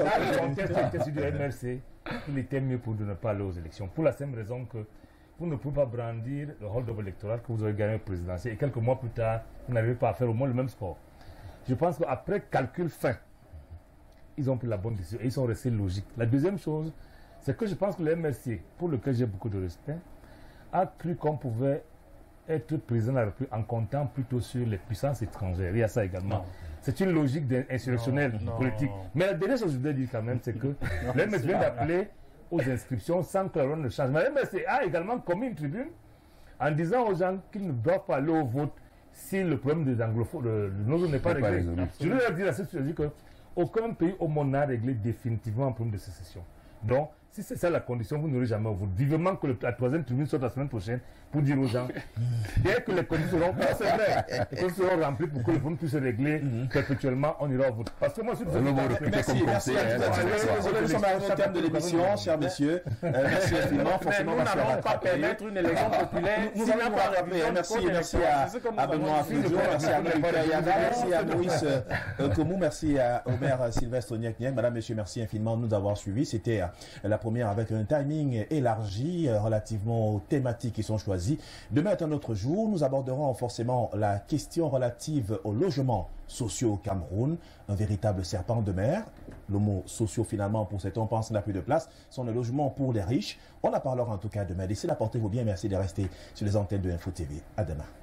du MRC, il était mieux pour ne pas aller aux élections. Pour la simple raison que vous ne pouvez pas brandir le hold-up électoral que vous avez gagné au présidentiel et quelques mois plus tard, vous n'arrivez pas à faire au moins le même score. Je pense qu'après calcul fin, ils ont pris la bonne décision et ils sont restés logiques. La deuxième chose, c'est que je pense que le MRC, pour lequel j'ai beaucoup de respect, a cru qu'on pouvait être président de la République en comptant plutôt sur les puissances étrangères. Il y a ça également. C'est une logique insurrectionnelle politique. Mais la dernière chose que je voudrais dire quand même, c'est que le MRC vient d'appeler aux inscriptions sans que la loi ne change. Mais le MRC a également commis une tribune en disant aux gens qu'ils ne doivent pas aller au vote si le problème des anglophones n'est pas réglé. Je voudrais leur dire à cette chose qu'aucun pays au monde n'a réglé définitivement un problème de sécession. Donc, si c'est ça la condition, vous n'aurez jamais au vote. Vivement que la troisième tribune sorte la semaine prochaine pour dire aux gens, dès que les conditions seront, les conditions seront remplies pour que le vote puisse se régler perpétuellement, on ira au vote. Parce que moi, je suis merci. Nous sommes arrivés au terme de l'émission, chers messieurs. Merci infiniment. Nous n'allons pas permettre une élection populaire. Nous allons pas rappeler. Merci à Benoît Afrijo, merci à Moïka Yaga, merci à Maurice Komou, merci à Omer Sylvestre Niak. Madame, monsieur, merci infiniment de nous avoir suivis. C'était la première avec un timing élargi relativement aux thématiques qui sont choisies. Demain est un autre jour. Nous aborderons forcément la question relative au logement sociaux au Cameroun, un véritable serpent de mer. Le mot sociaux, finalement, pour certains, on pense n'a plus de place. Ce sont les logements pour les riches. On en parlera en tout cas demain. D'ici là, portez-vous bien. Merci de rester sur les antennes de Info TV. À demain.